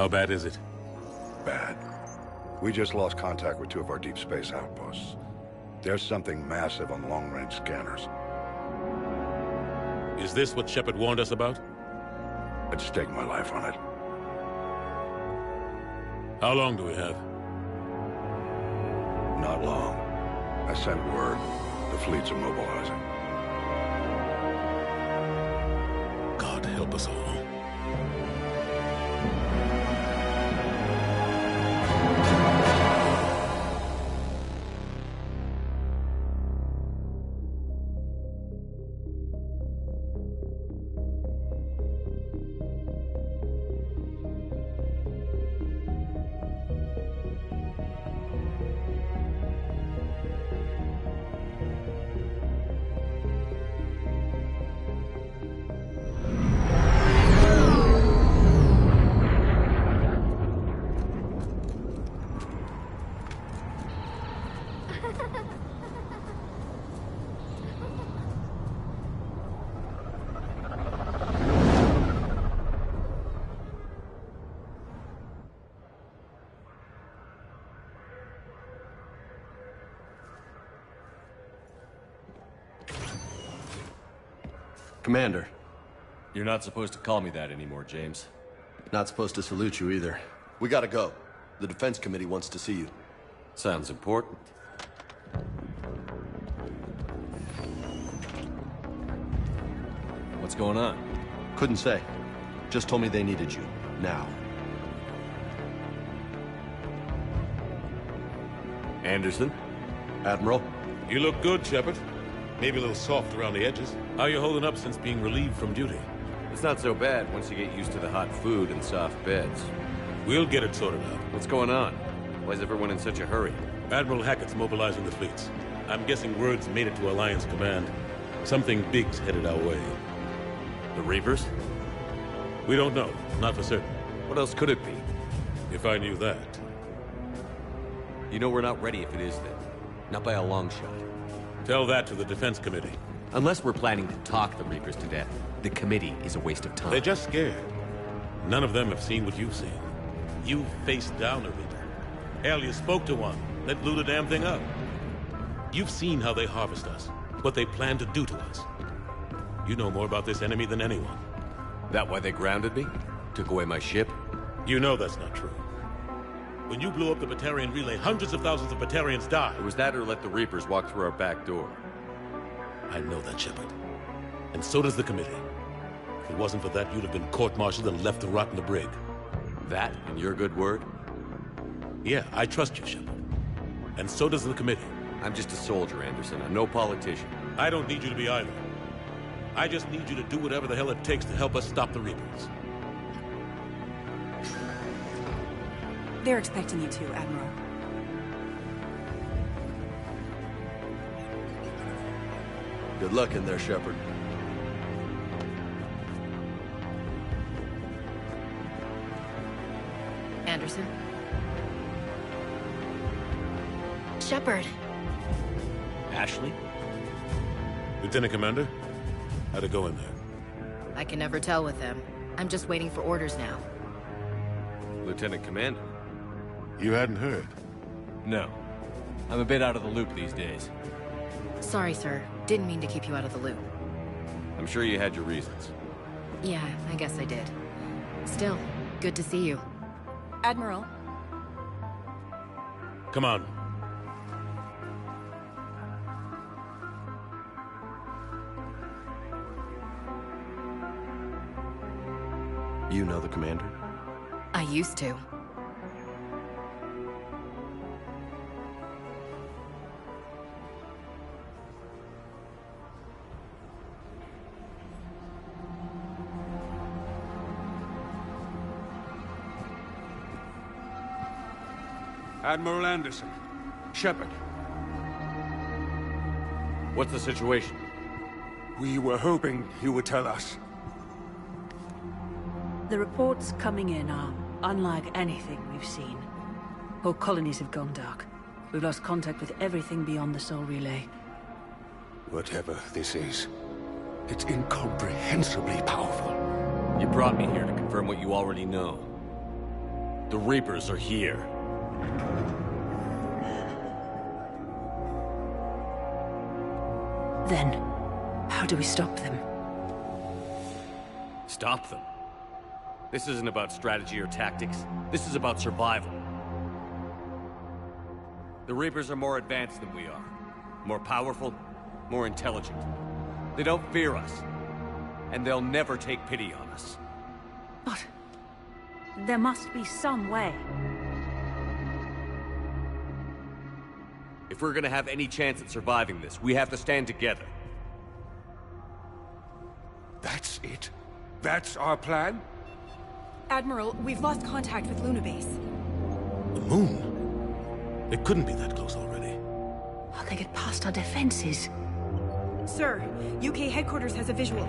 How bad is it? Bad. We just lost contact with 2 of our deep space outposts. There's something massive on long-range scanners. Is this what Shepard warned us about? I'd stake my life on it. How long do we have? Not long. I sent word. The fleet's immobilizing. God help us all. Commander. You're not supposed to call me that anymore, James. Not supposed to salute you either. We gotta go. The Defense Committee wants to see you. Sounds important. What's going on? Couldn't say. Just told me they needed you. Now. Anderson? Admiral? You look good, Shepard. Maybe a little soft around the edges. How you holding up since being relieved from duty? It's not so bad once you get used to the hot food and soft beds. We'll get it sorted out. What's going on? Why is everyone in such a hurry? Admiral Hackett's mobilizing the fleets. I'm guessing word's made it to Alliance Command. Something big's headed our way. The Reapers? We don't know. Not for certain. What else could it be? If I knew that. You know we're not ready if it is then. Not by a long shot. Tell that to the Defense Committee. Unless we're planning to talk the Reapers to death, the committee is a waste of time. They're just scared. None of them have seen what you've seen. You faced down a Reaper. Hell, you spoke to one that blew the damn thing up. You've seen how they harvest us, what they plan to do to us. You know more about this enemy than anyone. That why they grounded me? Took away my ship? You know that's not true. When you blew up the Batarian relay, hundreds of thousands of Batarians died. It was that or let the Reapers walk through our back door. I know that, Shepard. And so does the committee. If it wasn't for that, you'd have been court-martialed and left to rot in the brig. That and your good word? Yeah, I trust you, Shepard. And so does the committee. I'm just a soldier, Anderson. I'm no politician. I don't need you to be either. I just need you to do whatever the hell it takes to help us stop the Reapers. They're expecting you to, Admiral. Good luck in there, Shepard. Anderson? Shepard. Ashley? Lieutenant Commander, how'd it go in there? I can never tell with them. I'm just waiting for orders now. Lieutenant Commander? You hadn't heard? No. I'm a bit out of the loop these days. Sorry, sir. Didn't mean to keep you out of the loop. I'm sure you had your reasons. Yeah, I guess I did. Still, good to see you. Admiral. Come on. You know the commander? I used to. Admiral Anderson. Shepard. What's the situation? We were hoping you would tell us. The reports coming in are unlike anything we've seen. Whole colonies have gone dark. We've lost contact with everything beyond the Sol Relay. Whatever this is, it's incomprehensibly powerful. You brought me here to confirm what you already know. The Reapers are here. Then, how do we stop them? Stop them? This isn't about strategy or tactics. This is about survival. The Reapers are more advanced than we are. More powerful, more intelligent. They don't fear us. And they'll never take pity on us. But there must be some way. If we're gonna have any chance at surviving this, we have to stand together. That's it? That's our plan? Admiral, we've lost contact with Luna Base. The moon? It couldn't be that close already. How'd they get past our defenses? Sir, UK headquarters has a visual.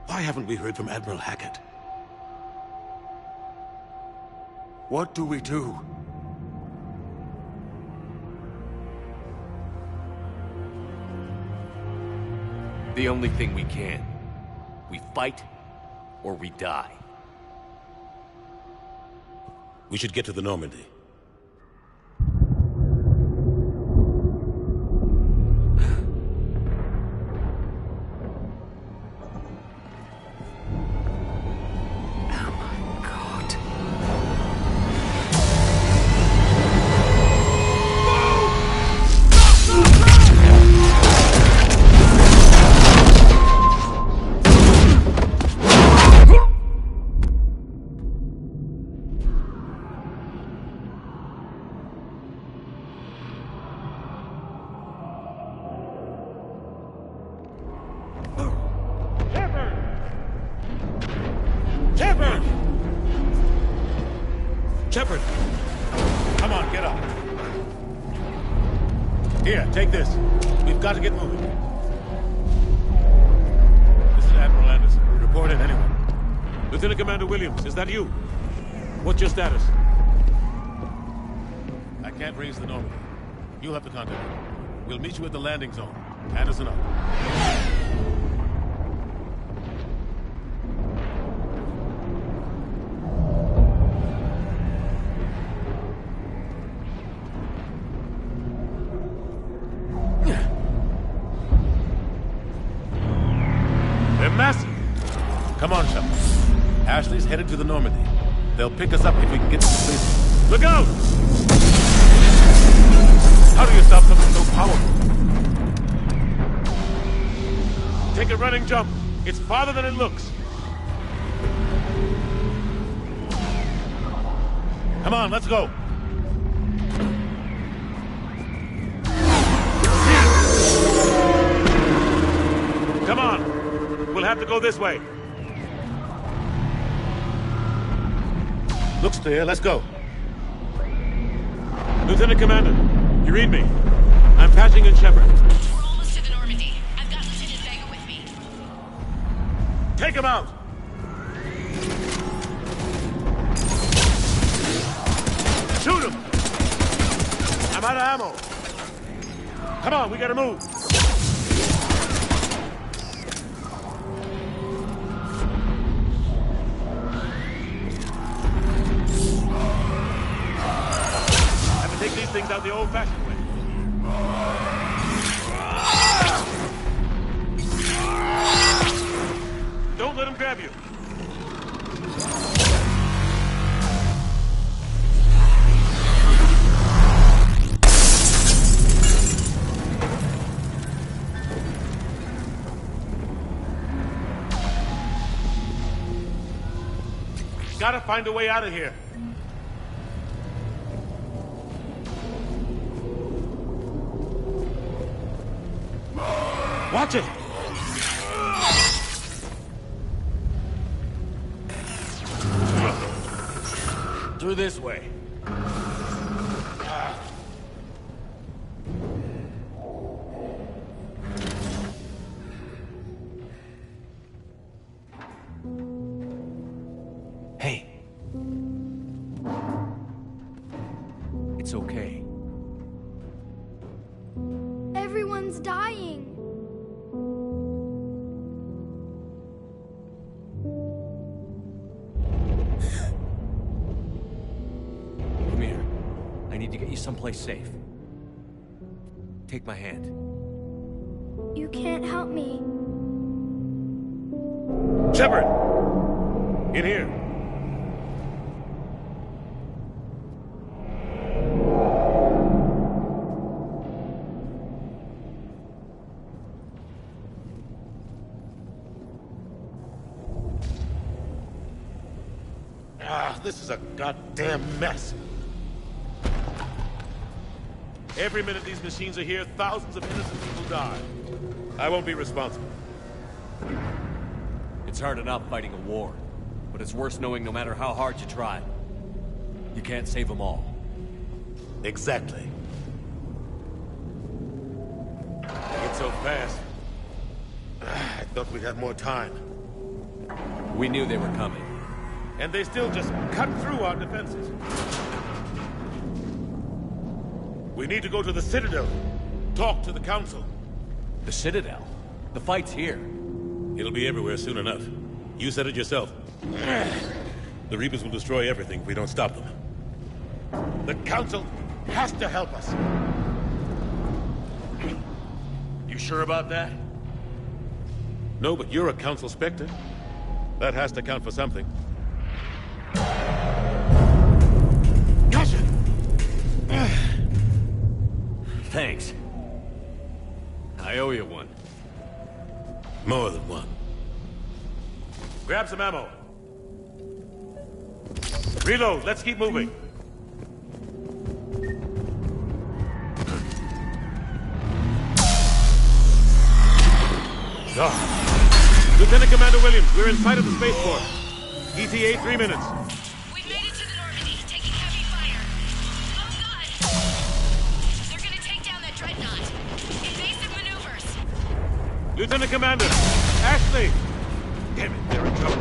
Why haven't we heard from Admiral Hackett? What do we do? The only thing we can. We fight, or we die. We should get to the Normandy. Shepard! Shepard! Come on, get up. Here, take this. We've got to get moving. This is Admiral Anderson. Report in, anyone. Lieutenant Commander Williams, is that you? What's your status? I can't raise the Normandy. You'll have to contact me. We'll meet you at the landing zone. Anderson up. They're massive. Come on, Shepard. Ashley's headed to the Normandy. They'll pick us up if we can get to the space. Look out! How do you stop something so powerful? Take a running jump. It's farther than it looks. Come on, let's go. Come on. We'll have to go this way. Looks clear. Let's go. Lieutenant Commander, you read me? I'm patching in Shepard. We're almost to the Normandy. I've got Lieutenant Vega with me. Take him out! Shoot him! I'm out of ammo. Come on, we gotta move. Have to take these things out the old-fashioned way. Don't let him grab you. Gotta find a way out of here. Watch it! Through this way. Hey. It's okay. Everyone's dying. Come here. I need to get you someplace safe. Take my hand. You can't help me. Shepard! In here. This is a goddamn mess. Every minute these machines are here, thousands of innocent people die. I won't be responsible. It's hard enough fighting a war, but it's worse knowing no matter how hard you try, you can't save them all. Exactly. It's so fast. I thought we'd have more time. We knew they were coming. And they still just cut through our defenses. We need to go to the citadel. Talk to the council. The citadel? The fight's here. It'll be everywhere soon enough. You said it yourself. The Reapers will destroy everything if we don't stop them. The council has to help us. You sure about that? No, but you're a council spectre. That has to count for something. Gotcha! Thanks. I owe you one. More than one. Grab some ammo. Reload, let's keep moving. Lieutenant Commander Williams, we're in sight of the spaceport. ETA 3 minutes. We've made it to the Normandy, taking heavy fire. Oh god! They're gonna take down that dreadnought. Invasive maneuvers. Lieutenant Commander, Ashley! Damn it, they're in trouble.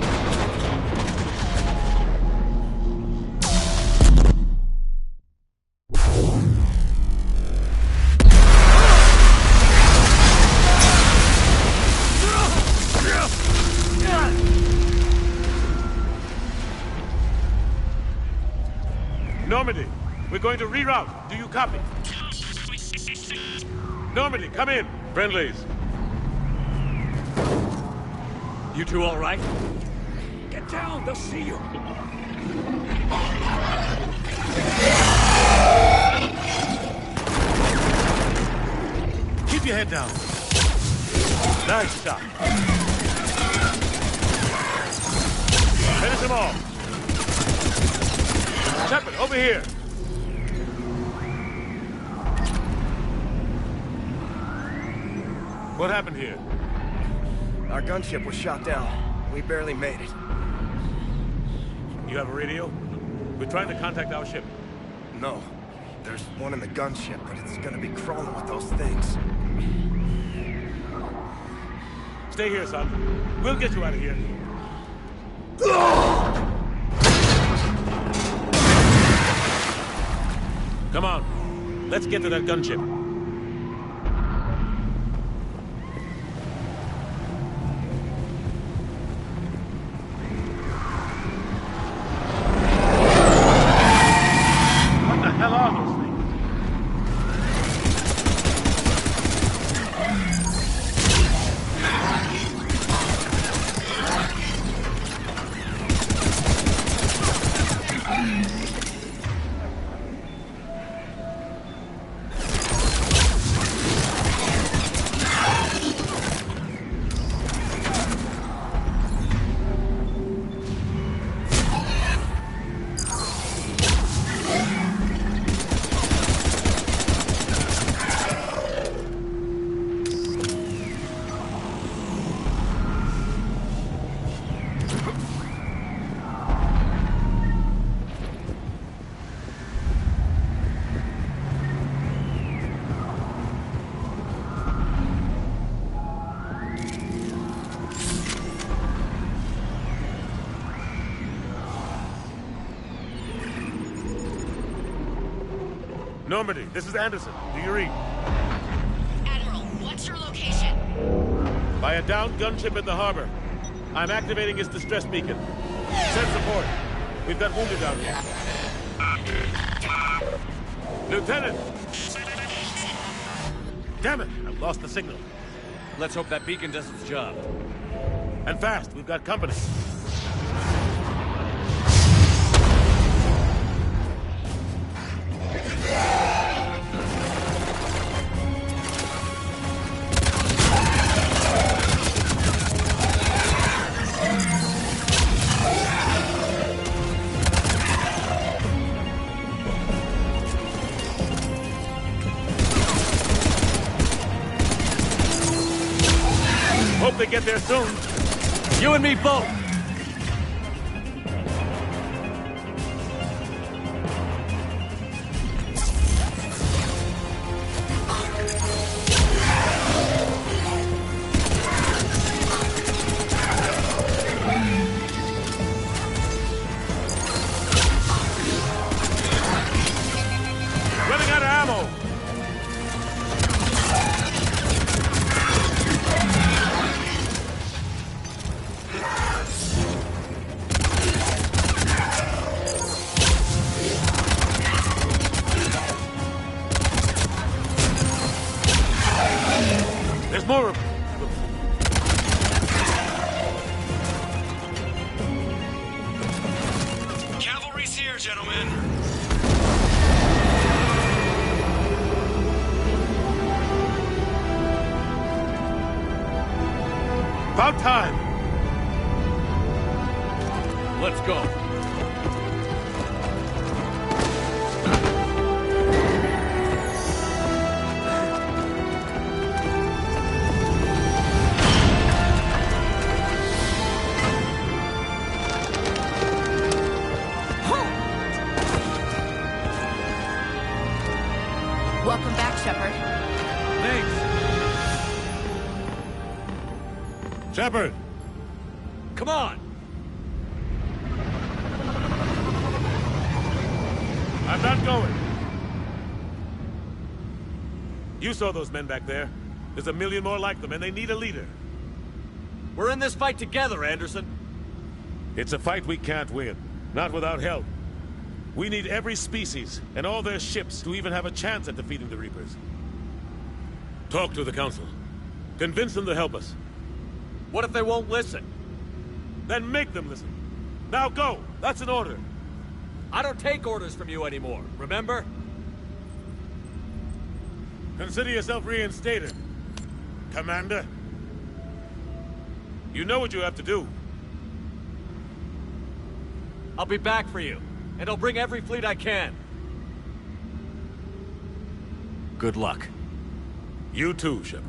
Normandy, we're going to reroute. Do you copy? Normandy, come in. Friendlies. You two all right? Get down, they'll see you. Keep your head down. Nice shot. Finish them off. Shepard, over here. What happened here? Our gunship was shot down. We barely made it. You have a radio? We're trying to contact our ship. No. There's one in the gunship, but it's gonna be crawling with those things. Stay here, son. We'll get you out of here. Come on. Let's get to that gunship. What the hell are those things? Normandy, this is Anderson. Do you read? Admiral, what's your location? By a downed gunship in the harbor. I'm activating its distress beacon. Send support. We've got wounded down here. Lieutenant! Damn it! I've lost the signal. Let's hope that beacon does its job. And fast, we've got company. Hope they get there soon. You and me both! Running out of ammo! There's more of them. Cavalry's here, gentlemen. About time. Let's go. Welcome back, Shepard. Thanks. Shepard! Come on! I'm not going. You saw those men back there. There's a million more like them, and they need a leader. We're in this fight together, Anderson. It's a fight we can't win. Not without help. We need every species and all their ships to even have a chance at defeating the Reapers. Talk to the Council. Convince them to help us. What if they won't listen? Then make them listen. Now go! That's an order. I don't take orders from you anymore, remember? Consider yourself reinstated, Commander. You know what you have to do. I'll be back for you, and I'll bring every fleet I can. Good luck. You too, Shepard.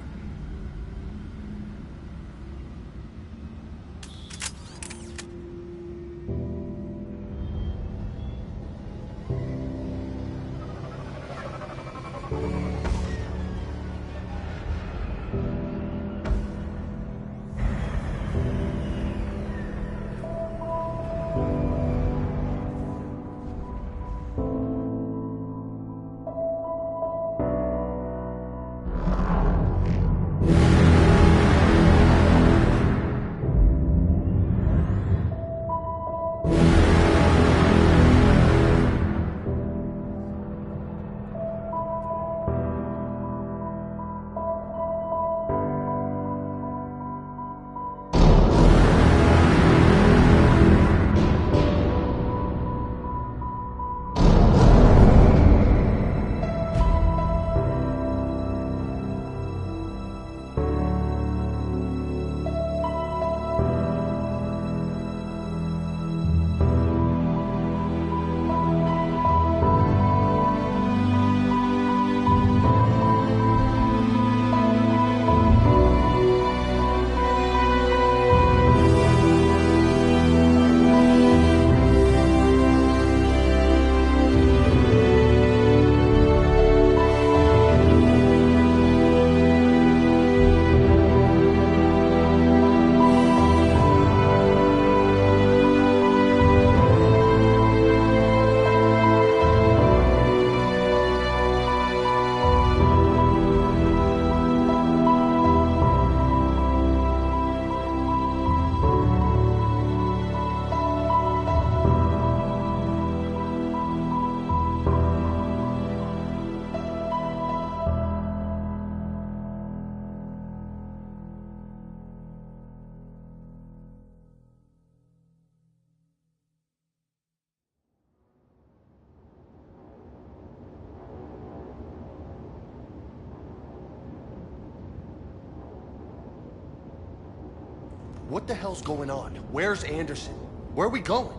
What the hell's going on? Where's Anderson? Where are we going?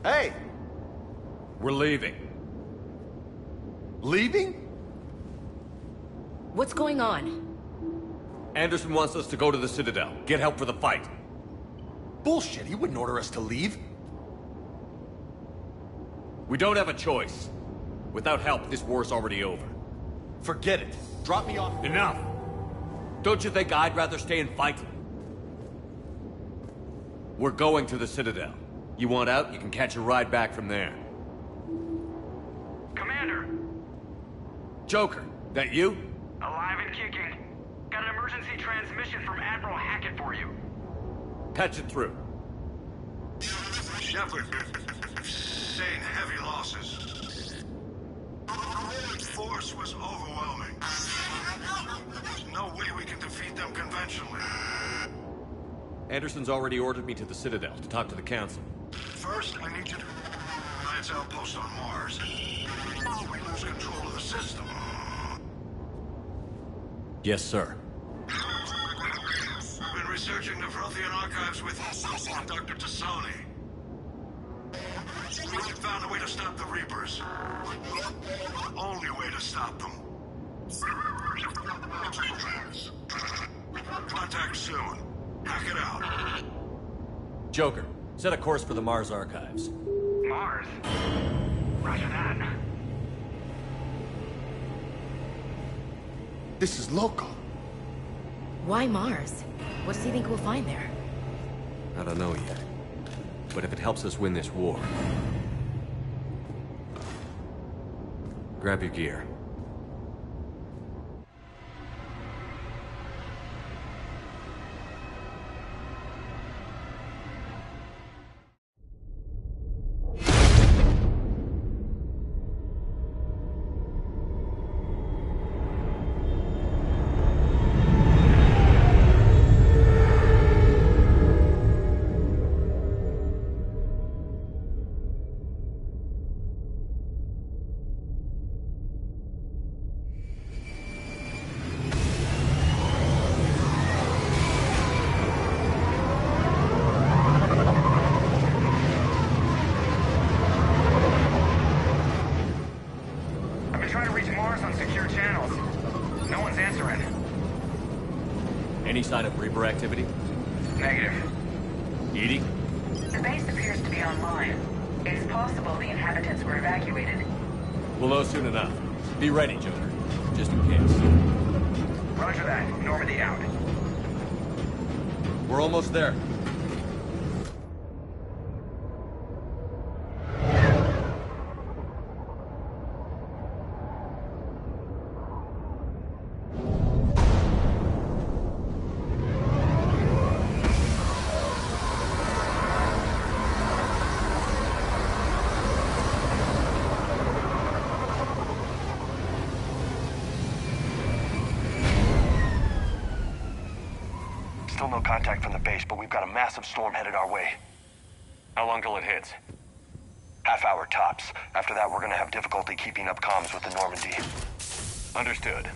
Hey! We're leaving. Leaving? What's going on? Anderson wants us to go to the Citadel. Get help for the fight. Bullshit, he wouldn't order us to leave. We don't have a choice. Without help, this war's already over. Forget it. Drop me off. Enough! Don't you think I'd rather stay and fight? We're going to the Citadel. You want out, you can catch a ride back from there. Commander! Joker, that you? Alive and kicking. Got an emergency transmission from Admiral Hackett for you. Patch it through. Shepard, sustained heavy losses. The force was overwhelming. There's no way we can defeat them conventionally. Anderson's already ordered me to the Citadel to talk to the Council. First, I need you to Alliance outpost on Mars. We lose control of the system. Yes, sir. We've been researching the Prothean archives with Dr. Tassoni. We found a way to stop the Reapers. The only way to stop them. Contact soon. Hack it out. Joker, set a course for the Mars archives. Mars? Roger that. This is loco. Why Mars? What does he think we'll find there? I don't know yet. But if it helps us win this war... Grab your gear. Any sign of Reaper activity? Negative. Edie? The base appears to be online. It's possible the inhabitants were evacuated. We'll know soon enough. Be ready, Joker. Just in case. Roger that. Normandy out. We're almost there. Still no contact from the base, but we've got a massive storm headed our way. How long till it hits? Half hour tops. After that, we're gonna have difficulty keeping up comms with the Normandy. Understood.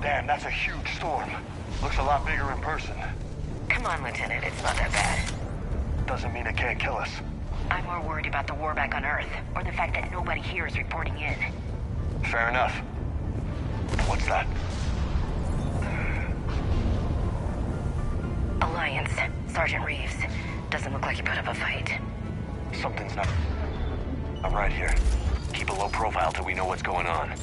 Damn, that's a huge storm. Looks a lot bigger in person. Come on, Lieutenant, it's not that bad. Doesn't mean it can't kill us. I'm more worried about the war back on Earth, or the fact that nobody here is reporting in. Fair enough. What's that? Alliance. Sergeant Reeves. Doesn't look like he put up a fight. Something's not... I'm right here. Keep a low profile till we know what's going on.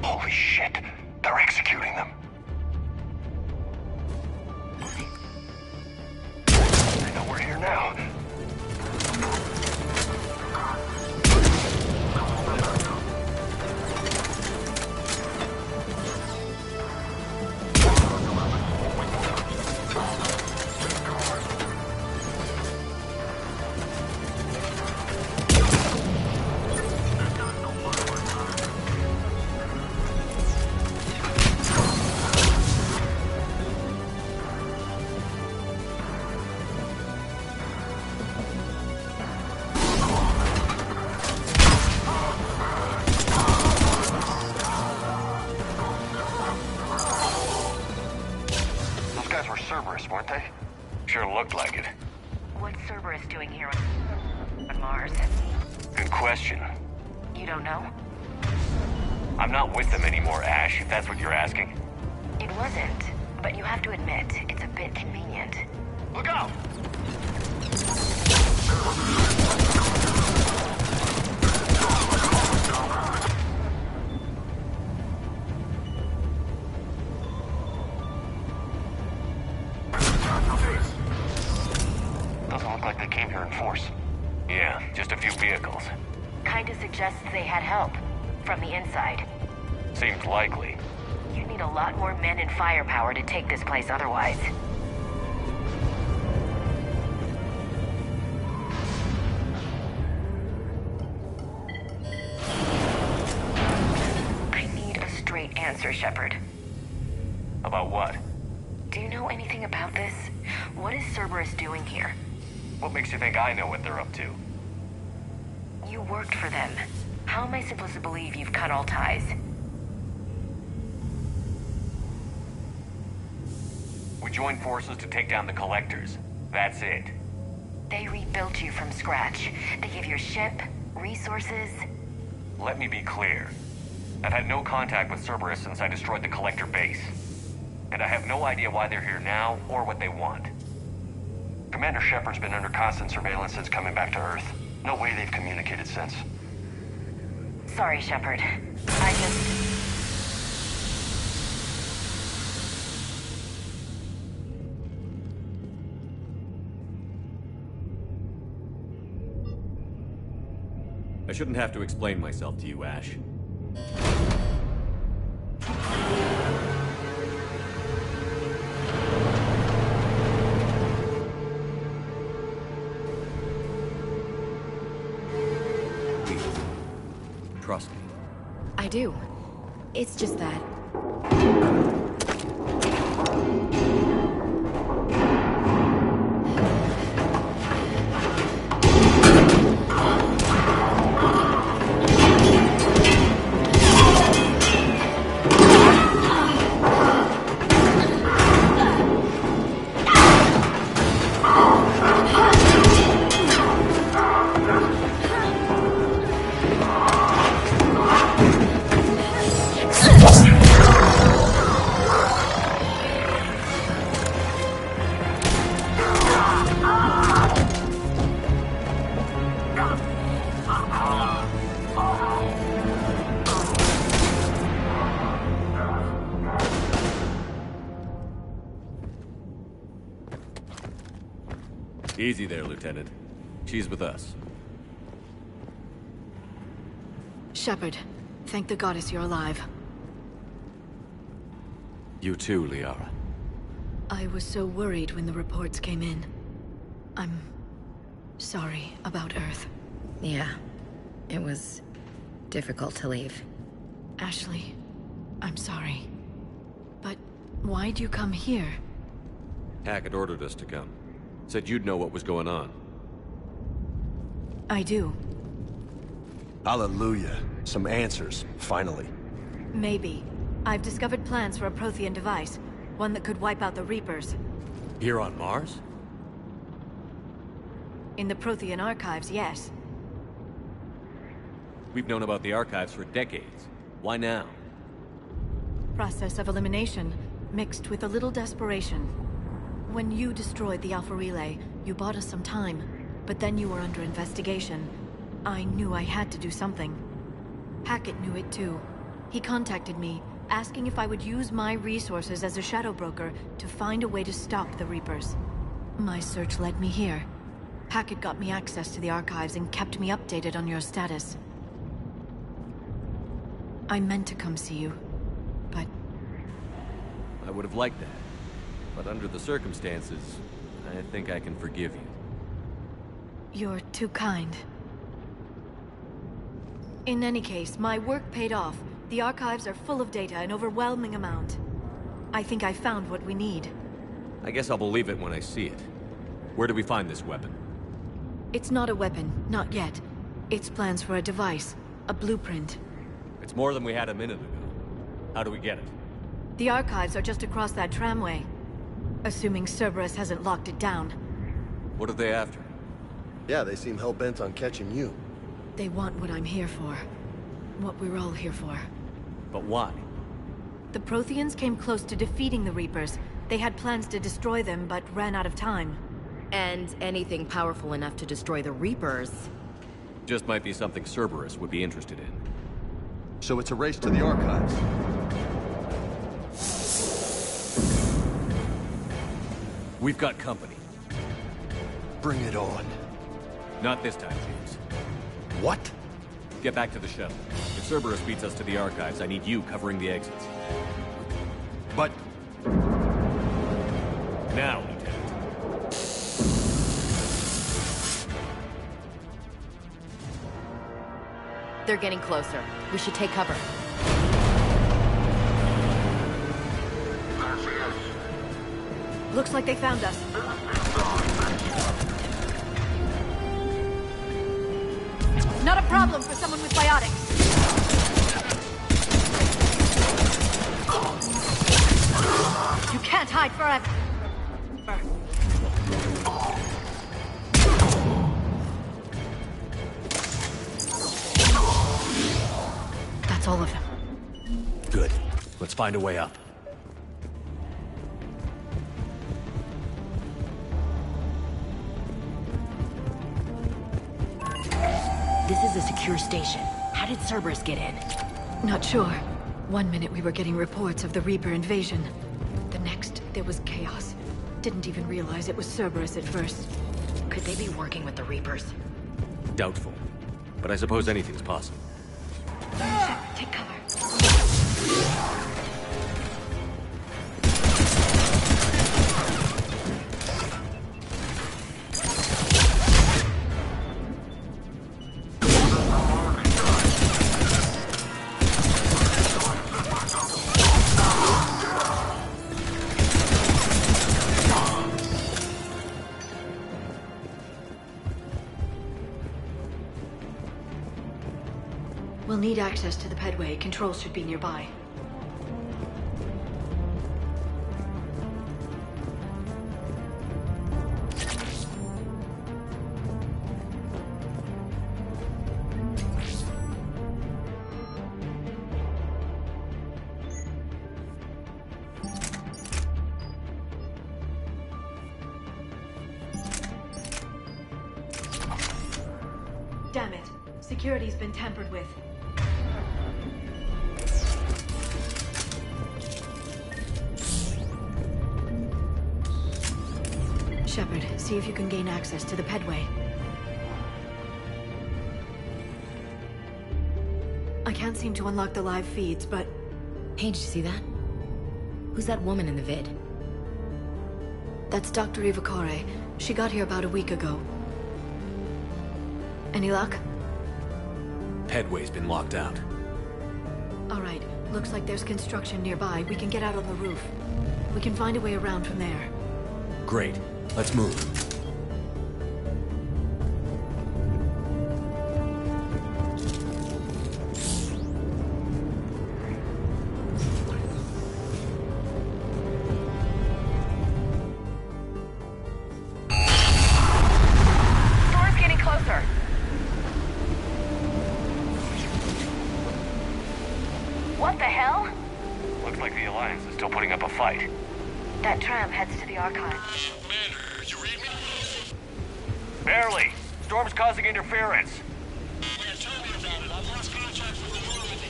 Holy shit! They're executing them! They know we're here now. Cerberus, weren't they? Sure looked like it. What's Cerberus doing here on Mars? Good question. You don't know? I'm not with them anymore, Ash, if that's what you're asking. It wasn't, but you have to admit, it's a bit convenient. Look out! Doesn't look like they came here in force. Yeah, just a few vehicles. Kinda suggests they had help. From the inside. Seems likely. You need a lot more men and firepower to take this place otherwise. I need a straight answer, Shepard. About what? Do you know anything about this? What is Cerberus doing here? What makes you think I know what they're up to? You worked for them. How am I supposed to believe you've cut all ties? We joined forces to take down the Collectors. That's it. They rebuilt you from scratch. They gave you a ship, resources. Let me be clear. I've had no contact with Cerberus since I destroyed the Collector base. And I have no idea why they're here now or what they want. Commander Shepard's been under constant surveillance since coming back to Earth. No way they've communicated since. Sorry, Shepard. I shouldn't have to explain myself to you, Ash. Trust me. I do. It's just that... Easy there, Lieutenant. She's with us. Shepard, thank the goddess you're alive. You too, Liara. I was so worried when the reports came in. I'm sorry about Earth. Yeah, It was difficult to leave. Ashley, I'm sorry. But why'd you come here? Hackett ordered us to come. Said you'd know what was going on. I do. Hallelujah. Some answers, finally. Maybe. I've discovered plans for a Prothean device. One that could wipe out the Reapers. Here on Mars? In the Prothean archives, yes. We've known about the archives for decades. Why now? Process of elimination, mixed with a little desperation. When you destroyed the Alpha Relay, you bought us some time. But then you were under investigation. I knew I had to do something. Hackett knew it too. He contacted me, asking if I would use my resources as a shadow broker to find a way to stop the Reapers. My search led me here. Hackett got me access to the archives and kept me updated on your status. I meant to come see you, but... I would have liked that. But under the circumstances, I think I can forgive you. You're too kind. In any case, my work paid off. The archives are full of data, an overwhelming amount. I think I found what we need. I guess I'll believe it when I see it. Where do we find this weapon? It's not a weapon, not yet. It's plans for a device, a blueprint. It's more than we had a minute ago. How do we get it? The archives are just across that tramway. Assuming Cerberus hasn't locked it down. What are they after? Yeah, they seem hell-bent on catching you. They want what I'm here for. What we're all here for. But why? The Protheans came close to defeating the Reapers. They had plans to destroy them, but ran out of time. And anything powerful enough to destroy the Reapers... Just might be something Cerberus would be interested in. So it's a race to the archives. We've got company. Bring it on. Not this time, James. What? Get back to the shuttle. If Cerberus beats us to the archives, I need you covering the exits. But... Now, Lieutenant. They're getting closer. We should take cover. Looks like they found us. Not a problem for someone with biotics. You can't hide forever. That's all of them. Good. Let's find a way up. This is a secure station. How did Cerberus get in? Not sure. One minute we were getting reports of the Reaper invasion. The next, there was chaos. Didn't even realize it was Cerberus at first. Could they be working with the Reapers? Doubtful. But I suppose anything's possible. Take cover. We'll need access to the pedway. Controls should be nearby. Damn it. Security's been tampered with. Shepard, see if you can gain access to the pedway. I can't seem to unlock the live feeds, but... Hey, did you see that? Who's that woman in the vid? That's Dr. Ivakore. She got here about a week ago. Any luck? headway's been locked out. All right. Looks like there's construction nearby. We can get out on the roof. We can find a way around from there. Great. Let's move. Storm's getting closer. What the hell? Looks like the Alliance is still putting up a fight. That tram heads to the archive. Commander, you read me? Barely. Storm's causing interference. Yeah, tell me about it. I've lost contact with the Normandy.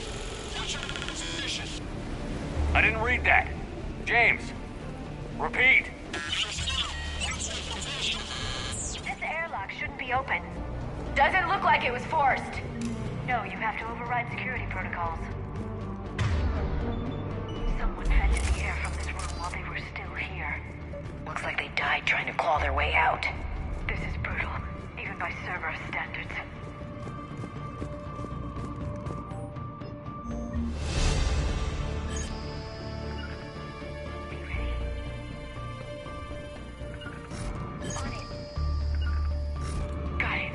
What's your position? I didn't read that. James, repeat. This airlock shouldn't be open. Doesn't look like it was forced. No, you have to override security protocols. Someone had to the air from this room while they were still here. Looks like they died trying to claw their way out. This is brutal, even by Cerberus standards. Be ready. On it. Got it.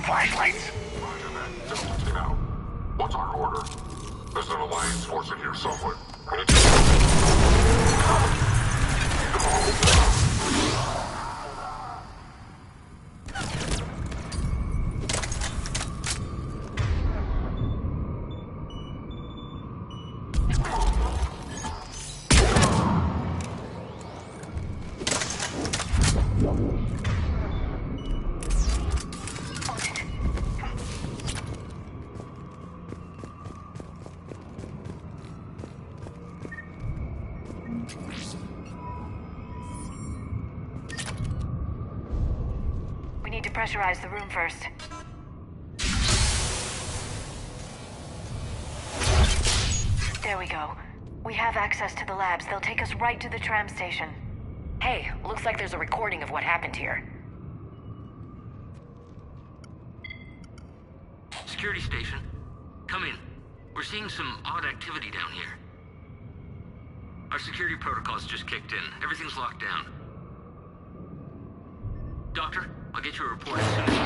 Flashlights. Roger that. Distance now. What's our order? There's an Alliance force in here somewhere. We need to pressurize the room first. There we go. We have access to the labs. They'll take us right to the tram station. Hey, looks like there's a recording of what happened here. Security station. Come in. We're seeing some odd activity down here. Our security protocols just kicked in. Everything's locked down. Doctor, I'll get you a report as soon as...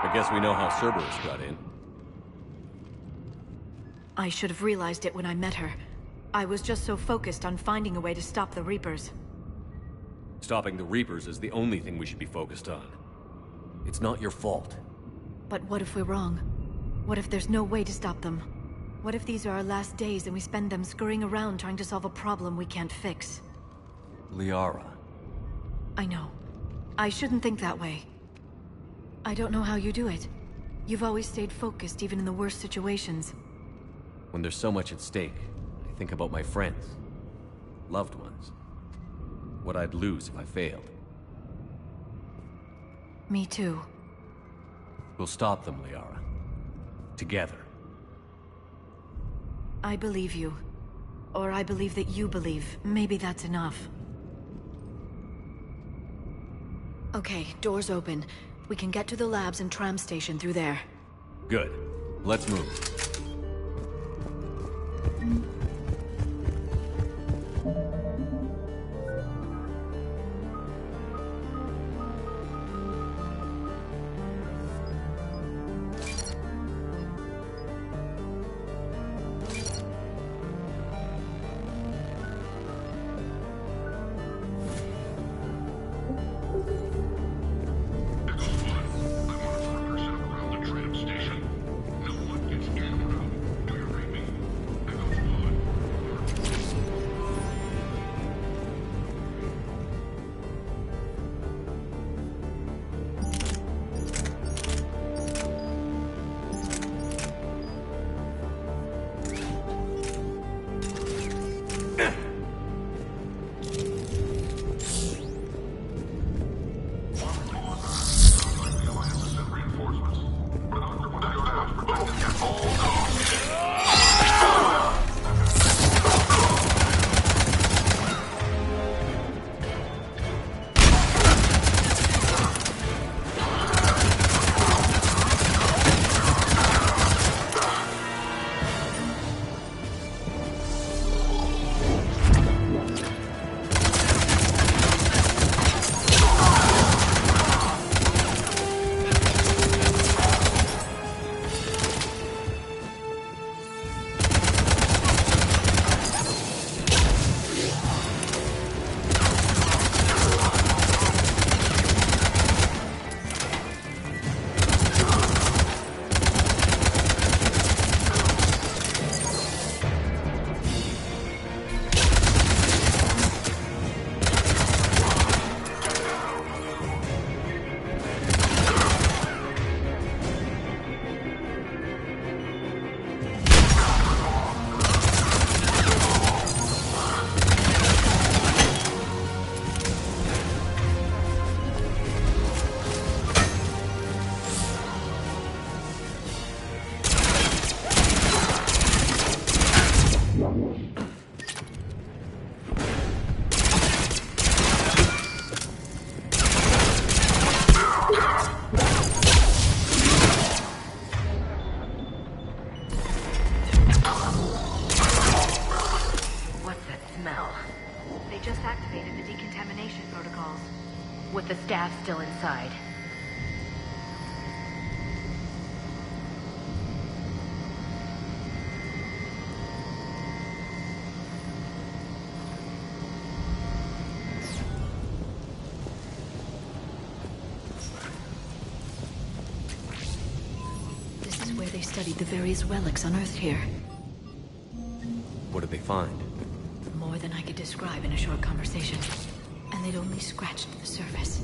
I guess we know how Cerberus got in. I should have realized it when I met her. I was just so focused on finding a way to stop the Reapers. Stopping the Reapers is the only thing we should be focused on. It's not your fault. But what if we're wrong? What if there's no way to stop them? What if these are our last days and we spend them scurrying around trying to solve a problem we can't fix? Liara. I know. I shouldn't think that way. I don't know how you do it. You've always stayed focused even in the worst situations. When there's so much at stake, I think about my friends, loved ones. What I'd lose if I failed. Me too. We'll stop them, Liara. Together. I believe you. Or I believe that you believe. Maybe that's enough. Okay, doors open. We can get to the labs and tram station through there. Good. Let's move. Echo 1, I'm on a perimeter set up around the tram station. No one gets near with the staff still inside. This is where they studied the various relics unearthed here. What did they find? More than I could describe in a short conversation. And they'd only scratched the surface.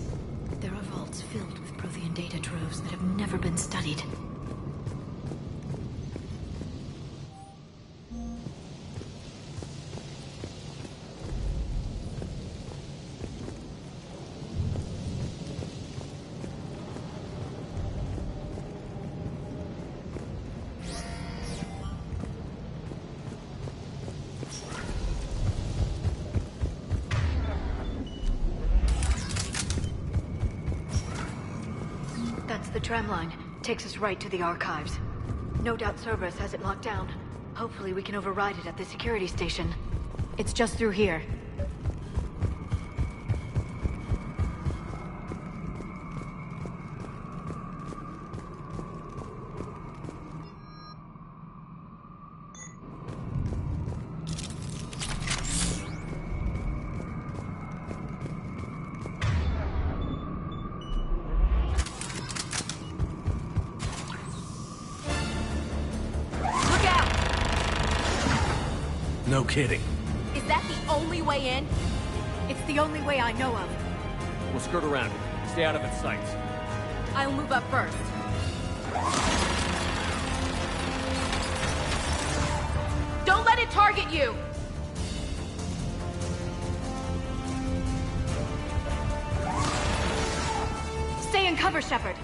There are vaults filled with Prothean data troves that have never been studied. That's the tram line. Takes us right to the archives. No doubt Cerberus has it locked down. Hopefully we can override it at the security station. It's just through here. No kidding. Is that the only way in? It's the only way I know of. We'll skirt around it. Stay out of its sights. I'll move up first. Don't let it target you! Stay in cover, Shepard.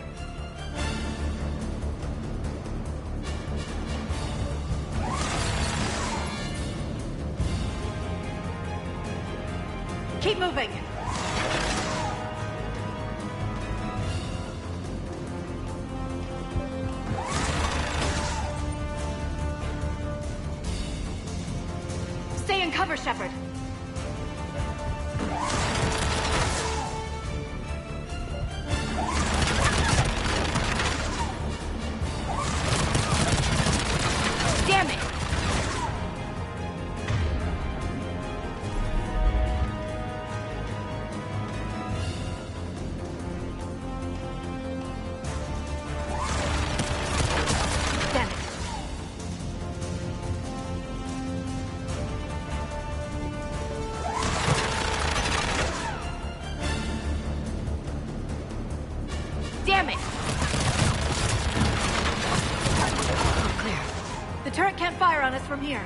Keep moving. Stay in cover, Shepard. Damn it! Damn it! Clear. The turret can't fire on us from here.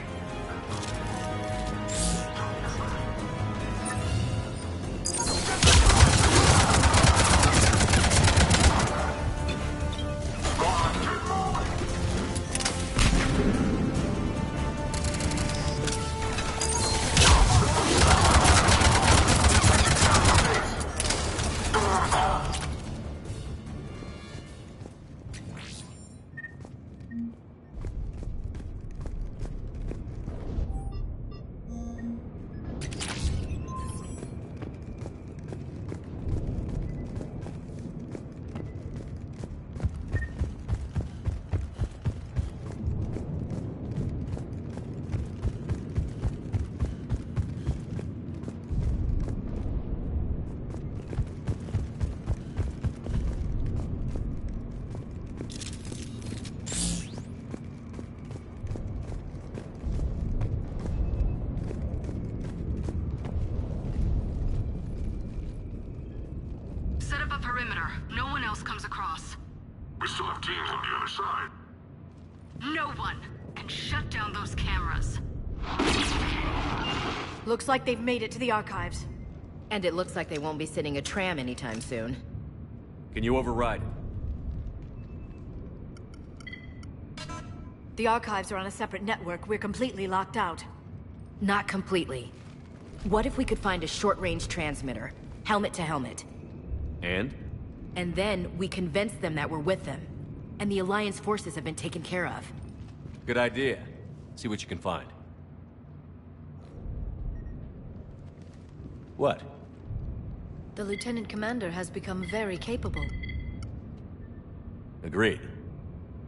Set up a perimeter. No one else comes across. We still have teams on the other side. No one can shut down those cameras. Looks like they've made it to the archives. And it looks like they won't be sitting a tram anytime soon. Can you override it? The archives are on a separate network. We're completely locked out. Not completely. What if we could find a short-range transmitter? Helmet to helmet. And? And then we convince them that we're with them. And the Alliance forces have been taken care of. Good idea. See what you can find. What? The Lieutenant Commander has become very capable. Agreed.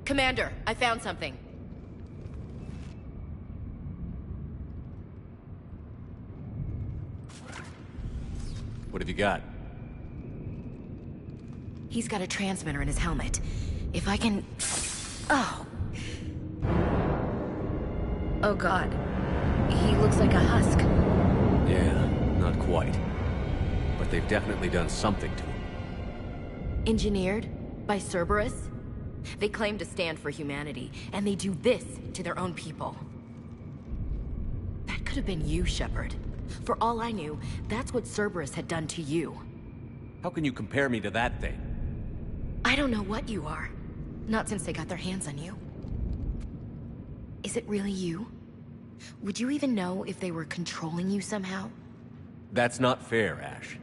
Commander, I found something. What have you got? He's got a transmitter in his helmet. If I can... Oh. Oh god. He looks like a husk. Yeah, not quite. But they've definitely done something to him. Engineered by Cerberus? They claim to stand for humanity, and they do this to their own people. That could have been you, Shepard. For all I knew, that's what Cerberus had done to you. How can you compare me to that thing? I don't know what you are. Not since they got their hands on you. Is it really you? Would you even know if they were controlling you somehow? That's not fair, Ash.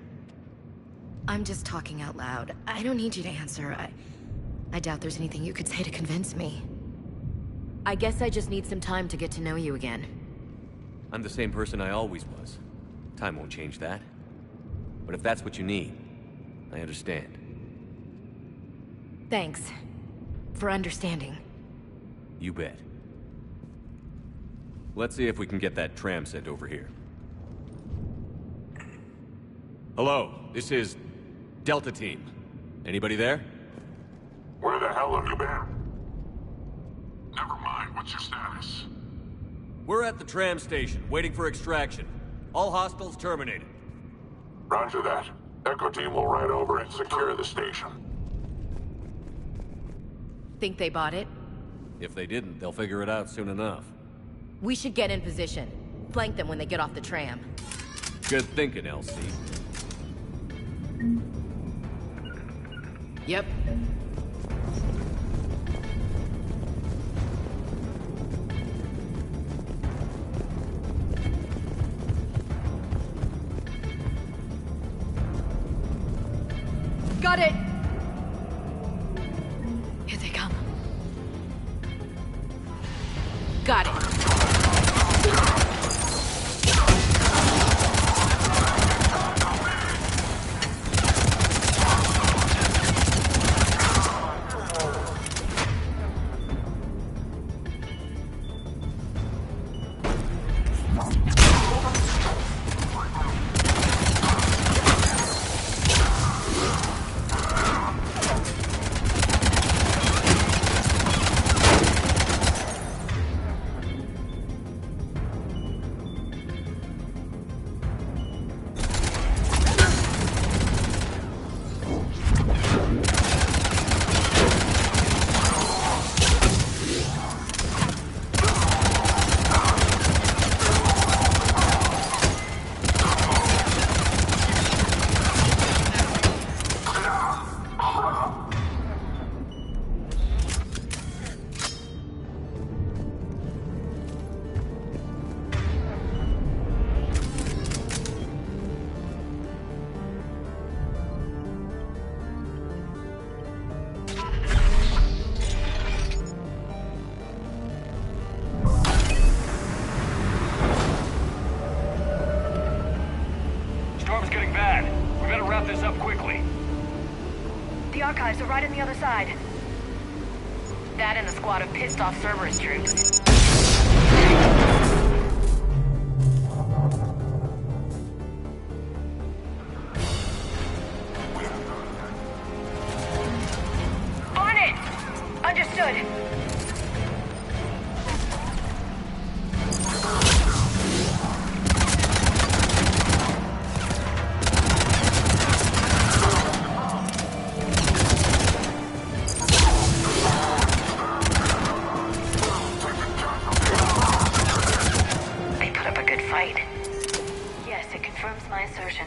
I'm just talking out loud. I don't need you to answer. I doubt there's anything you could say to convince me. I guess I just need some time to get to know you again. I'm the same person I always was. Time won't change that. But if that's what you need, I understand. Thanks. For understanding. You bet. Let's see if we can get that tram sent over here. Hello, this is Delta Team. Anybody there? Where the hell have you been? Never mind, what's your status? We're at the tram station, waiting for extraction. All hostiles terminated. Roger that. Echo Team will ride over and secure the station. Think they bought it? If they didn't, they'll figure it out soon enough. We should get in position. Flank them when they get off the tram. Good thinking, LC. Yep. Got it! Here they come. Got it. Archives are right on the other side. That and the squad of pissed-off Cerberus troops. On it! Understood.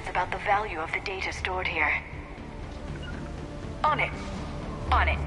About the value of the data stored here. On it. On it.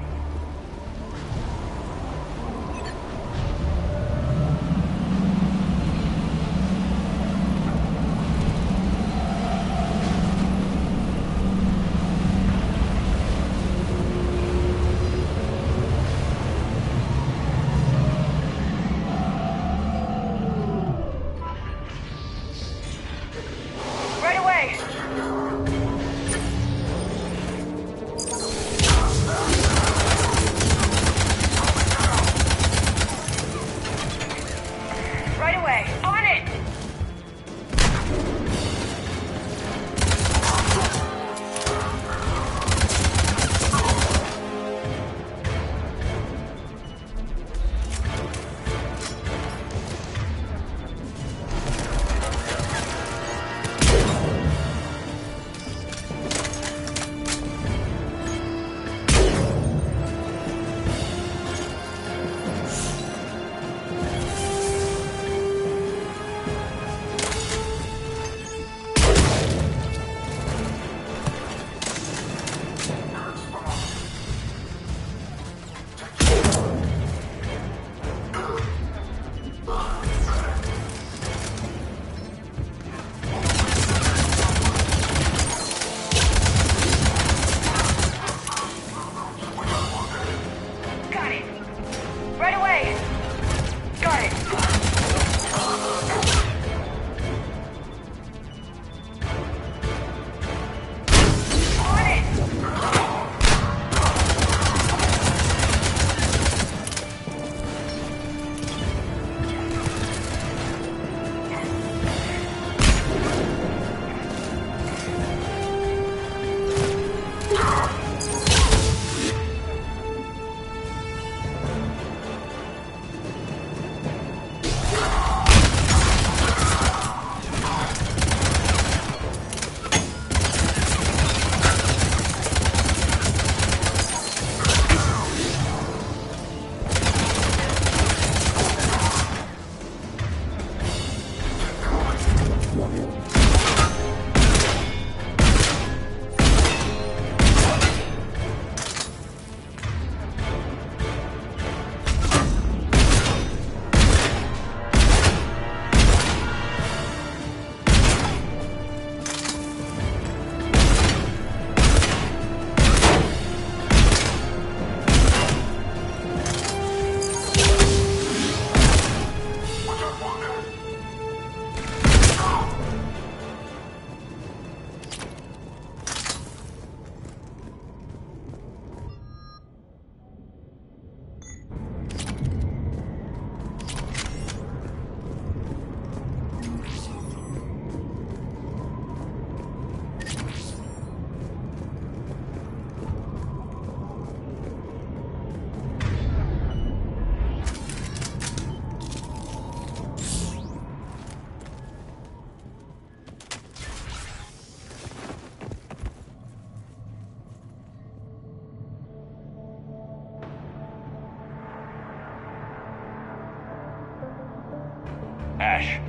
Ash.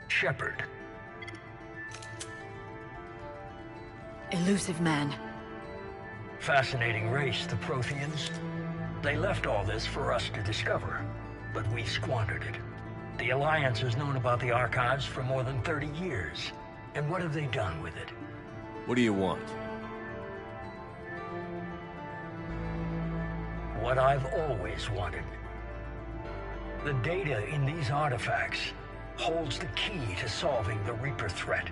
Shepard. Elusive man. Fascinating race, the Protheans. They left all this for us to discover, but we squandered it. The Alliance has known about the archives for more than 30 years. And what have they done with it? What do you want? What I've always wanted. The data in these artifacts holds the key to solving the Reaper threat.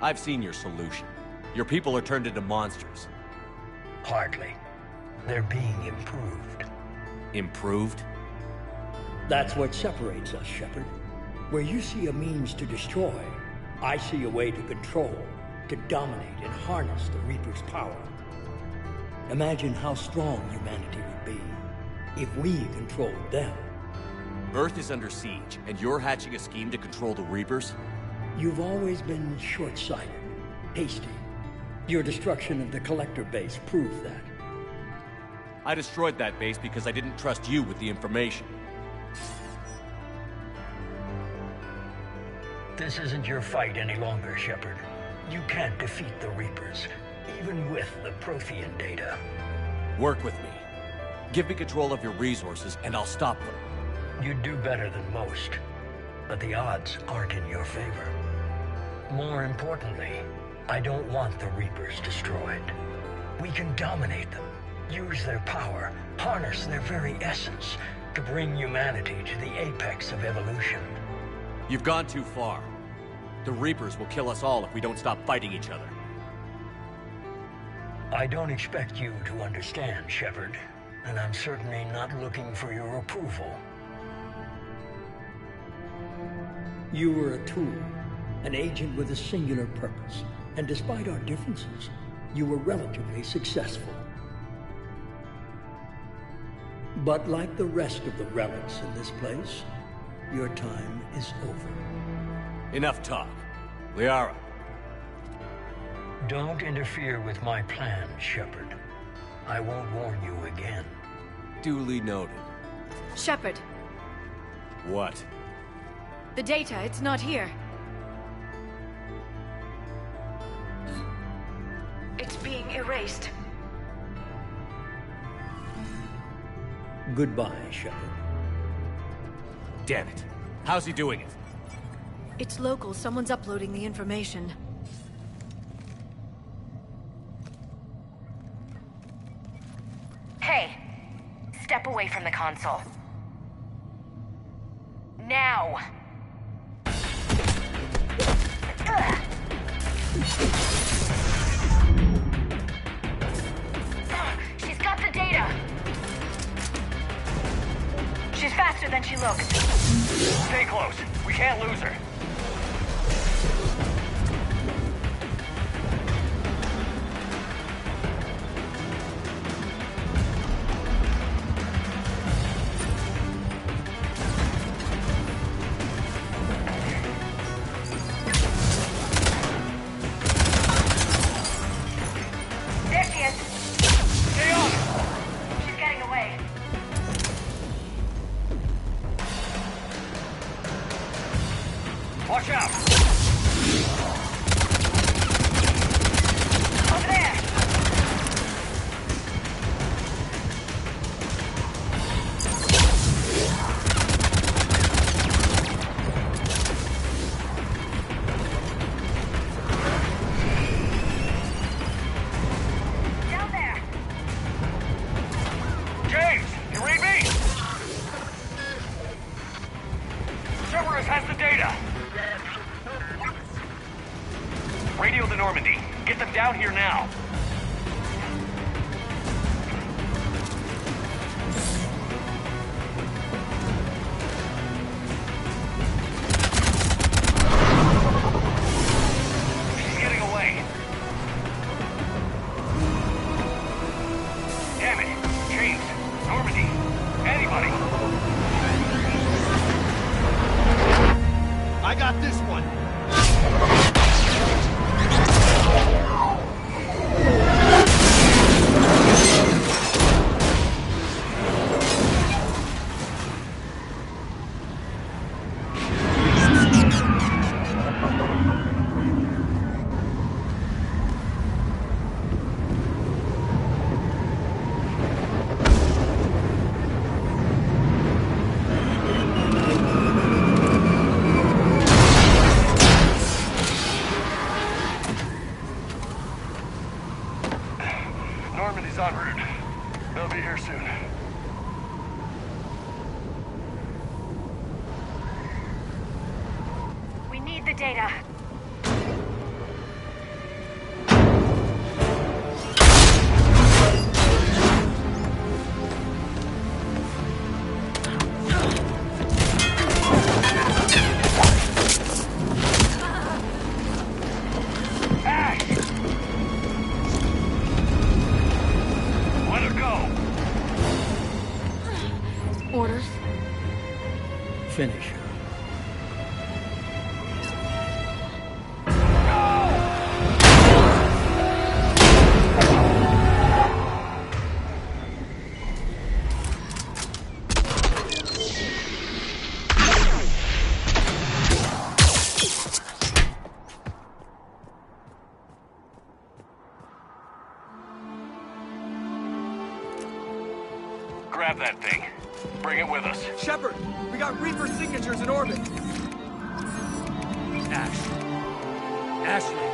I've seen your solution. Your people are turned into monsters. Hardly. They're being improved. Improved? That's what separates us, Shepard. Where you see a means to destroy, I see a way to control, to dominate and harness the Reaper's power. Imagine how strong humanity would be if we controlled them. Earth is under siege, and you're hatching a scheme to control the Reapers? You've always been short-sighted, hasty. Your destruction of the Collector base proved that. I destroyed that base because I didn't trust you with the information. This isn't your fight any longer, Shepard. You can't defeat the Reapers, even with the Prothean data. Work with me. Give me control of your resources, and I'll stop them. You'd do better than most, but the odds aren't in your favor. More importantly, I don't want the Reapers destroyed. We can dominate them, use their power, harness their very essence to bring humanity to the apex of evolution. You've gone too far. The Reapers will kill us all if we don't stop fighting each other. I don't expect you to understand, Shepard, and I'm certainly not looking for your approval. You were a tool, an agent with a singular purpose, and despite our differences, you were relatively successful. But like the rest of the relics in this place, your time is over. Enough talk. Liara. Don't interfere with my plan, Shepard. I won't warn you again. Duly noted. Shepard. What? The data, it's not here. It's being erased. Goodbye, Shepard. Damn it. How's he doing it? It's local. Someone's uploading the information. Hey, step away from the console. Now! She's got the data! She's faster than she looks. Stay close. We can't lose her. There she is. Stay on! She's getting away. Watch out! Over there! Down there! James, you read me? Cerberus has the data. Radio the Normandy. Get them down here now. She's getting away. got this one! Normandy's en route. They'll be here soon. We need the data. Orders? Finish her. Grab that thing. Bring it with us. Shepard, we got Reaper signatures in orbit. Ashley.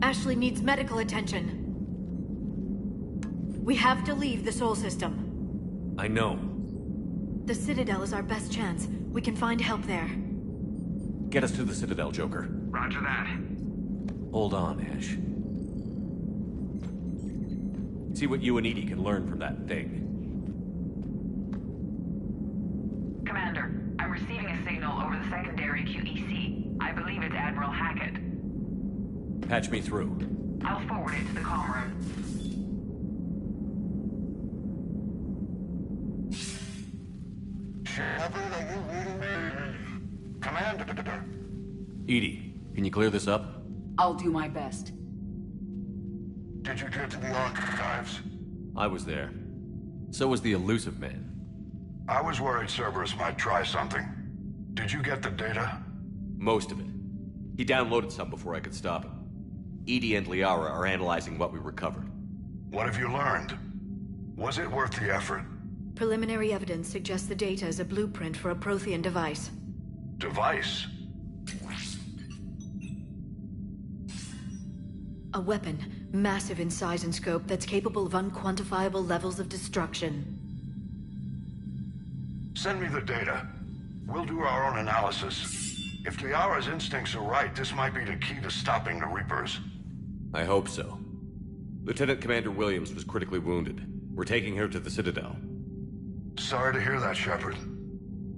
Ashley needs medical attention. We have to leave the Sol system. I know. The Citadel is our best chance. We can find help there. Get us to the Citadel, Joker. Roger that. Hold on, Ash. See what you and Edie can learn from that thing. Commander, I'm receiving a signal over the secondary QEC. I believe it's Admiral Hackett. Patch me through. I'll forward it to the comm room. Shepard, are you reading me? Commander. Edie, can you clear this up? I'll do my best. Did you get to the archives? I was there. So was the elusive man. I was worried Cerberus might try something. Did you get the data? Most of it. He downloaded some before I could stop him. Edie and Liara are analyzing what we recovered. What have you learned? Was it worth the effort? Preliminary evidence suggests the data is a blueprint for a Prothean device. Device? A weapon, massive in size and scope, that's capable of unquantifiable levels of destruction. Send me the data. We'll do our own analysis. If Liara's instincts are right, this might be the key to stopping the Reapers. I hope so. Lieutenant Commander Williams was critically wounded. We're taking her to the Citadel. Sorry to hear that, Shepard.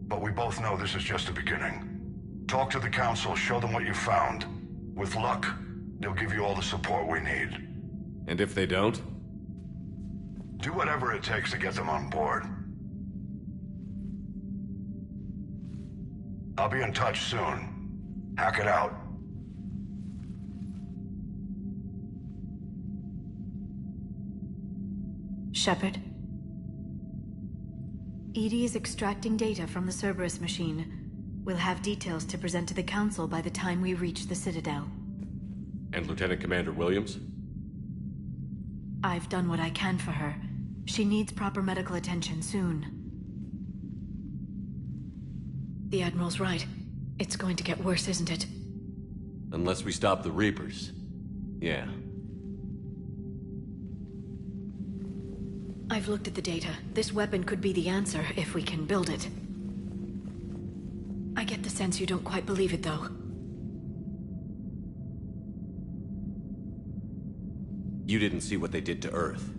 But we both know this is just the beginning. Talk to the Council, show them what you found. With luck, they'll give you all the support we need. And if they don't? Do whatever it takes to get them on board. I'll be in touch soon. Hack it out. Shepard? Edie is extracting data from the Cerberus machine. We'll have details to present to the Council by the time we reach the Citadel. And Lieutenant Commander Williams? I've done what I can for her. She needs proper medical attention soon. The Admiral's right. It's going to get worse, isn't it? Unless we stop the Reapers. Yeah. I've looked at the data. This weapon could be the answer if we can build it. I get the sense you don't quite believe it, though. You didn't see what they did to Earth.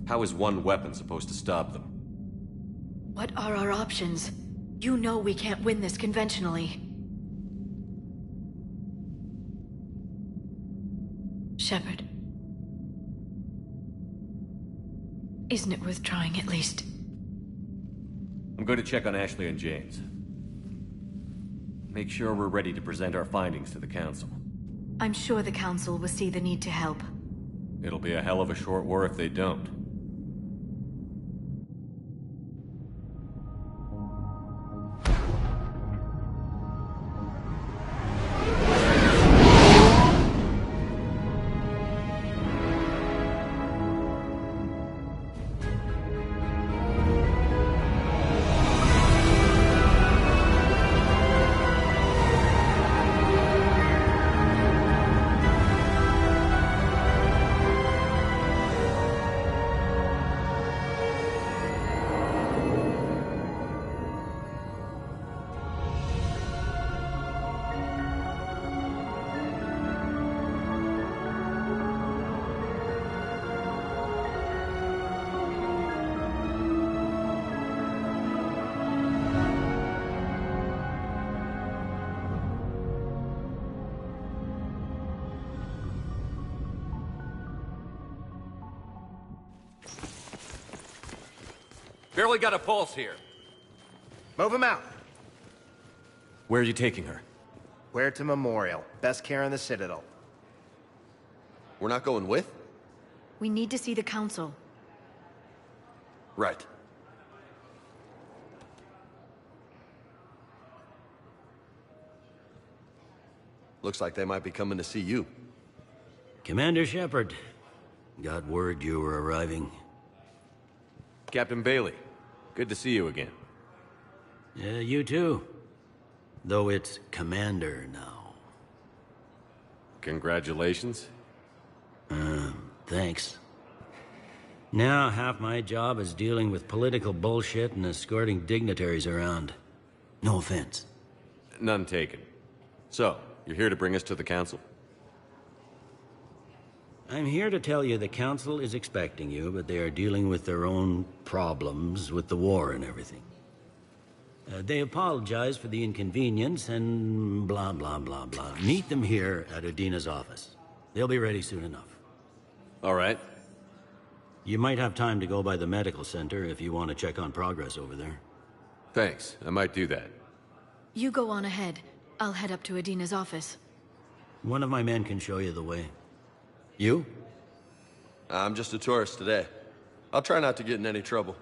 How is one weapon supposed to stop them? What are our options? You know we can't win this conventionally. Shepard. Isn't it worth trying at least? I'm going to check on Ashley and James. Make sure we're ready to present our findings to the Council. I'm sure the Council will see the need to help. It'll be a hell of a short war if they don't. Barely got a pulse here. Move him out. Where are you taking her? Huerta Memorial. Best care in the Citadel. We're not going with? We need to see the Council. Right. Looks like they might be coming to see you. Commander Shepard. Got word you were arriving. Captain Bailey, good to see you again. Yeah, you too. Though it's Commander now. Congratulations. Thanks. Now half my job is dealing with political bullshit and escorting dignitaries around. No offense. None taken. So, you're here to bring us to the Council? I'm here to tell you the Council is expecting you, but they are dealing with their own problems with the war and everything. They apologize for the inconvenience and blah, blah, blah, blah. Meet them here at Udina's office. They'll be ready soon enough. All right. You might have time to go by the medical center if you want to check on progress over there. Thanks. I might do that. You go on ahead. I'll head up to Udina's office. One of my men can show you the way. You? I'm just a tourist today. I'll try not to get in any trouble.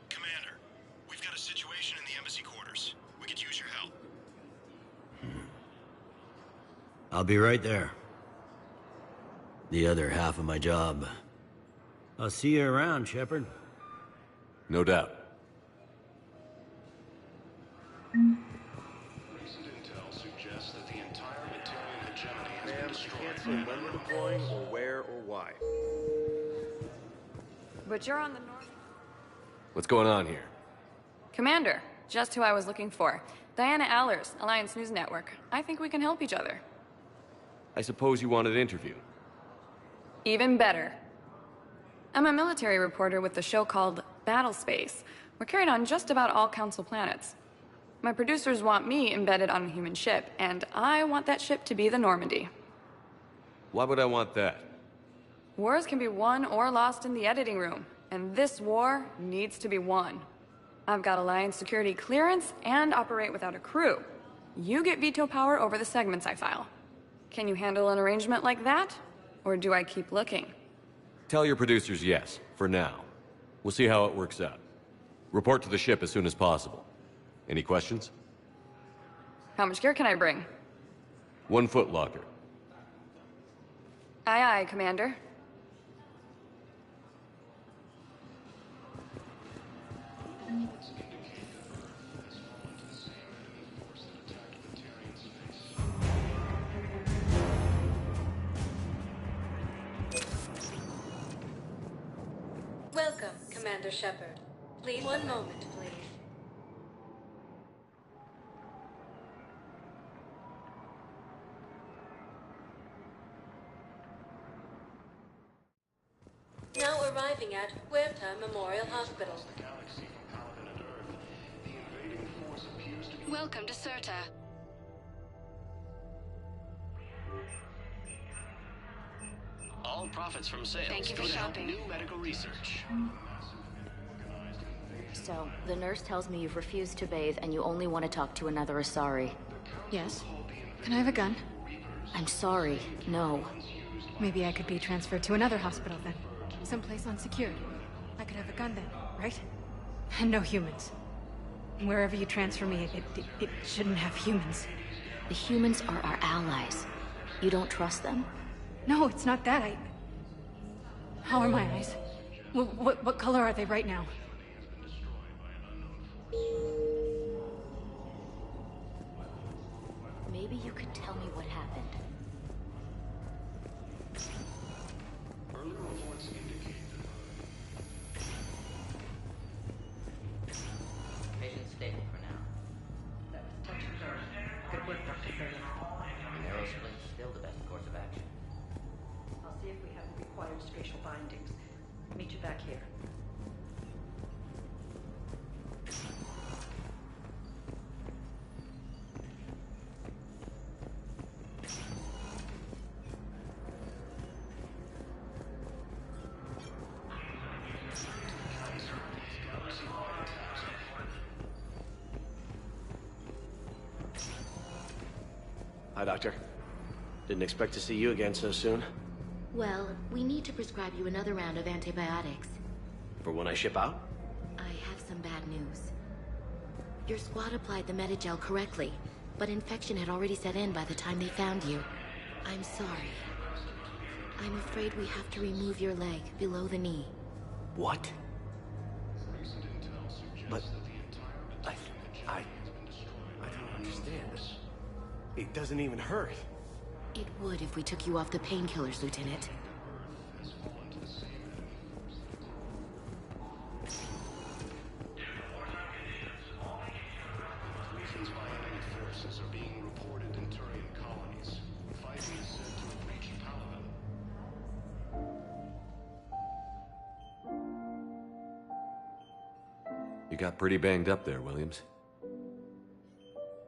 Commander, we've got a situation in the embassy quarters. We could use your help. I'll be right there. The other half of my job. I'll see you around, Shepard. No doubt. Recent intel suggests that the entire Materian hegemony has been destroyed. When we're deploying, or where, or why. But you're on the north... What's going on here? Commander, just who I was looking for. Diana Allers, Alliance News Network. I think we can help each other. I suppose you wanted an interview. Even better. I'm a military reporter with the show called Battle Space. We're carried on just about all Council planets. My producers want me embedded on a human ship, and I want that ship to be the Normandy. Why would I want that? Wars can be won or lost in the editing room, and this war needs to be won. I've got Alliance security clearance and operate without a crew. You get veto power over the segments I file. Can you handle an arrangement like that? Or do I keep looking? Tell your producers yes, for now. We'll see how it works out. Report to the ship as soon as possible. Any questions? How much gear can I bring? 1 foot locker. Aye, aye, Commander. Welcome, Commander Shepard. Please, one moment, please. Now arriving at Huerta Memorial Hospital. Welcome to Cirta. All profits from sales Thank you go for to help shopping. new medical research. So, the nurse tells me you've refused to bathe and you only want to talk to another Asari. Yes. Can I have a gun? I'm sorry, no. Maybe I could be transferred to another hospital then. Someplace unsecured. I could have a gun then, right? And no humans. Wherever you transfer me, it shouldn't have humans. The humans are our allies. You don't trust them? No, it's not that. How are my eyes? What color are they right now? Maybe you could tell me what happened. Early reports indicate Patient's stable for now. That was touch and go. Good work, Dr. Fairley. Narrow splint's still the best course of action. I'll see if we have the required spatial bindings. Meet you back here. Hi, Doctor. Didn't expect to see you again so soon. Well, we need to prescribe you another round of antibiotics. For when I ship out? I have some bad news. Your squad applied the Metagel correctly, but infection had already set in by the time they found you. I'm sorry. I'm afraid we have to remove your leg below the knee. What? But... I don't understand. It doesn't even hurt. It would if we took you off the painkillers, Lieutenant. Reasons why enemy forces are being reported in Turian colonies. Fighting is said to have reached Palaven. You got pretty banged up there, Williams.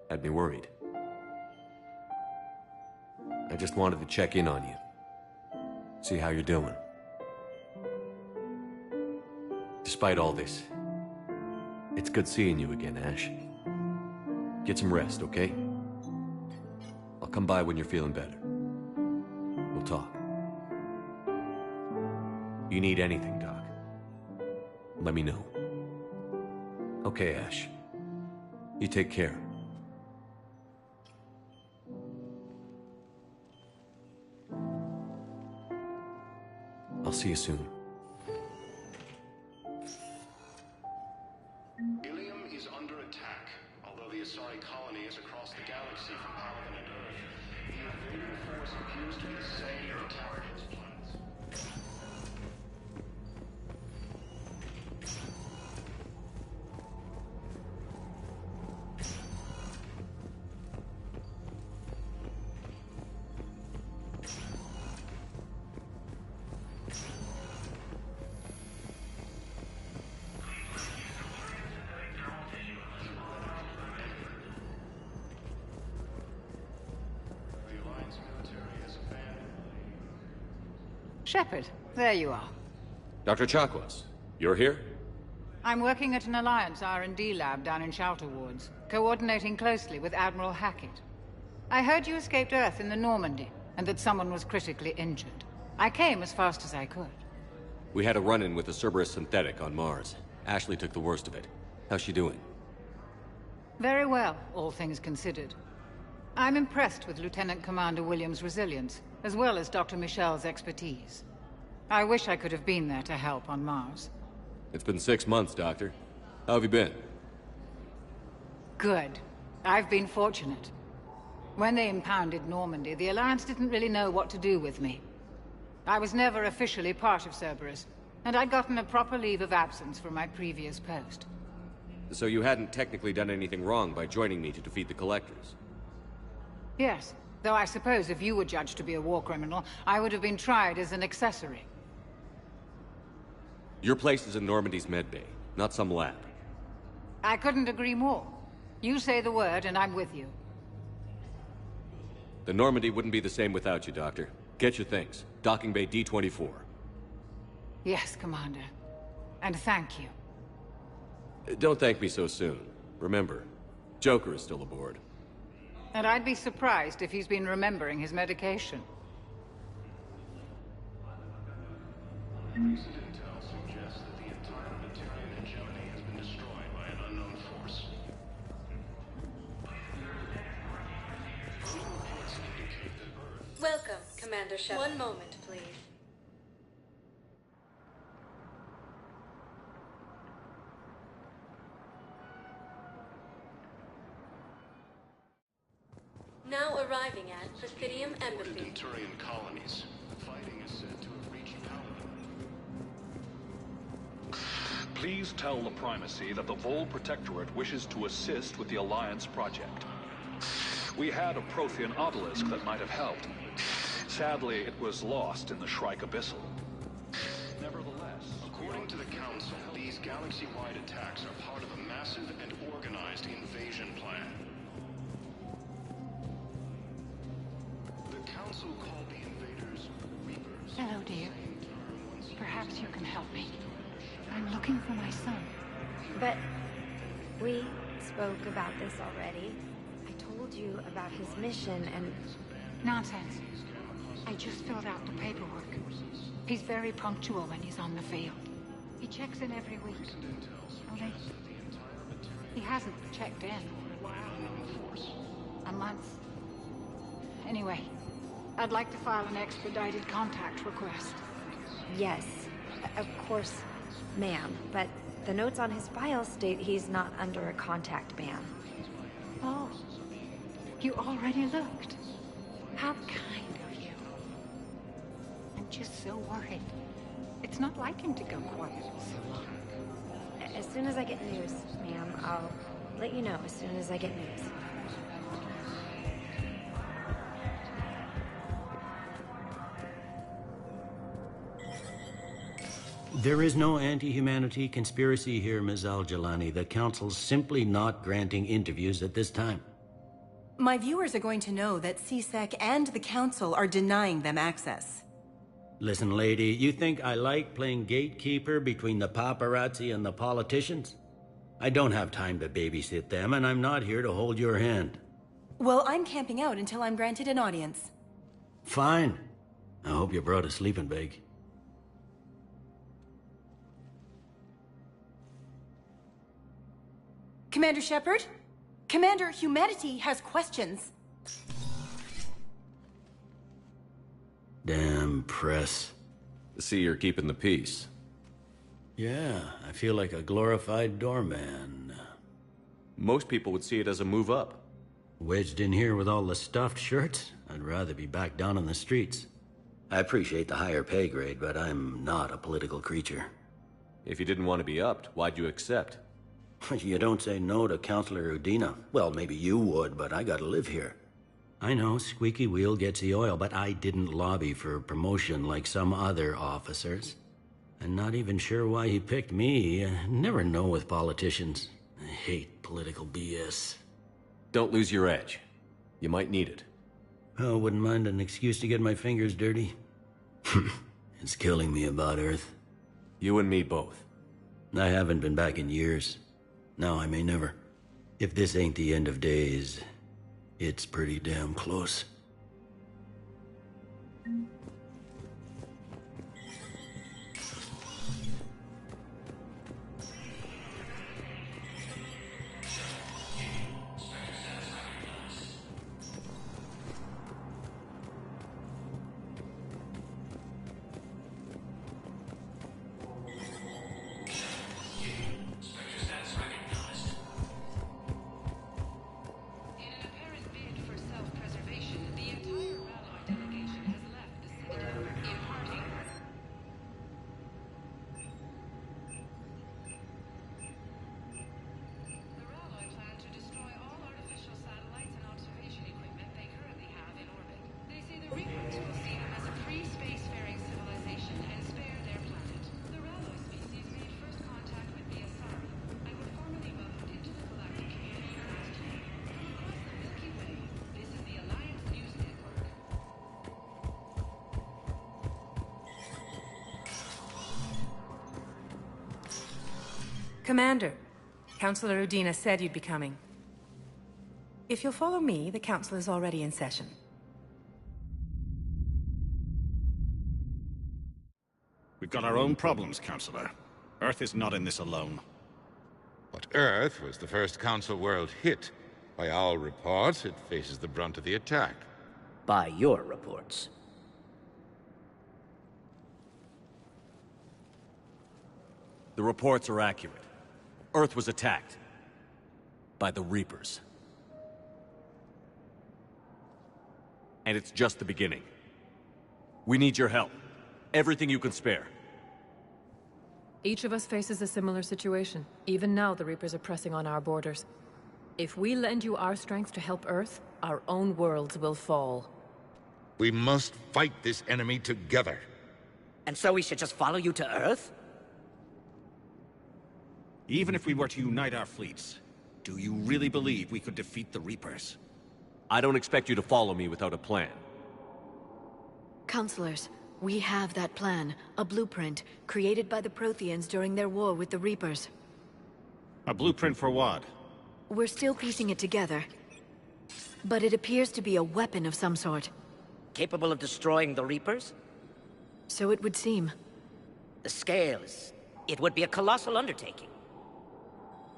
Had me worried. I just wanted to check in on you. See how you're doing. Despite all this, it's good seeing you again, Ash. Get some rest, okay? I'll come by when you're feeling better. We'll talk. You need anything, Doc, let me know. Okay, Ash. You take care. I'll see you soon. Ilium is under attack. Although the Asari colony is across the galaxy from Palaven and Earth, the invading force appears to be setting their targets planets. Shepard, there you are. Dr. Chakwas, you're here? I'm working at an Alliance R&D lab down in Shelter Wards, coordinating closely with Admiral Hackett. I heard you escaped Earth in the Normandy, and that someone was critically injured. I came as fast as I could. We had a run-in with the Cerberus synthetic on Mars. Ashley took the worst of it. How's she doing? Very well, all things considered. I'm impressed with Lieutenant Commander Williams' resilience, as well as Dr. Michel's expertise. I wish I could have been there to help on Mars. It's been 6 months, Doctor. How have you been? Good. I've been fortunate. When they impounded Normandy, the Alliance didn't really know what to do with me. I was never officially part of Cerberus, and I'd gotten a proper leave of absence from my previous post. So you hadn't technically done anything wrong by joining me to defeat the Collectors? Yes, though I suppose if you were judged to be a war criminal, I would have been tried as an accessory. Your place is in Normandy's medbay, not some lab. I couldn't agree more. You say the word, and I'm with you. The Normandy wouldn't be the same without you, Doctor. Get your things. Docking Bay D-24. Yes, Commander. And thank you. Don't thank me so soon. Remember, Joker is still aboard. And I'd be surprised if he's been remembering his medication. Recent intel suggests that the entire Materian hegemony has been destroyed by an unknown force. Early reports indicate that Earth... Welcome, Commander Shepard. One moment, please. Now arriving at Presidium Embassy. In Turian colonies, fighting is said to have reached Paladin. Please tell the Primacy that the Vol Protectorate wishes to assist with the Alliance project. We had a Prothean obelisk that might have helped. Sadly, it was lost in the Shrike Abyssal. Nevertheless, according to the Council, these galaxy-wide attacks are part of a massive and organized invasion plan. The Council called the invaders Reapers. Hello, dear. Perhaps you can help me. I'm looking for my son. But we spoke about this already. I told you about his mission and... Nonsense. I just filled out the paperwork. He's very punctual when he's on the field. He checks in every week. Only he hasn't checked in for a while. A month. Anyway, I'd like to file an expedited contact request. Yes, of course, ma'am. But the notes on his file state he's not under a contact ban. Oh, you already looked. How kind of you. I'm just so worried. It's not like him to go quiet for so long. As soon as I get news, ma'am, I'll let you know as soon as I get news. There is no anti-humanity conspiracy here, Ms. Al-Jalani. The Council's simply not granting interviews at this time. My viewers are going to know that CSEC and the Council are denying them access. Listen, lady, you think I like playing gatekeeper between the paparazzi and the politicians? I don't have time to babysit them, and I'm not here to hold your hand. Well, I'm camping out until I'm granted an audience. Fine. I hope you brought a sleeping bag. Commander Shepard? Commander, humanity has questions. Damn press. See, you're keeping the peace. Yeah, I feel like a glorified doorman. Most people would see it as a move up. Wedged in here with all the stuffed shirts, I'd rather be back down on the streets. I appreciate the higher pay grade, but I'm not a political creature. If you didn't want to be upped, why'd you accept? You don't say no to Counselor Udina. Well, maybe you would, but I gotta live here. I know, squeaky wheel gets the oil, but I didn't lobby for promotion like some other officers. I'm not even sure why he picked me. I never know with politicians. I hate political BS. Don't lose your edge. You might need it. Oh, wouldn't mind an excuse to get my fingers dirty. It's killing me about Earth. You and me both. I haven't been back in years. Now I may never. If this ain't the end of days, it's pretty damn close. Commander, Councilor Udina said you'd be coming. If you'll follow me, the council is already in session. We've got our own problems, Counselor. Earth is not in this alone. But Earth was the first Council world hit. By our reports, it faces the brunt of the attack. By your reports. The reports are accurate. Earth was attacked. By the Reapers. And it's just the beginning. We need your help. Everything you can spare. Each of us faces a similar situation. Even now, the Reapers are pressing on our borders. If we lend you our strength to help Earth, our own worlds will fall. We must fight this enemy together. And so we should just follow you to Earth? Even if we were to unite our fleets, do you really believe we could defeat the Reapers? I don't expect you to follow me without a plan. Counselors, we have that plan. A blueprint, created by the Protheans during their war with the Reapers. A blueprint for what? We're still piecing it together. But it appears to be a weapon of some sort. Capable of destroying the Reapers? So it would seem. The scales. It would be a colossal undertaking.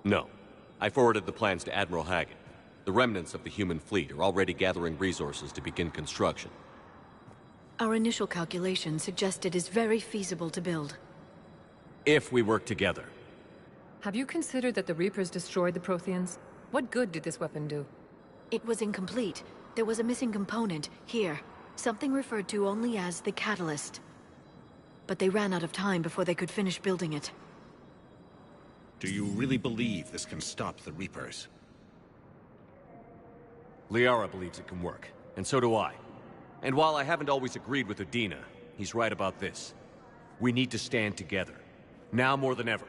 No. I forwarded the plans to Admiral Hagen. The remnants of the human fleet are already gathering resources to begin construction. Our initial calculations suggest it is very feasible to build. If we work together. Have you considered that the Reapers destroyed the Protheans? What good did this weapon do? It was incomplete. There was a missing component, here. Something referred to only as the catalyst. But they ran out of time before they could finish building it. Do you really believe this can stop the Reapers? Liara believes it can work, and so do I. And while I haven't always agreed with Udina, he's right about this. We need to stand together. Now more than ever.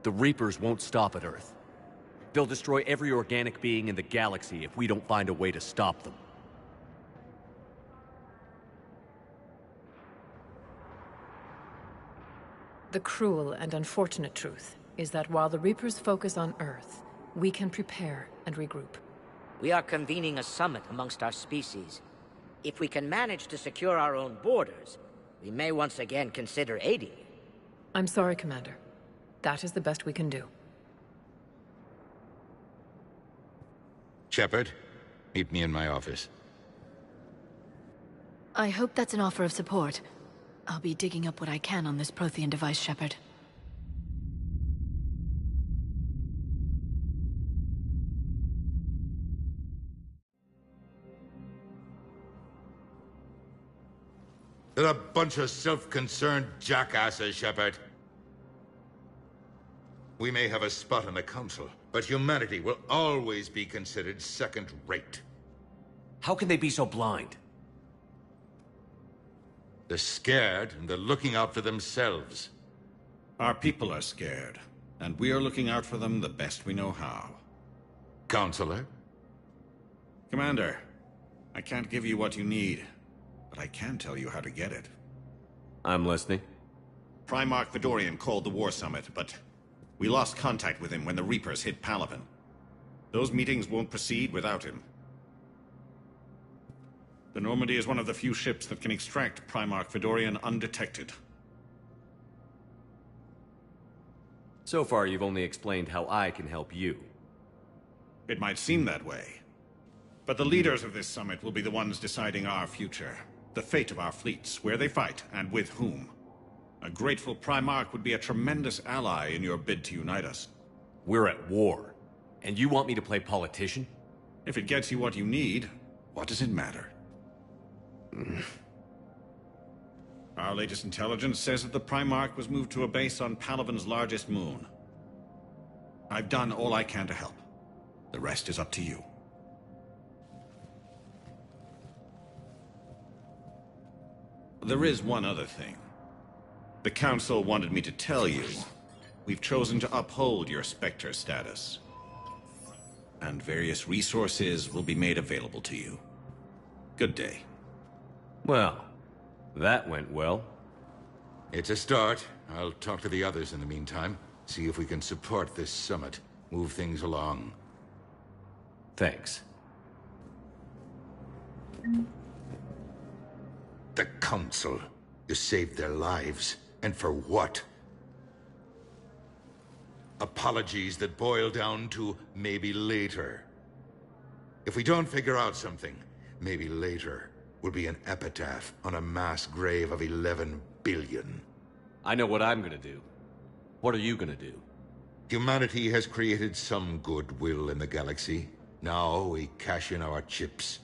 The Reapers won't stop at Earth. They'll destroy every organic being in the galaxy if we don't find a way to stop them. The cruel and unfortunate truth is that while the Reapers focus on Earth, we can prepare and regroup. We are convening a summit amongst our species. If we can manage to secure our own borders, we may once again consider aiding you. I'm sorry, Commander. That is the best we can do. Shepard, meet me in my office. I hope that's an offer of support. I'll be digging up what I can on this Prothean device, Shepard. They're a bunch of self-concerned jackasses, Shepard. We may have a spot on the Council, but humanity will always be considered second-rate. How can they be so blind? They're scared, and they're looking out for themselves. Our people are scared, and we are looking out for them the best we know how. Counselor? Commander, I can't give you what you need, but I can tell you how to get it. I'm listening. Primarch Fedorian called the War Summit, but we lost contact with him when the Reapers hit Palaven. Those meetings won't proceed without him. The Normandy is one of the few ships that can extract Primarch Fedorian undetected. So far, you've only explained how I can help you. It might seem that way. But the leaders of this summit will be the ones deciding our future. The fate of our fleets, where they fight, and with whom. A grateful Primarch would be a tremendous ally in your bid to unite us. We're at war. And you want me to play politician? If it gets you what you need, what does it matter? Our latest intelligence says that the Primarch was moved to a base on Palaven's largest moon. I've done all I can to help. The rest is up to you. There is one other thing. The Council wanted me to tell you, we've chosen to uphold your Spectre status. And various resources will be made available to you. Good day. Well, that went well. It's a start. I'll talk to the others in the meantime. See if we can support this summit. Move things along. Thanks. The Council. You saved their lives. And for what? Apologies that boil down to maybe later. If we don't figure out something, maybe later will be an epitaph on a mass grave of 11 billion. I know what I'm gonna do. What are you gonna do? Humanity has created some goodwill in the galaxy. Now we cash in our chips.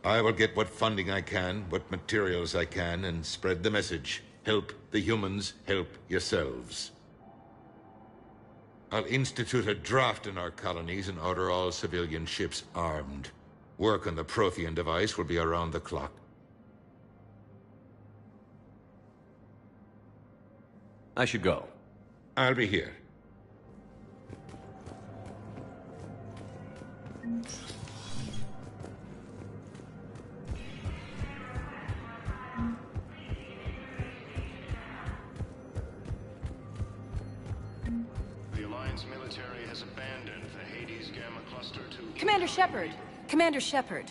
I will get what funding I can, what materials I can, and spread the message. Help the humans, help yourselves. I'll institute a draft in our colonies and order all civilian ships armed. Work on the Prothean device will be around the clock. I should go. I'll be here. Military has abandoned the Hades Gamma Cluster to... Commander Shepard! Commander Shepard!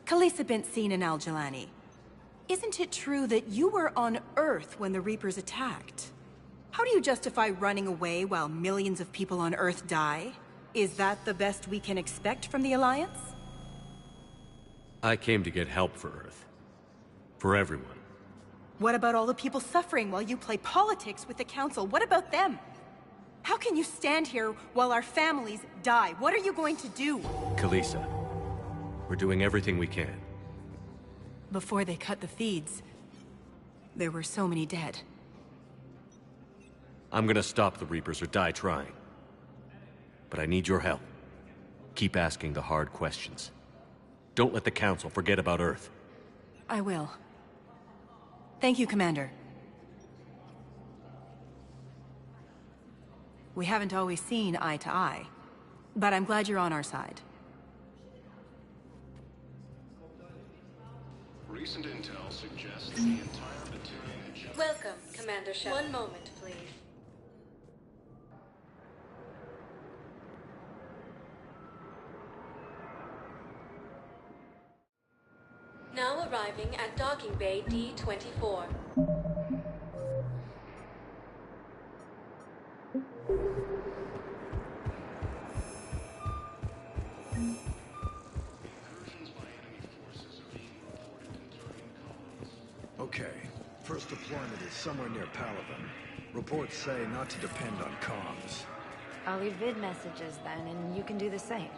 Khalisah bint Sin and Al-Jalani. Isn't it true that you were on Earth when the Reapers attacked? How do you justify running away while millions of people on Earth die? Is that the best we can expect from the Alliance? I came to get help for Earth. For everyone. What about all the people suffering while you play politics with the Council? What about them? How can you stand here while our families die? What are you going to do? Khalisah, we're doing everything we can. Before they cut the feeds, there were so many dead. I'm gonna stop the Reapers or die trying. But I need your help. Keep asking the hard questions. Don't let the Council forget about Earth. I will. Thank you, Commander. We haven't always seen eye to eye, but I'm glad you're on our side. Recent intel suggests the entire Batarian... Welcome, Commander Shepard. One moment, please. Now arriving at Docking Bay D-24. Okay, first deployment is somewhere near Palaven. Reports say not to depend on comms. I'll leave vid messages then, and you can do the same.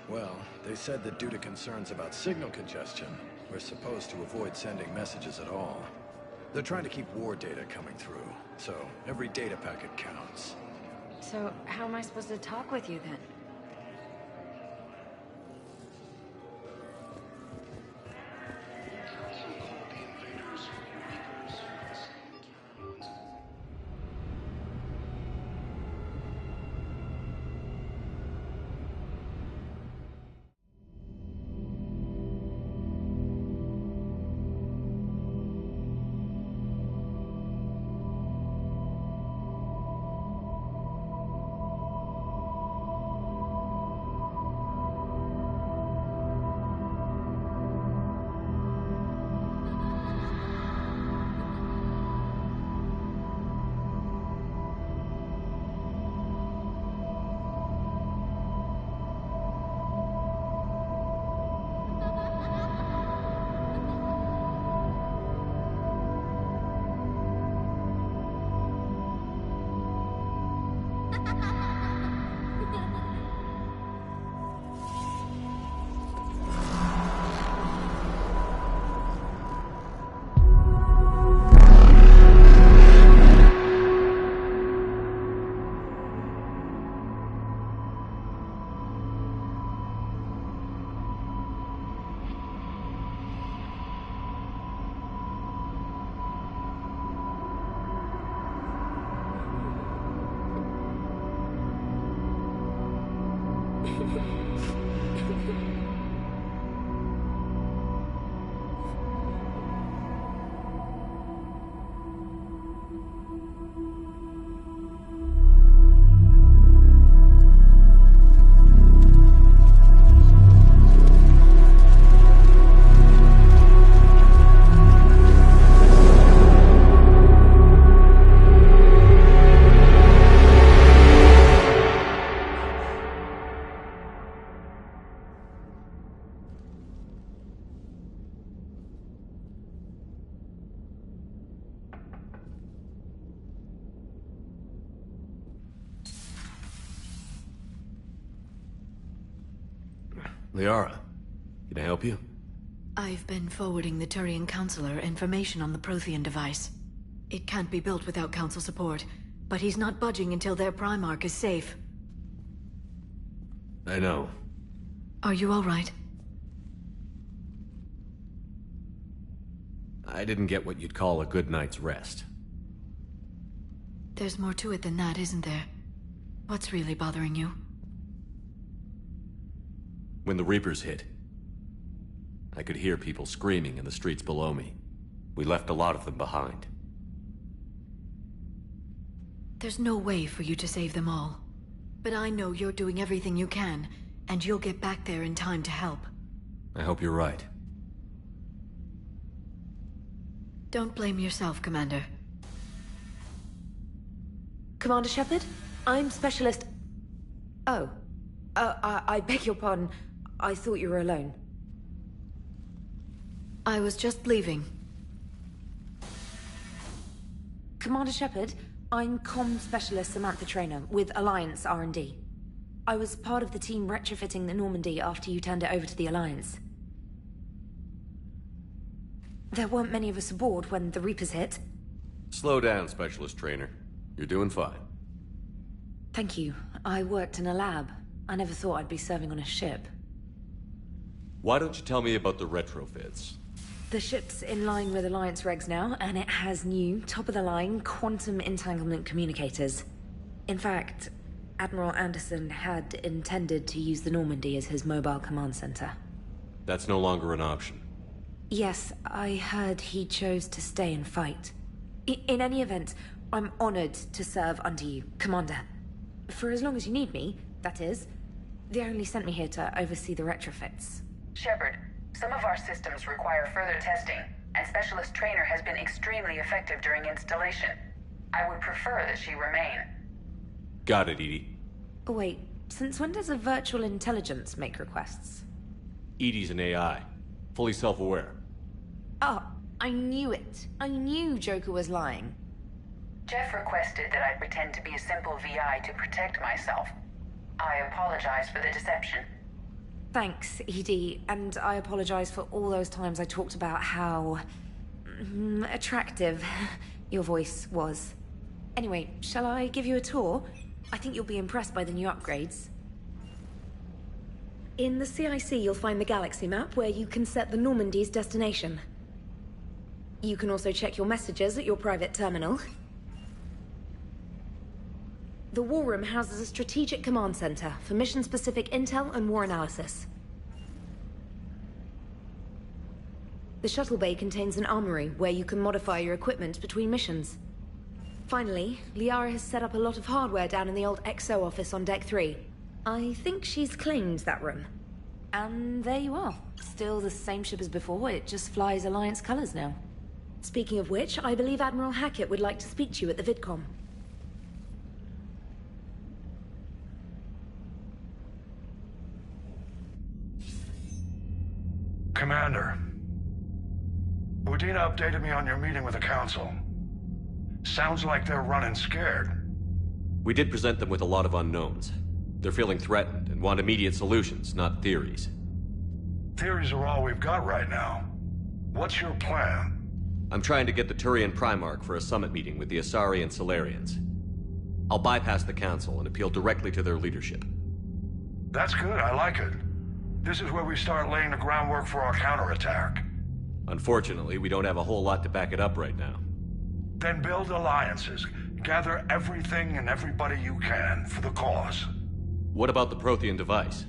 Well, they said that due to concerns about signal congestion, we're supposed to avoid sending messages at all. They're trying to keep war data coming through, so every data packet counts. So, how am I supposed to talk with you then? Liara, can I help you? I've been forwarding the Turian Counselor information on the Prothean device. It can't be built without Council support, but he's not budging until their Primarch is safe. I know. Are you all right? I didn't get what you'd call a good night's rest. There's more to it than that, isn't there? What's really bothering you? When the Reapers hit, I could hear people screaming in the streets below me. We left a lot of them behind. There's no way for you to save them all. But I know you're doing everything you can, and you'll get back there in time to help. I hope you're right. Don't blame yourself, Commander. Commander Shepard? I'm Specialist... Oh. I beg your pardon. I thought you were alone. I was just leaving. Commander Shepard, I'm Comm Specialist Samantha Traynor with Alliance R&D. I was part of the team retrofitting the Normandy after you turned it over to the Alliance. There weren't many of us aboard when the Reapers hit. Slow down, Specialist Trainer. You're doing fine. Thank you. I worked in a lab. I never thought I'd be serving on a ship. Why don't you tell me about the retrofits? The ship's in line with Alliance regs now, and it has new, top-of-the-line, quantum entanglement communicators. In fact, Admiral Anderson had intended to use the Normandy as his mobile command center. That's no longer an option. Yes, I heard he chose to stay and fight. In any event, I'm honored to serve under you, Commander. For as long as you need me, that is. They only sent me here to oversee the retrofits. Shepard, some of our systems require further testing, and Specialist Trainer has been extremely effective during installation. I would prefer that she remain. Got it, Edie. Wait, since when does a virtual intelligence make requests? Edie's an AI. Fully self-aware. Oh, I knew it. I knew Joker was lying. Jeff requested that I pretend to be a simple VI to protect myself. I apologize for the deception. Thanks, Edie, and I apologize for all those times I talked about how... attractive your voice was. Anyway, shall I give you a tour? I think you'll be impressed by the new upgrades. In the CIC, you'll find the galaxy map where you can set the Normandy's destination. You can also check your messages at your private terminal. The War Room houses a strategic command center for mission-specific intel and war analysis. The shuttle bay contains an armory where you can modify your equipment between missions. Finally, Liara has set up a lot of hardware down in the old XO office on Deck 3. I think she's claimed that room. And there you are. Still the same ship as before, it just flies Alliance colors now. Speaking of which, I believe Admiral Hackett would like to speak to you at the VidCom. Commander, Udina updated me on your meeting with the Council. Sounds like they're running scared. We did present them with a lot of unknowns. They're feeling threatened and want immediate solutions, not theories. Theories are all we've got right now. What's your plan? I'm trying to get the Turian Primarch for a summit meeting with the Asari and Solarians. I'll bypass the Council and appeal directly to their leadership. That's good, I like it. This is where we start laying the groundwork for our counterattack. Unfortunately, we don't have a whole lot to back it up right now. Then build alliances. Gather everything and everybody you can for the cause. What about the Prothean device?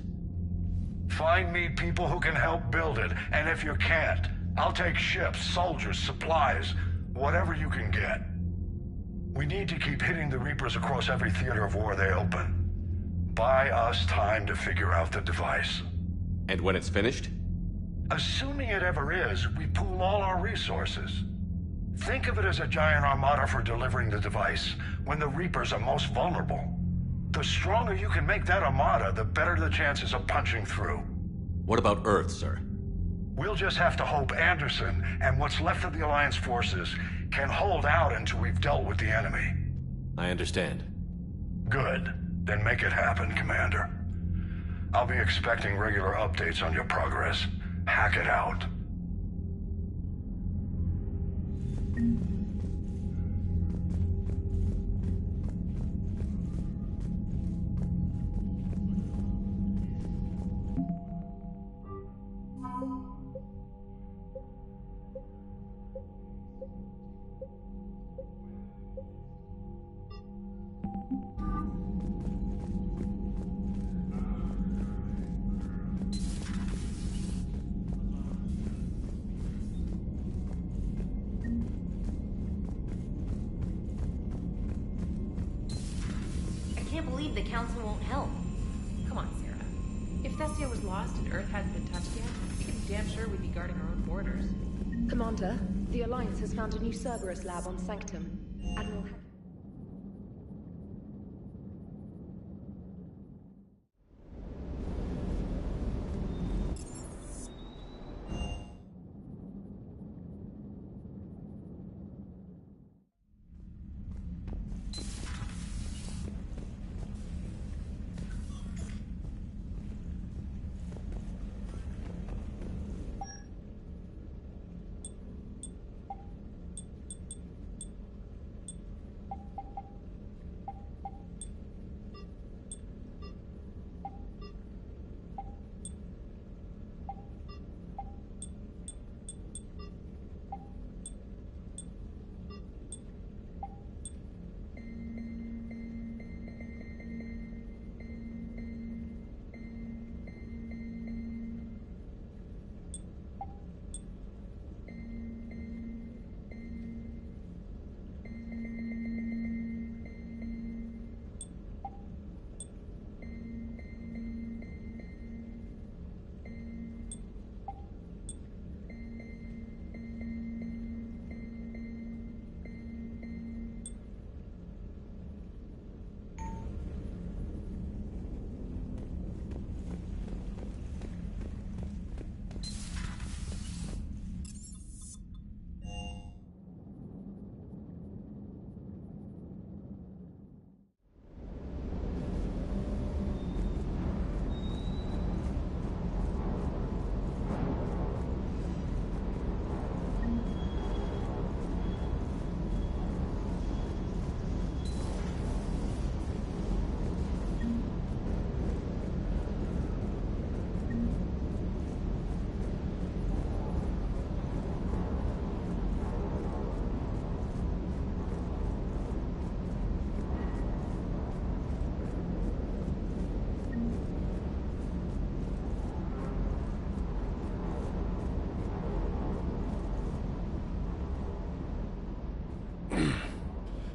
Find me people who can help build it, and if you can't, I'll take ships, soldiers, supplies, whatever you can get. We need to keep hitting the Reapers across every theater of war they open. Buy us time to figure out the device. And when it's finished? Assuming it ever is, we pool all our resources. Think of it as a giant armada for delivering the device when the Reapers are most vulnerable. The stronger you can make that armada, the better the chances of punching through. What about Earth, sir? We'll just have to hope Anderson and what's left of the Alliance forces can hold out until we've dealt with the enemy. I understand. Good. Then make it happen, Commander. I'll be expecting regular updates on your progress. Hack it out. I can't believe the Council won't help. Come on, Sarah. If Thessia was lost and Earth hadn't been touched yet, you can be damn sure we'd be guarding our own borders. Commander, the Alliance has found a new Cerberus lab on Sanctum. Admiral...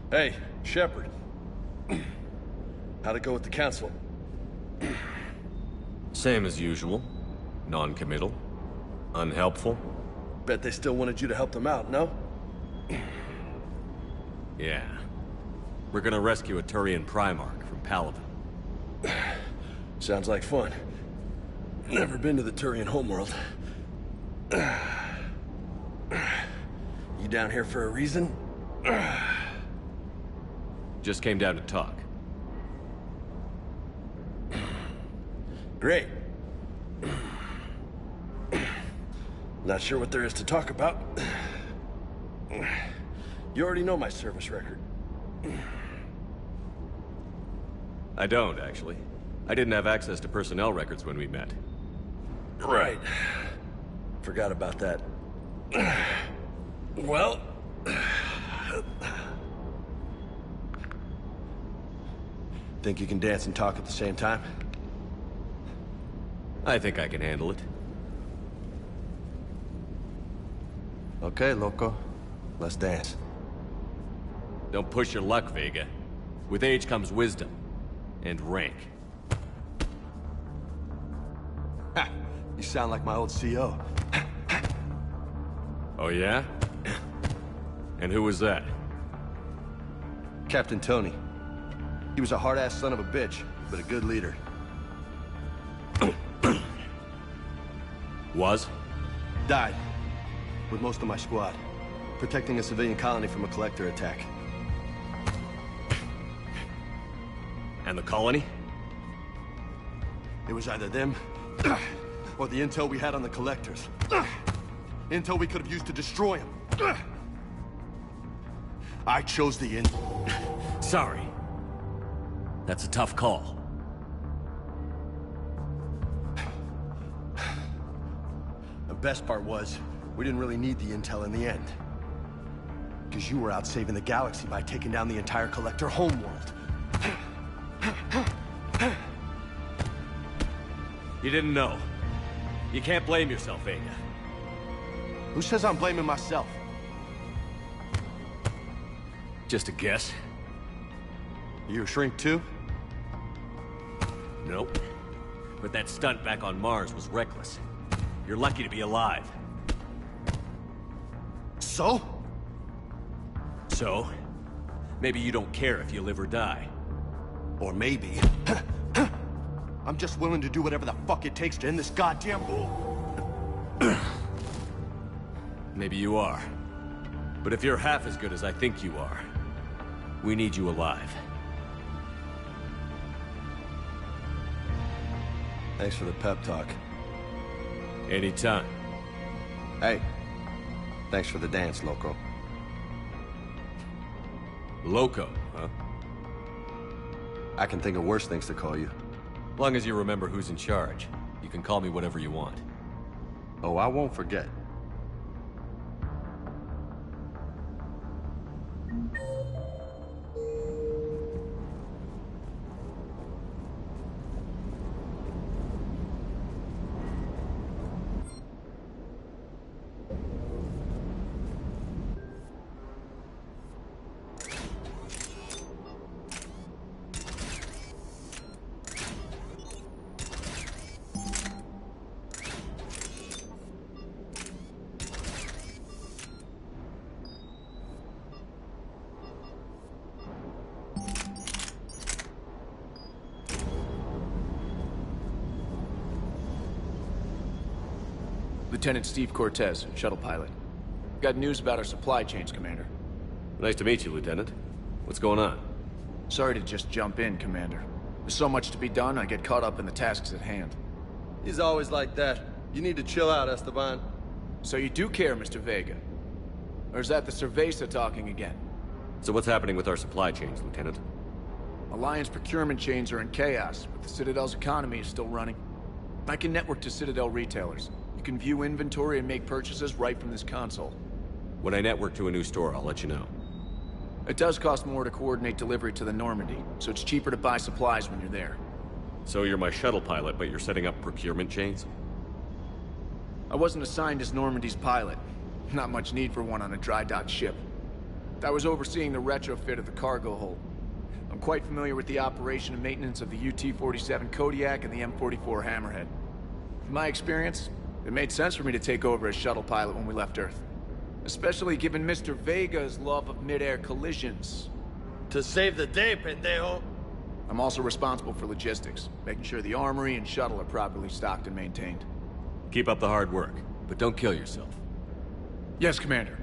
Hey, Shepard. How'd it go with the Council? Same as usual. Non-committal. Unhelpful. Bet they still wanted you to help them out, no? Yeah. We're gonna rescue a Turian Primarch from Paladin. Sounds like fun. Never been to the Turian homeworld. You down here for a reason? Just came down to talk. Great. Not sure what there is to talk about. You already know my service record. I don't, actually. I didn't have access to personnel records when we met. Right. Forgot about that. Well... Think you can dance and talk at the same time? I think I can handle it. Okay, loco. Let's dance. Don't push your luck, Vega. With age comes wisdom. And rank. Ha! You sound like my old CO. Oh yeah? And who was that? Captain Tony. He was a hard-ass son of a bitch, but a good leader. Was? Died. With most of my squad. Protecting a civilian colony from a collector attack. And the colony? It was either them, or the intel we had on the collectors. Intel we could have used to destroy them. I chose the intel. Sorry. That's a tough call. The best part was, we didn't really need the intel in the end. Because you were out saving the galaxy by taking down the entire Collector homeworld. You didn't know. You can't blame yourself, Vega. Who says I'm blaming myself? Just a guess. You a shrink too? Nope. But that stunt back on Mars was reckless. You're lucky to be alive. So? So? Maybe you don't care if you live or die. Or maybe... I'm just willing to do whatever the fuck it takes to end this goddamn war. Maybe you are. But if you're half as good as I think you are, we need you alive. Thanks for the pep talk. Anytime. Hey, thanks for the dance, Loco. Loco, huh? I can think of worse things to call you. Long as you remember who's in charge, you can call me whatever you want. Oh, I won't forget. Lieutenant Steve Cortez, shuttle pilot. Got news about our supply chains, Commander. Nice to meet you, Lieutenant. What's going on? Sorry to just jump in, Commander. There's so much to be done, I get caught up in the tasks at hand. He's always like that. You need to chill out, Esteban. So you do care, Mr. Vega? Or is that the Cerveza talking again? So what's happening with our supply chains, Lieutenant? Alliance procurement chains are in chaos, but the Citadel's economy is still running. I can network to Citadel retailers. You can view inventory and make purchases right from this console. When I network to a new store, I'll let you know. It does cost more to coordinate delivery to the Normandy, so it's cheaper to buy supplies when you're there. So you're my shuttle pilot, but you're setting up procurement chains? I wasn't assigned as Normandy's pilot. Not much need for one on a dry dock ship. I was overseeing the retrofit of the cargo hold. I'm quite familiar with the operation and maintenance of the UT-47 Kodiak and the M44 Hammerhead. In my experience, it made sense for me to take over as shuttle pilot when we left Earth. Especially given Mr. Vega's love of mid-air collisions. To save the day, pendejo! I'm also responsible for logistics, making sure the armory and shuttle are properly stocked and maintained. Keep up the hard work, but don't kill yourself. Yes, Commander.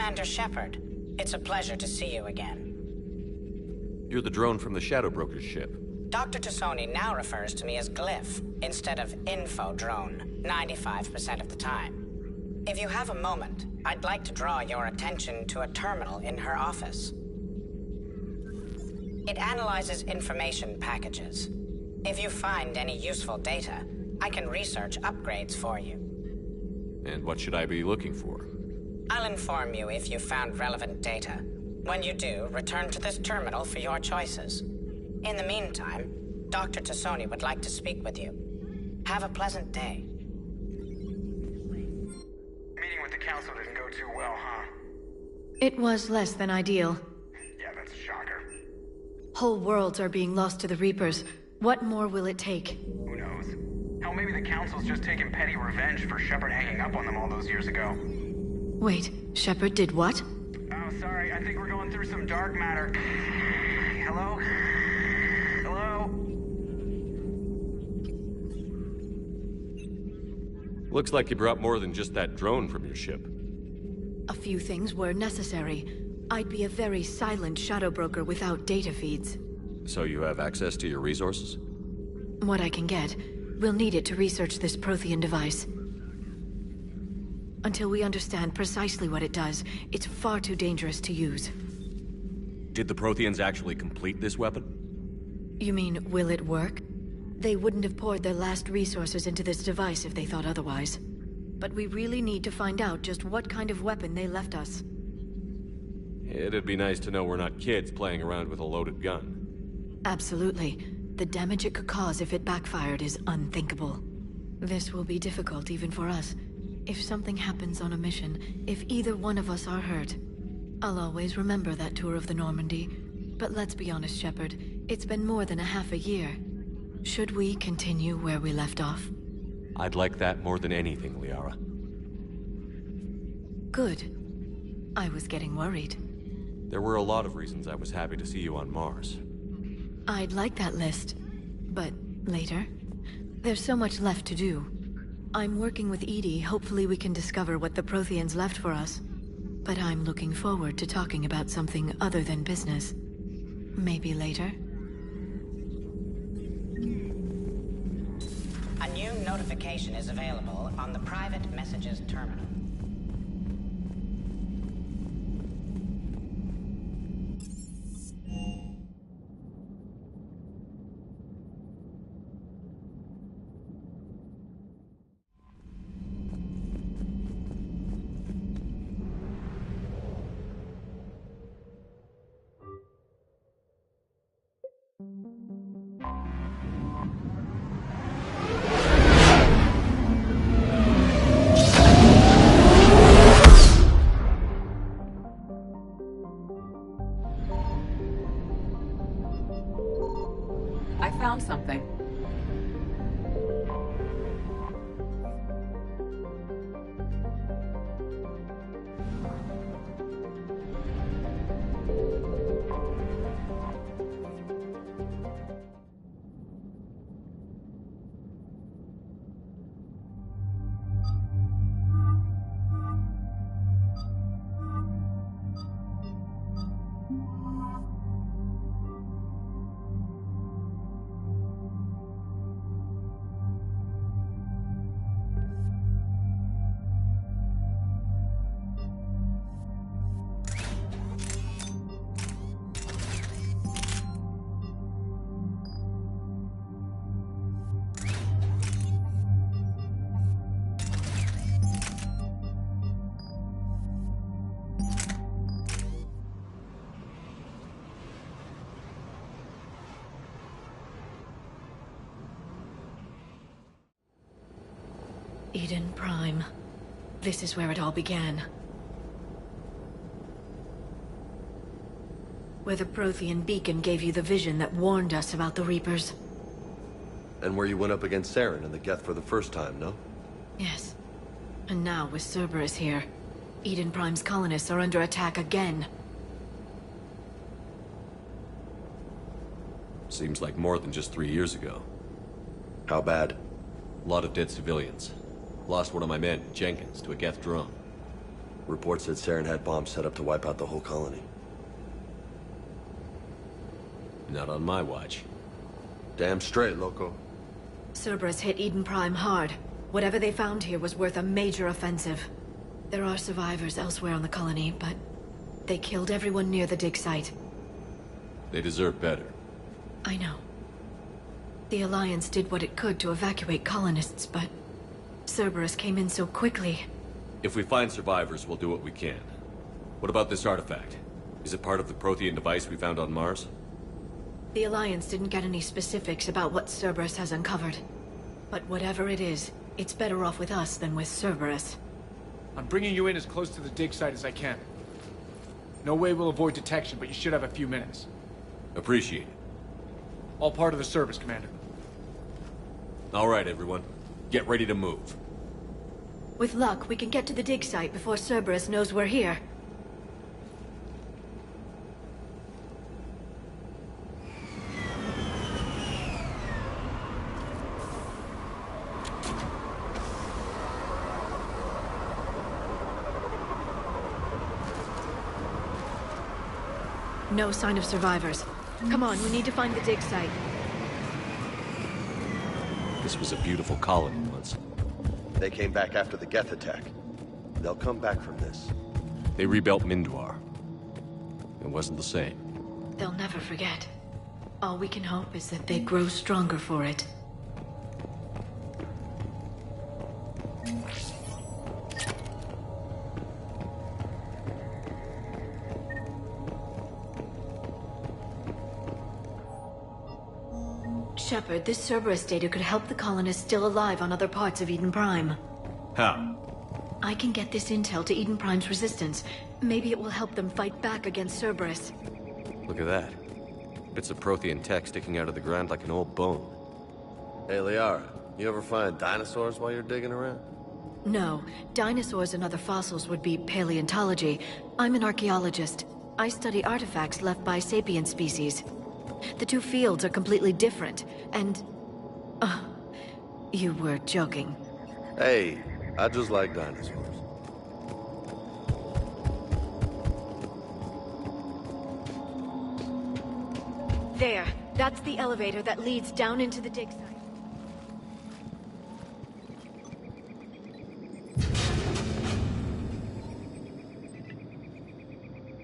Commander Shepard. It's a pleasure to see you again. You're the drone from the Shadow Broker's ship. Dr. Tassoni now refers to me as Glyph, instead of Info Drone, 95% of the time. If you have a moment, I'd like to draw your attention to a terminal in her office. It analyzes information packages. If you find any useful data, I can research upgrades for you. And what should I be looking for? I'll inform you if you found relevant data. When you do, return to this terminal for your choices. In the meantime, Dr. Tassoni would like to speak with you. Have a pleasant day. Meeting with the council didn't go too well, huh? It was less than ideal. Yeah, that's a shocker. Whole worlds are being lost to the Reapers. What more will it take? Who knows? Hell, maybe the council's just taking petty revenge for Shepard hanging up on them all those years ago. Wait, Shepard did what? Oh, sorry, I think we're going through some dark matter. Hello? Hello? Looks like you brought more than just that drone from your ship. A few things were necessary. I'd be a very silent shadow broker without data feeds. So you have access to your resources? What I can get. We'll need it to research this Prothean device. Until we understand precisely what it does, it's far too dangerous to use. Did the Protheans actually complete this weapon? You mean, will it work? They wouldn't have poured their last resources into this device if they thought otherwise. But we really need to find out just what kind of weapon they left us. It'd be nice to know we're not kids playing around with a loaded gun. Absolutely. The damage it could cause if it backfired is unthinkable. This will be difficult even for us. If something happens on a mission, if either one of us are hurt, I'll always remember that tour of the Normandy. But let's be honest, Shepard, it's been more than a half a year. Should we continue where we left off? I'd like that more than anything, Liara. Good. I was getting worried. There were a lot of reasons I was happy to see you on Mars. I'd like that list. But later? There's so much left to do. I'm working with EDI. Hopefully we can discover what the Protheans left for us. But I'm looking forward to talking about something other than business. Maybe later? A new notification is available on the private messages terminal. I found something. Eden Prime. This is where it all began. Where the Prothean beacon gave you the vision that warned us about the Reapers. And where you went up against Saren and the Geth for the first time, no? Yes. And now, with Cerberus here, Eden Prime's colonists are under attack again. Seems like more than just 3 years ago. How bad? A lot of dead civilians. Lost one of my men, Jenkins, to a Geth drone. Reports said Saren had bombs set up to wipe out the whole colony. Not on my watch. Damn straight, loco. Cerberus hit Eden Prime hard. Whatever they found here was worth a major offensive. There are survivors elsewhere on the colony, but they killed everyone near the dig site. They deserve better. I know. The Alliance did what it could to evacuate colonists, but Cerberus came in so quickly. If we find survivors, we'll do what we can. What about this artifact? Is it part of the Prothean device we found on Mars? The Alliance didn't get any specifics about what Cerberus has uncovered. But whatever it is, it's better off with us than with Cerberus. I'm bringing you in as close to the dig site as I can. No way we'll avoid detection, but you should have a few minutes. Appreciate it. All part of the service, Commander. All right, everyone. Get ready to move. With luck, we can get to the dig site before Cerberus knows we're here. No sign of survivors. Come on, we need to find the dig site. This was a beautiful colony once. They came back after the Geth attack. They'll come back from this. They rebuilt Mindwar. It wasn't the same. They'll never forget. All we can hope is that they grow stronger for it. Shepard, this Cerberus data could help the colonists still alive on other parts of Eden Prime. How? I can get this intel to Eden Prime's resistance. Maybe it will help them fight back against Cerberus. Look at that. Bits of Prothean tech sticking out of the ground like an old bone. Hey, Liara, you ever find dinosaurs while you're digging around? No. Dinosaurs and other fossils would be paleontology. I'm an archaeologist. I study artifacts left by sapient species. The two fields are completely different, and... you were joking. Hey, I just like dinosaurs. There. That's the elevator that leads down into the dig site.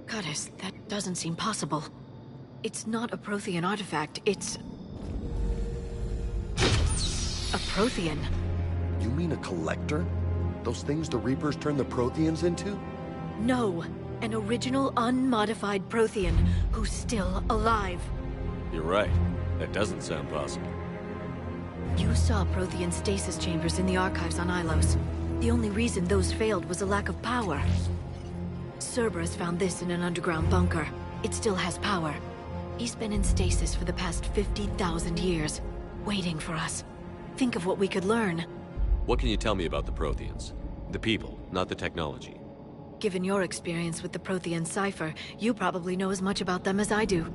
Goddess, that doesn't seem possible. It's not a Prothean artifact, it's... a Prothean. You mean a collector? Those things the Reapers turned the Protheans into? No, an original unmodified Prothean who's still alive. You're right. That doesn't sound possible. You saw Prothean stasis chambers in the archives on Ilos. The only reason those failed was a lack of power. Cerberus found this in an underground bunker. It still has power. He's been in stasis for the past 50,000 years, waiting for us. Think of what we could learn. What can you tell me about the Protheans? The people, not the technology. Given your experience with the Prothean cipher, you probably know as much about them as I do.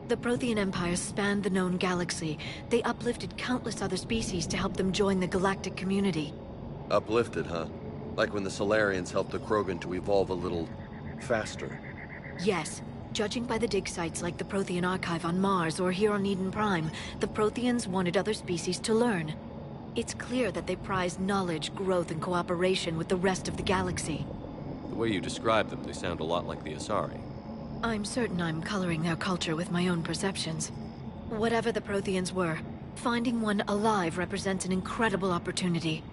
The Prothean Empire spanned the known galaxy. They uplifted countless other species to help them join the galactic community. Uplifted, huh? Like when the Solarians helped the Krogan to evolve a little... faster. Yes. Judging by the dig sites like the Prothean Archive on Mars or here on Eden Prime, the Protheans wanted other species to learn. It's clear that they prize knowledge, growth, and cooperation with the rest of the galaxy. The way you describe them, they sound a lot like the Asari. I'm certain I'm coloring their culture with my own perceptions. Whatever the Protheans were, finding one alive represents an incredible opportunity.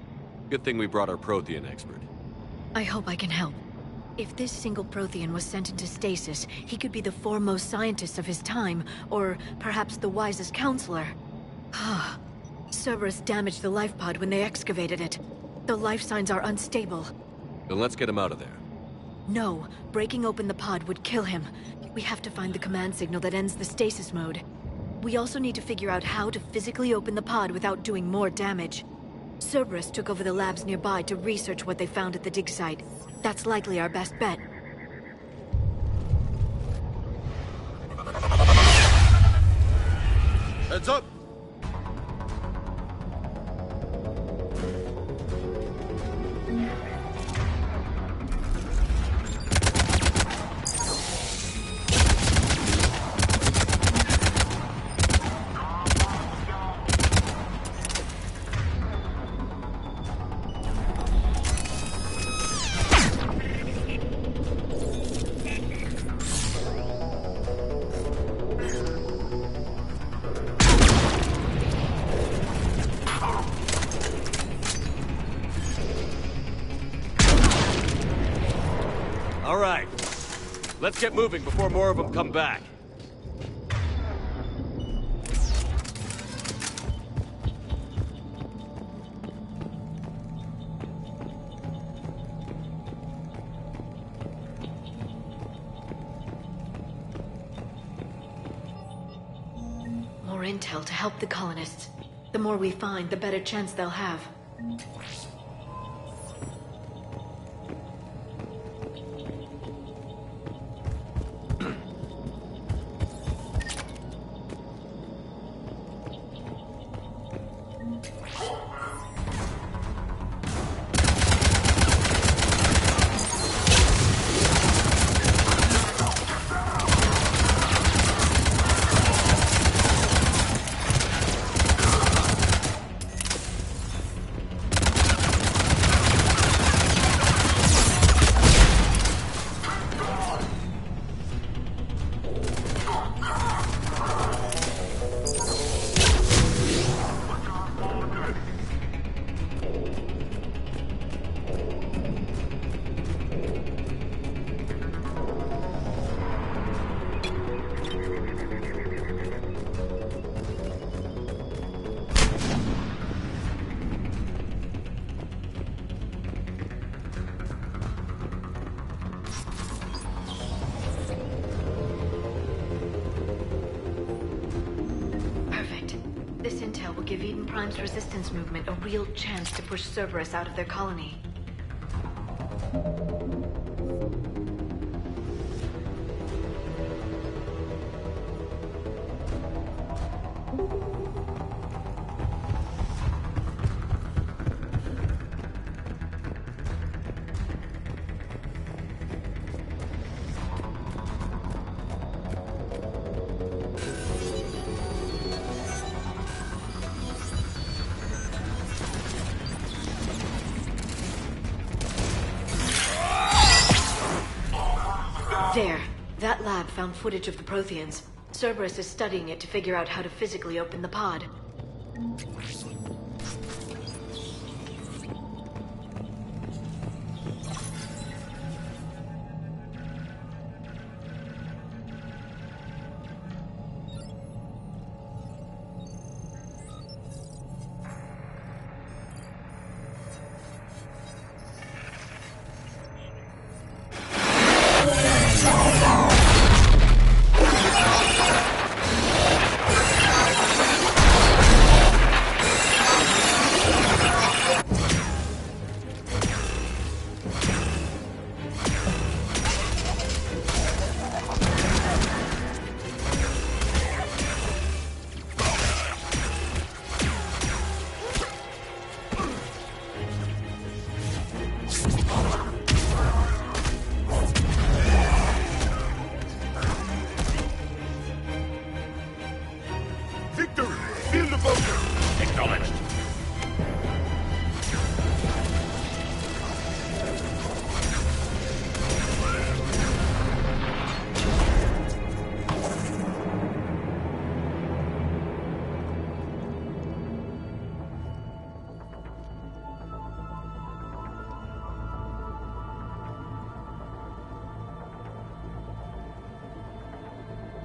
Good thing we brought our Prothean expert. I hope I can help. If this single Prothean was sent into stasis, he could be the foremost scientist of his time, or perhaps the wisest counselor. Cerberus damaged the life pod when they excavated it. The life signs are unstable. Then let's get him out of there. No, breaking open the pod would kill him. We have to find the command signal that ends the stasis mode. We also need to figure out how to physically open the pod without doing more damage. Cerberus took over the labs nearby to research what they found at the dig site. That's likely our best bet. Heads up! All right. Let's get moving before more of them come back. More intel to help the colonists. The more we find, the better chance they'll have. Prime's resistance movement a real chance to push Cerberus out of their colony. There. That lab found footage of the Protheans. Cerberus is studying it to figure out how to physically open the pod.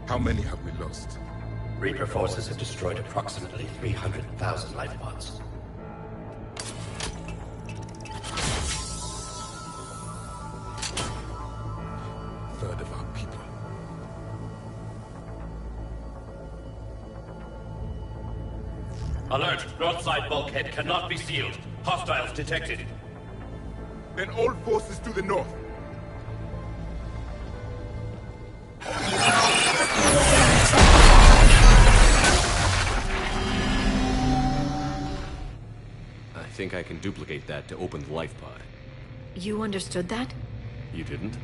How many have we lost? Reaper forces have destroyed approximately 300,000 life pods. Third of our people. Alert! North side bulkhead cannot be sealed. Hostiles detected. Then all forces to the north. I think I can duplicate that to open the life pod. You understood that? You didn't?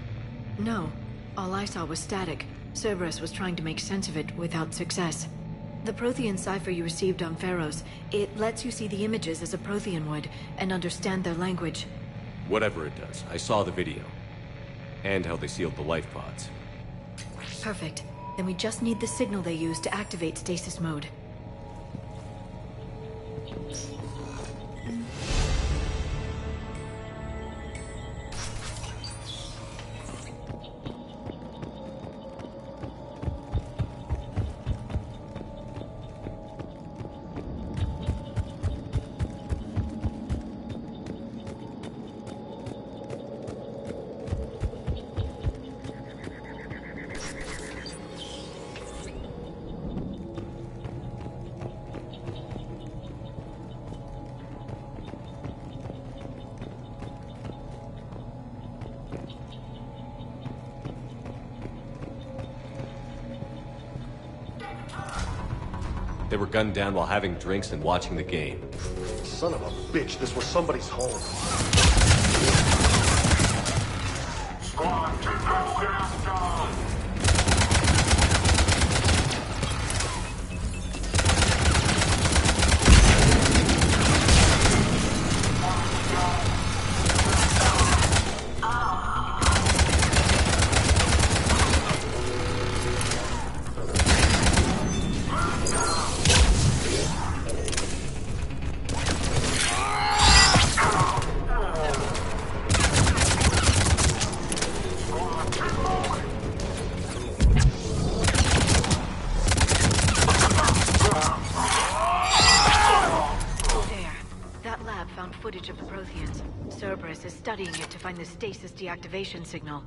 No. All I saw was static. Cerberus was trying to make sense of it without success. The Prothean cipher you received on Pharaohs, it lets you see the images as a Prothean would, and understand their language. Whatever it does, I saw the video. And how they sealed the life pods. Perfect. Then we just need the signal they use to activate stasis mode. They were gunned down while having drinks and watching the game. Son of a bitch, this was somebody's home. Squad, get that gas down! Footage of the Protheans. Cerberus is studying it to find the stasis deactivation signal.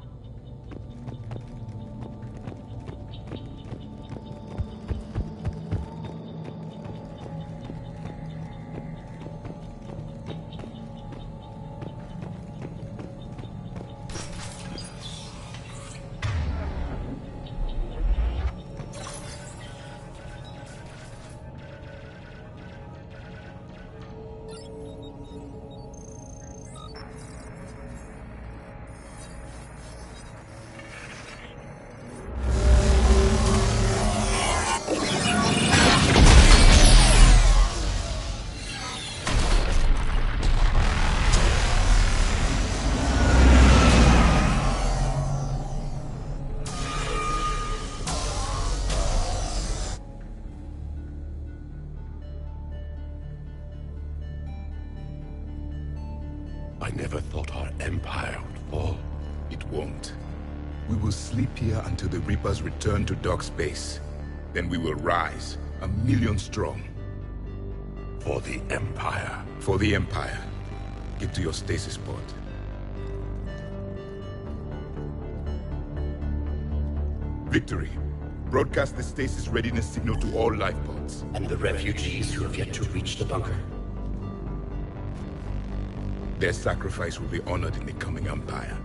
I never thought our empire would fall. It won't. We will sleep here until the Reapers return to dock space. Then we will rise, 1,000,000 strong. For the Empire. For the Empire. Get to your stasis pod. Victory. Broadcast the stasis readiness signal to all life pods. And the refugees who have yet to reach the bunker. Their sacrifice will be honored in the coming Empire.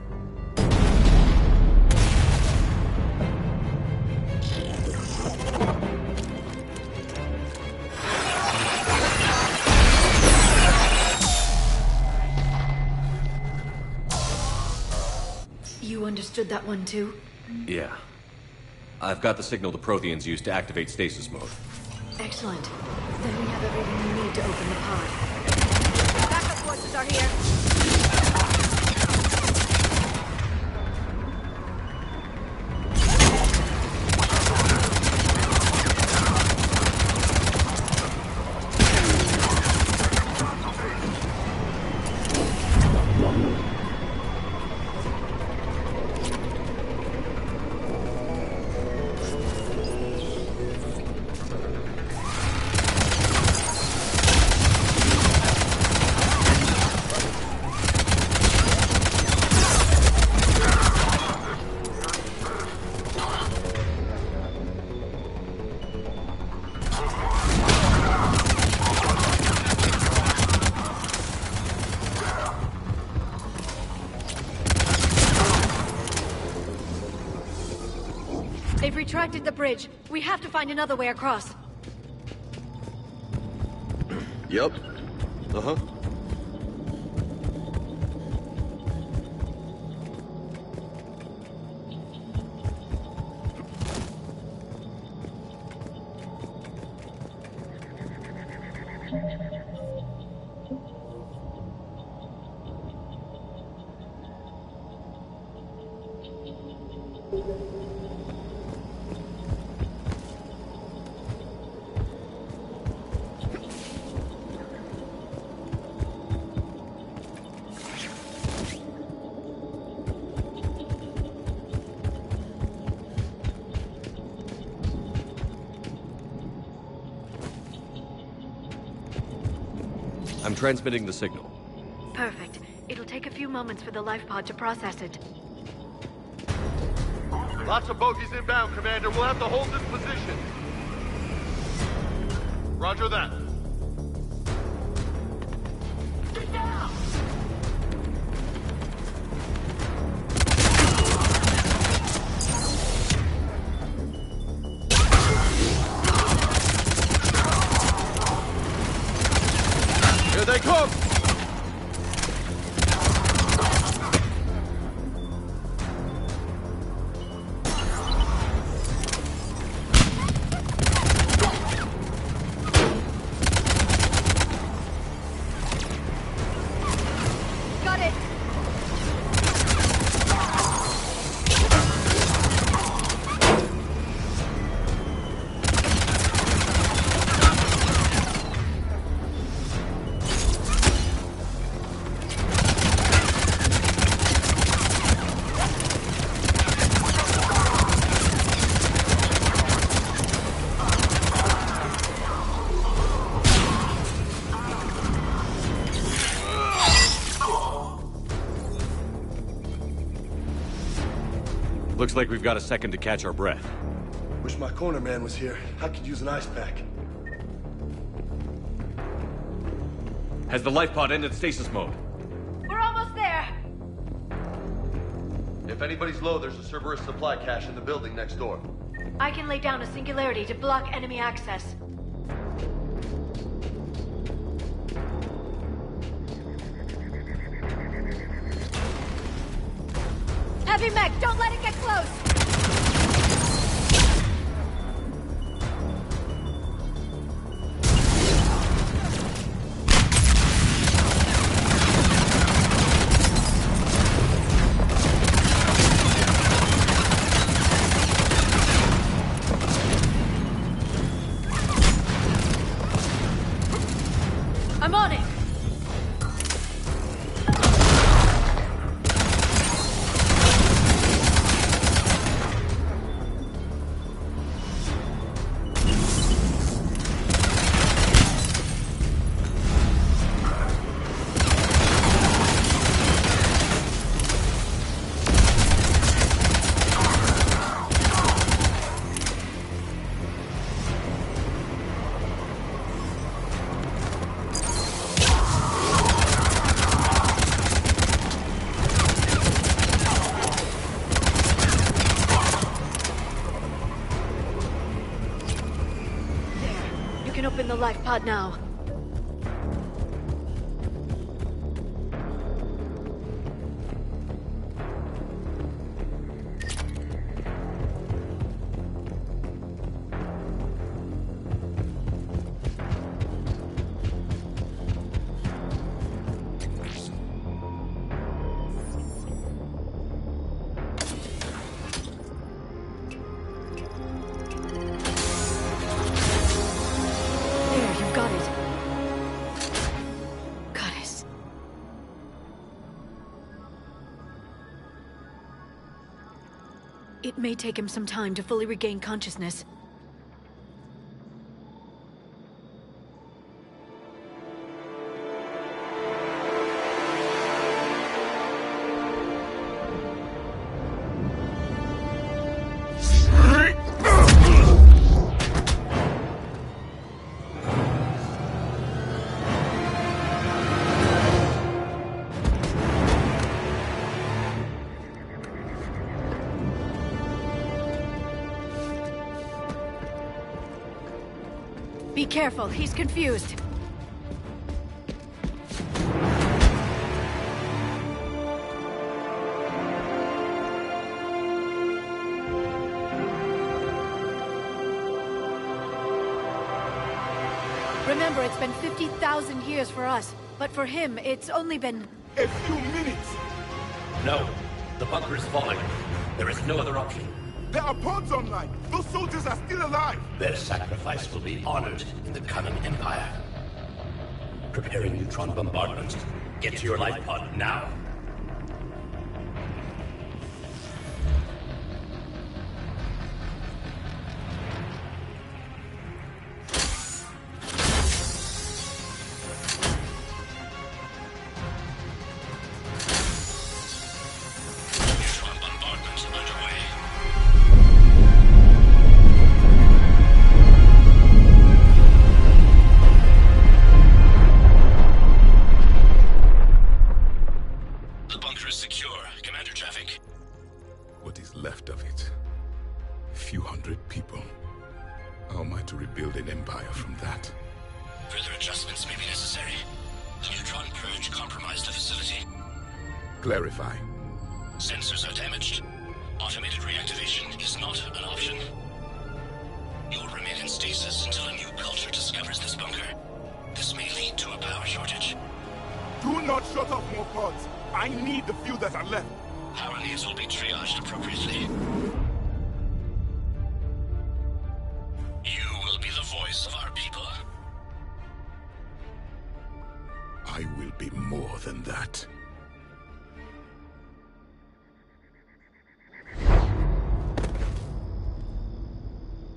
You understood that one too? Yeah. I've got the signal the Protheans use to activate stasis mode. Excellent. Then we have everything we need to open the pod. Backup forces are here. They've retracted the bridge. We have to find another way across. Yep. Uh-huh. I'm transmitting the signal. Perfect. It'll take a few moments for the life pod to process it. Lots of bogies inbound, Commander. We'll have to hold this position. Roger that. Get down! Looks like we've got a second to catch our breath. Wish my corner man was here. I could use an ice pack. Has the life pod ended stasis mode? We're almost there! If anybody's low, there's a Cerberus supply cache in the building next door. I can lay down a singularity to block enemy access. Heavy mech, don't let it get close! I'm on it! Open the life pod now. It may take him some time to fully regain consciousness. Be careful, he's confused. Remember, it's been 50,000 years for us, but for him, it's only been... a few minutes! No, the bunker is falling. There is no other option. There are pods online! Those soldiers are still alive! Their sacrifice will be honored in the coming Empire. Preparing neutron bombardment. Get to your life pod now. How am I to rebuild an empire from that? Further adjustments may be necessary. The neutron purge compromised the facility. Clarify. Sensors are damaged. Automated reactivation is not an option. You'll remain in stasis until a new culture discovers this bunker. This may lead to a power shortage. Do not shut off more pods. I need the few that are left. Power needs will be triaged appropriately. You will be the voice of our people. I will be more than that.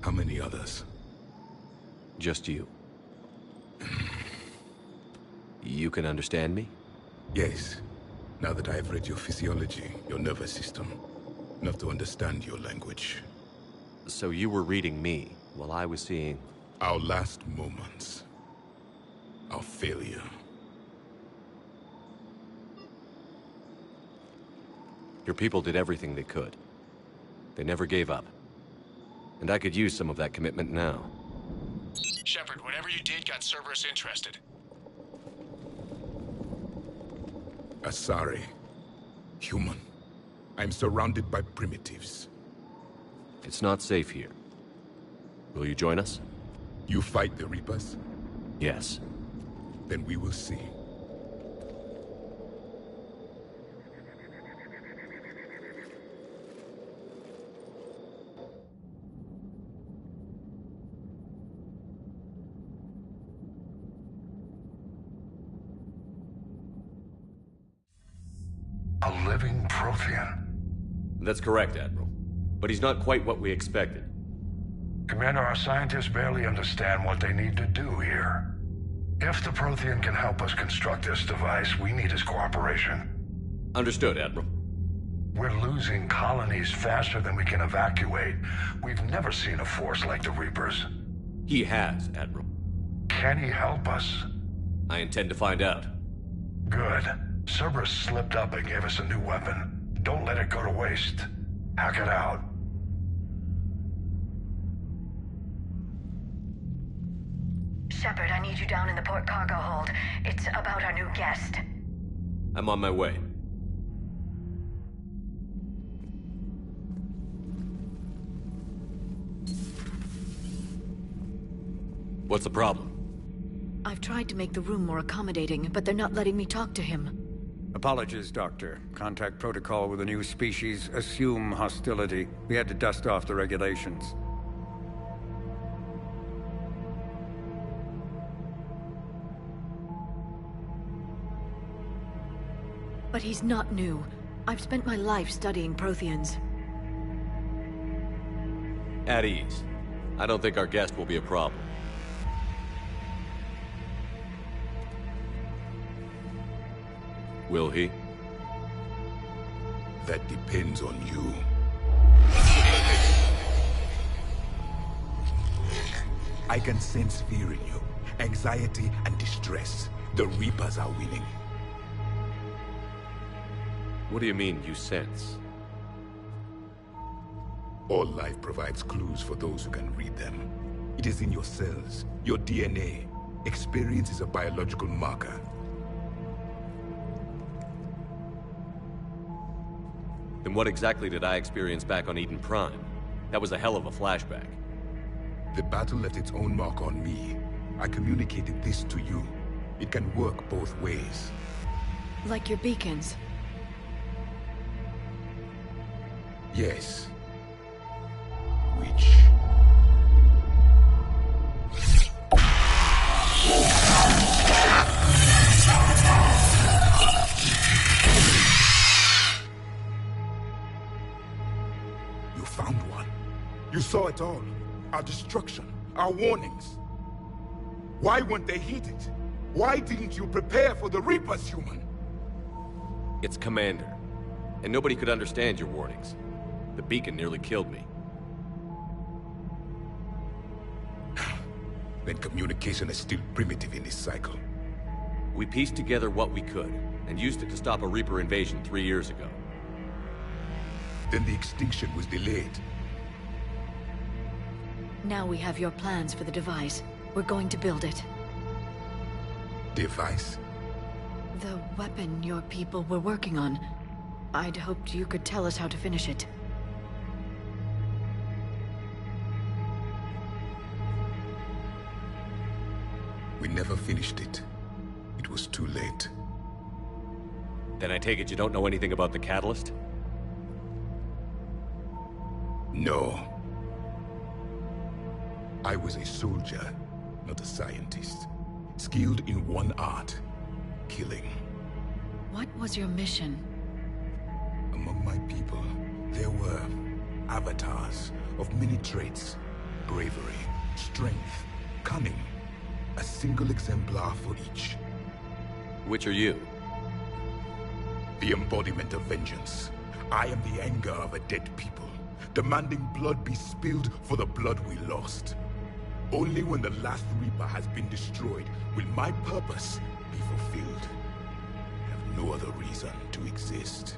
How many others? Just you. You can understand me? Yes. Now that I have read your physiology, your nervous system, enough to understand your language. So you were reading me, while I was seeing... Our last moments. Our failure. Your people did everything they could. They never gave up. And I could use some of that commitment now. Shepard, whatever you did got Cerberus interested. Asari. Human. I'm surrounded by primitives. It's not safe here. Will you join us? You fight the Reapers? Yes. Then we will see. A living Prothean. That's correct, Admiral. But he's not quite what we expected. Commander, our scientists barely understand what they need to do here. If the Prothean can help us construct this device, we need his cooperation. Understood, Admiral. We're losing colonies faster than we can evacuate. We've never seen a force like the Reapers. He has, Admiral. Can he help us? I intend to find out. Good. Cerberus slipped up and gave us a new weapon. Don't let it go to waste. Hack it out. Shepard, I need you down in the port cargo hold. It's about our new guest. I'm on my way. What's the problem? I've tried to make the room more accommodating, but they're not letting me talk to him. Apologies, Doctor. Contact protocol with a new species. Assume hostility. We had to dust off the regulations. But he's not new. I've spent my life studying Protheans. At ease. I don't think our guest will be a problem. Will he? That depends on you. I can sense fear in you, anxiety and distress. The Reapers are winning. What do you mean, you sense? All life provides clues for those who can read them. It is in your cells, your DNA. Experience is a biological marker. Then what exactly did I experience back on Eden Prime? That was a hell of a flashback. The battle left its own mark on me. I communicated this to you. It can work both ways. Like your beacons. Yes. Which... You found one. You saw it all. Our destruction, our warnings. Why weren't they heeded? Why didn't you prepare for the Reapers, human? It's Commander. And nobody could understand your warnings. The beacon nearly killed me. Then communication is still primitive in this cycle. We pieced together what we could, and used it to stop a Reaper invasion 3 years ago. Then the extinction was delayed. Now we have your plans for the device. We're going to build it. Device? weapon your people were working on. I'd hoped you could tell us how to finish it. We never finished it. It was too late. Then I take it you don't know anything about the catalyst? No. I was a soldier, not a scientist. Skilled in one art, killing. What was your mission? Among my people, there were avatars of many traits. Bravery, strength, cunning. A single exemplar for each. Which are you? The embodiment of vengeance. I am the anger of a dead people, demanding blood be spilled for the blood we lost. Only when the last Reaper has been destroyed will my purpose be fulfilled. I have no other reason to exist.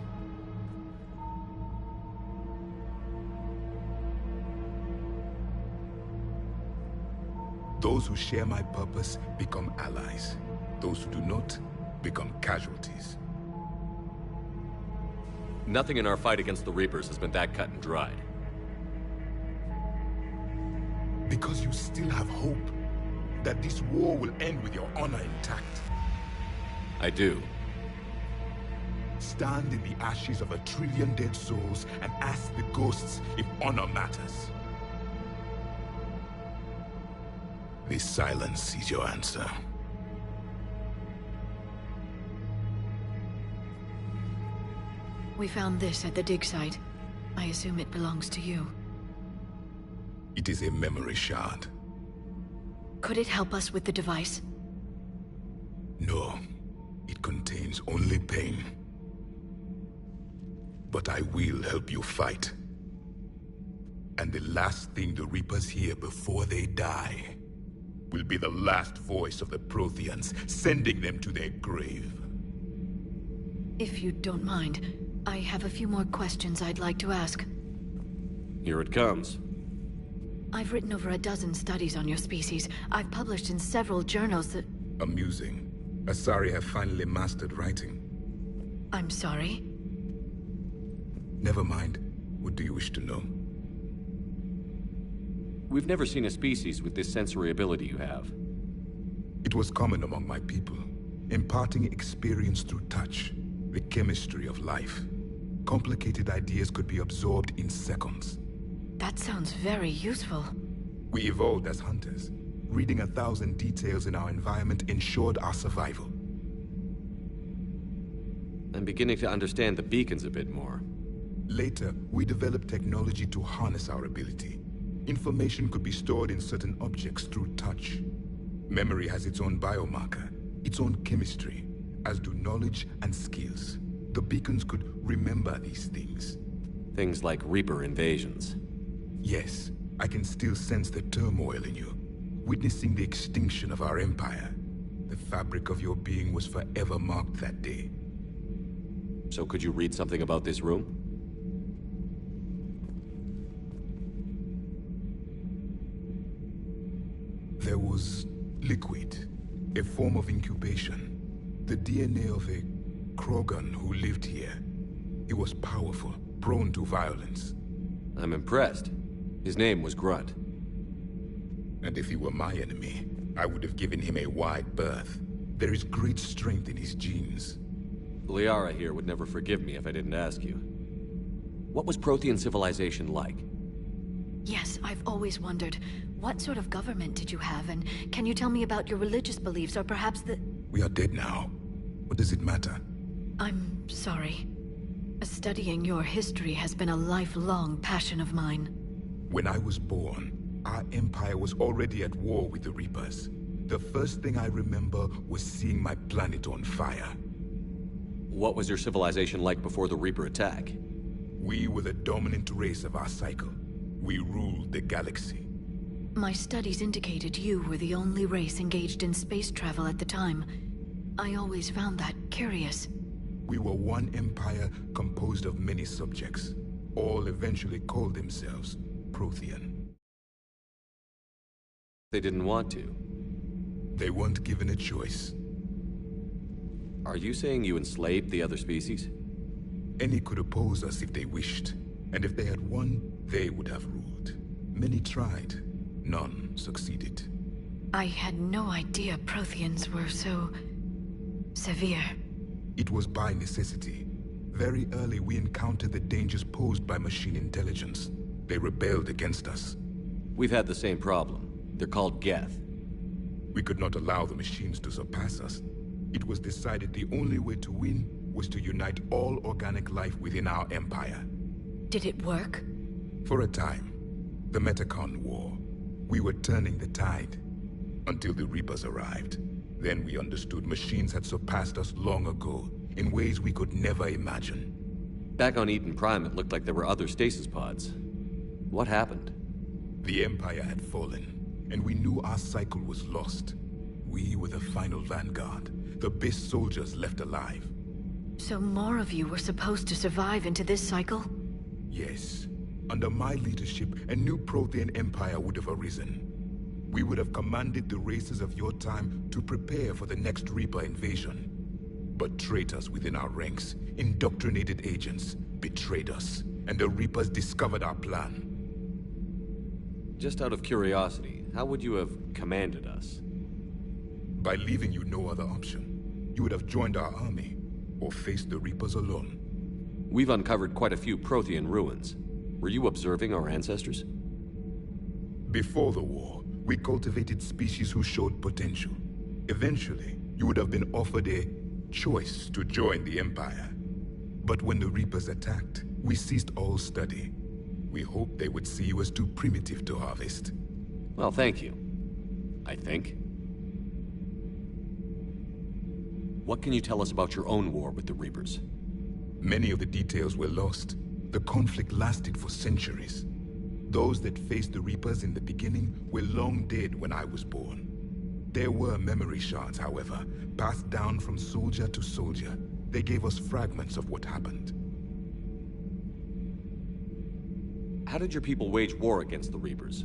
Those who share my purpose become allies. Those who do not become casualties. Nothing in our fight against the Reapers has been that cut and dried. Because you still have hope that this war will end with your honor intact. I do. Stand in the ashes of 1 trillion dead souls and ask the ghosts if honor matters. This silence is your answer. We found this at the dig site. I assume it belongs to you. It is a memory shard. Could it help us with the device? No. It contains only pain. But I will help you fight. And the last thing the Reapers hear before they die will be the last voice of the Protheans, sending them to their grave. If you don't mind, I have a few more questions I'd like to ask. Here it comes. I've written over a dozen studies on your species. I've published in several journals that... Amusing. Asari have finally mastered writing. I'm sorry? Never mind. What do you wish to know? We've never seen a species with this sensory ability you have. It was common among my people, imparting experience through touch, the chemistry of life. Complicated ideas could be absorbed in seconds. That sounds very useful. We evolved as hunters. Reading 1,000 details in our environment ensured our survival. I'm beginning to understand the beacons a bit more. Later, we developed technology to harness our ability. Information could be stored in certain objects through touch. Memory has its own biomarker, its own chemistry, as do knowledge and skills. The beacons could remember these things. Things like Reaper invasions. Yes, I can still sense the turmoil in you, witnessing the extinction of our empire. The fabric of your being was forever marked that day. So could you read something about this room? There was liquid, a form of incubation. The DNA of a Krogan who lived here. He was powerful, prone to violence. I'm impressed. His name was Grunt. And if he were my enemy, I would have given him a wide berth. There is great strength in his genes. Liara here would never forgive me if I didn't ask you. What was Prothean civilization like? Yes, I've always wondered. What sort of government did you have, and can you tell me about your religious beliefs, or perhaps the... We are dead now. What does it matter? I'm sorry. Studying your history has been a lifelong passion of mine. When I was born, our empire was already at war with the Reapers. The first thing I remember was seeing my planet on fire. What was your civilization like before the Reaper attack? We were the dominant race of our cycle. We ruled the galaxy. My studies indicated you were the only race engaged in space travel at the time. I always found that curious. We were one empire composed of many subjects. All eventually called themselves Prothean. They didn't want to. They weren't given a choice. Are you saying you enslaved the other species? Any could oppose us if they wished, and if they had won, they would have ruled. Many tried. None succeeded. I had no idea Protheans were so... severe. It was by necessity. Very early we encountered the dangers posed by machine intelligence. They rebelled against us. We've had the same problem. They're called Geth. We could not allow the machines to surpass us. It was decided the only way to win was to unite all organic life within our empire. Did it work? For a time. The Metacon War. We were turning the tide. Until the Reapers arrived. Then we understood machines had surpassed us long ago, in ways we could never imagine. Back on Eden Prime, it looked like there were other stasis pods. What happened? The Empire had fallen, and we knew our cycle was lost. We were the final vanguard, the best soldiers left alive. So more of you were supposed to survive into this cycle? Yes. Under my leadership, a new Prothean empire would have arisen. We would have commanded the races of your time to prepare for the next Reaper invasion. But traitors within our ranks, indoctrinated agents, betrayed us, and the Reapers discovered our plan. Just out of curiosity, how would you have commanded us? By leaving you no other option. You would have joined our army, or faced the Reapers alone. We've uncovered quite a few Prothean ruins. Were you observing our ancestors? Before the war, we cultivated species who showed potential. Eventually, you would have been offered a choice to join the Empire. But when the Reapers attacked, we ceased all study. We hoped they would see you as too primitive to harvest. Well, thank you. I think. What can you tell us about your own war with the Reapers? Many of the details were lost. The conflict lasted for centuries. Those that faced the Reapers in the beginning were long dead when I was born. There were memory shards, however, passed down from soldier to soldier. They gave us fragments of what happened. How did your people wage war against the Reapers?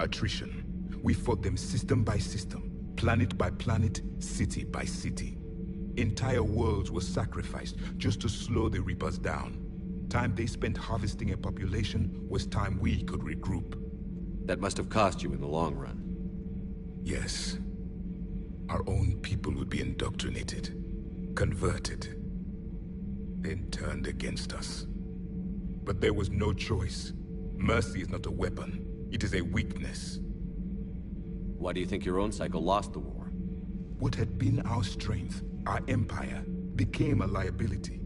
Attrition. We fought them system by system, planet by planet, city by city. Entire worlds were sacrificed just to slow the Reapers down. Time they spent harvesting a population was time we could regroup. That must have cost you in the long run. Yes. Our own people would be indoctrinated, converted, then turned against us. But there was no choice. Mercy is not a weapon. It is a weakness. Why do you think your own cycle lost the war? What had been our strength, our empire, became a liability.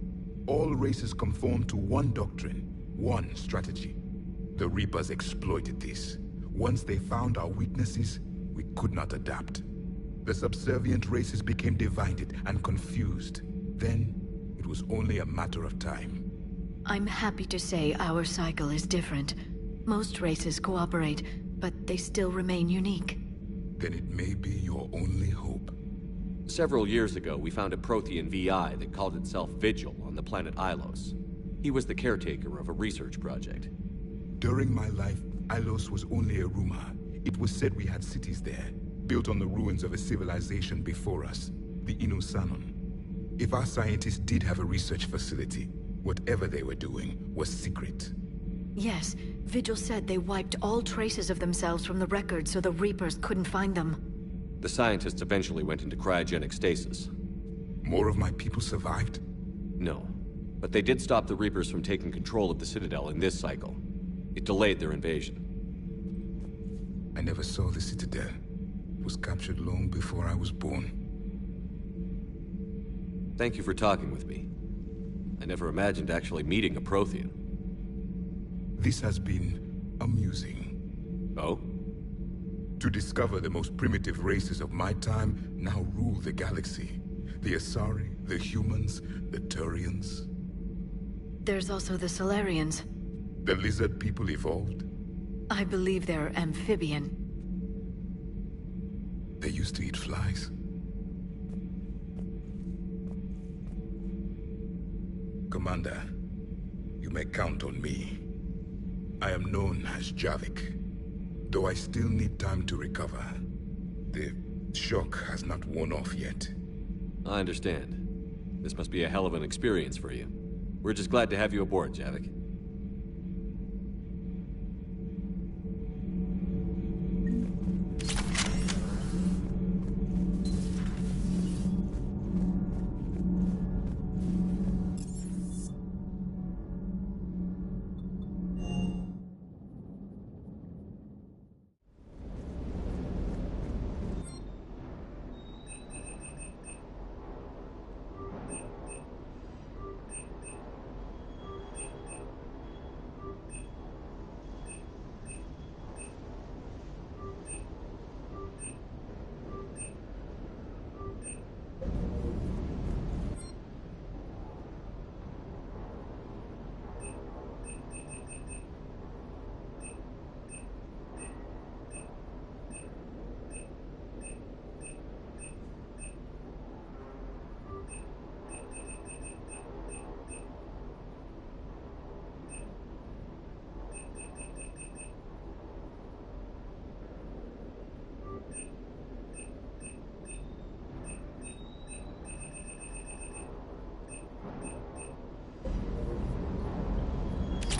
All races conformed to one doctrine, one strategy. The Reapers exploited this. Once they found our weaknesses, we could not adapt. The subservient races became divided and confused. Then, it was only a matter of time. I'm happy to say our cycle is different. Most races cooperate, but they still remain unique. Then it may be your only hope. Several years ago, we found a Prothean VI that called itself Vigil on the planet Ilos. He was the caretaker of a research project. During my life, Ilos was only a rumor. It was said we had cities there, built on the ruins of a civilization before us, the Inusanon. If our scientists did have a research facility, whatever they were doing was secret. Yes, Vigil said they wiped all traces of themselves from the records so the Reapers couldn't find them. The scientists eventually went into cryogenic stasis. More of my people survived? No, but they did stop the Reapers from taking control of the Citadel in this cycle. It delayed their invasion. I never saw the Citadel. It was captured long before I was born. Thank you for talking with me. I never imagined actually meeting a Prothean. This has been amusing. Oh? To discover the most primitive races of my time now rule the galaxy. The Asari, the humans, the Turians. There's also the Solarians. The lizard people evolved? I believe they're amphibian. They used to eat flies. Commander, you may count on me. I am known as Javik, though I still need time to recover. The shock has not worn off yet. I understand. This must be a hell of an experience for you. We're just glad to have you aboard, Javik.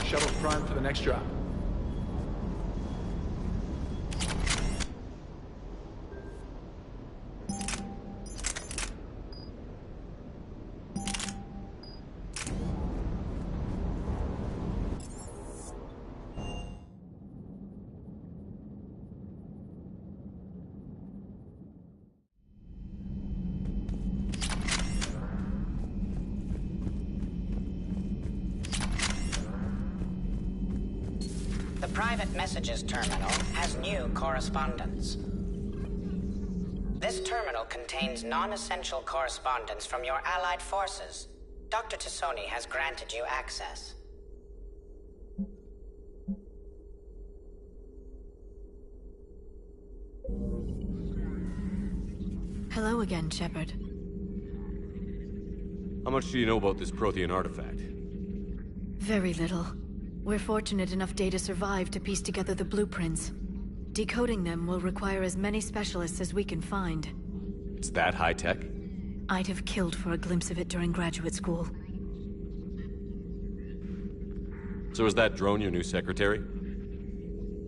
Shuttle's primed for the next drop. The private messages terminal has new correspondence. This terminal contains non-essential correspondence from your allied forces. Dr. Tassoni has granted you access. Hello again, Shepard. How much do you know about this Prothean artifact? Very little. We're fortunate enough Data survived to piece together the blueprints. Decoding them will require as many specialists as we can find. It's that high-tech? I'd have killed for a glimpse of it during graduate school. So is that drone your new secretary?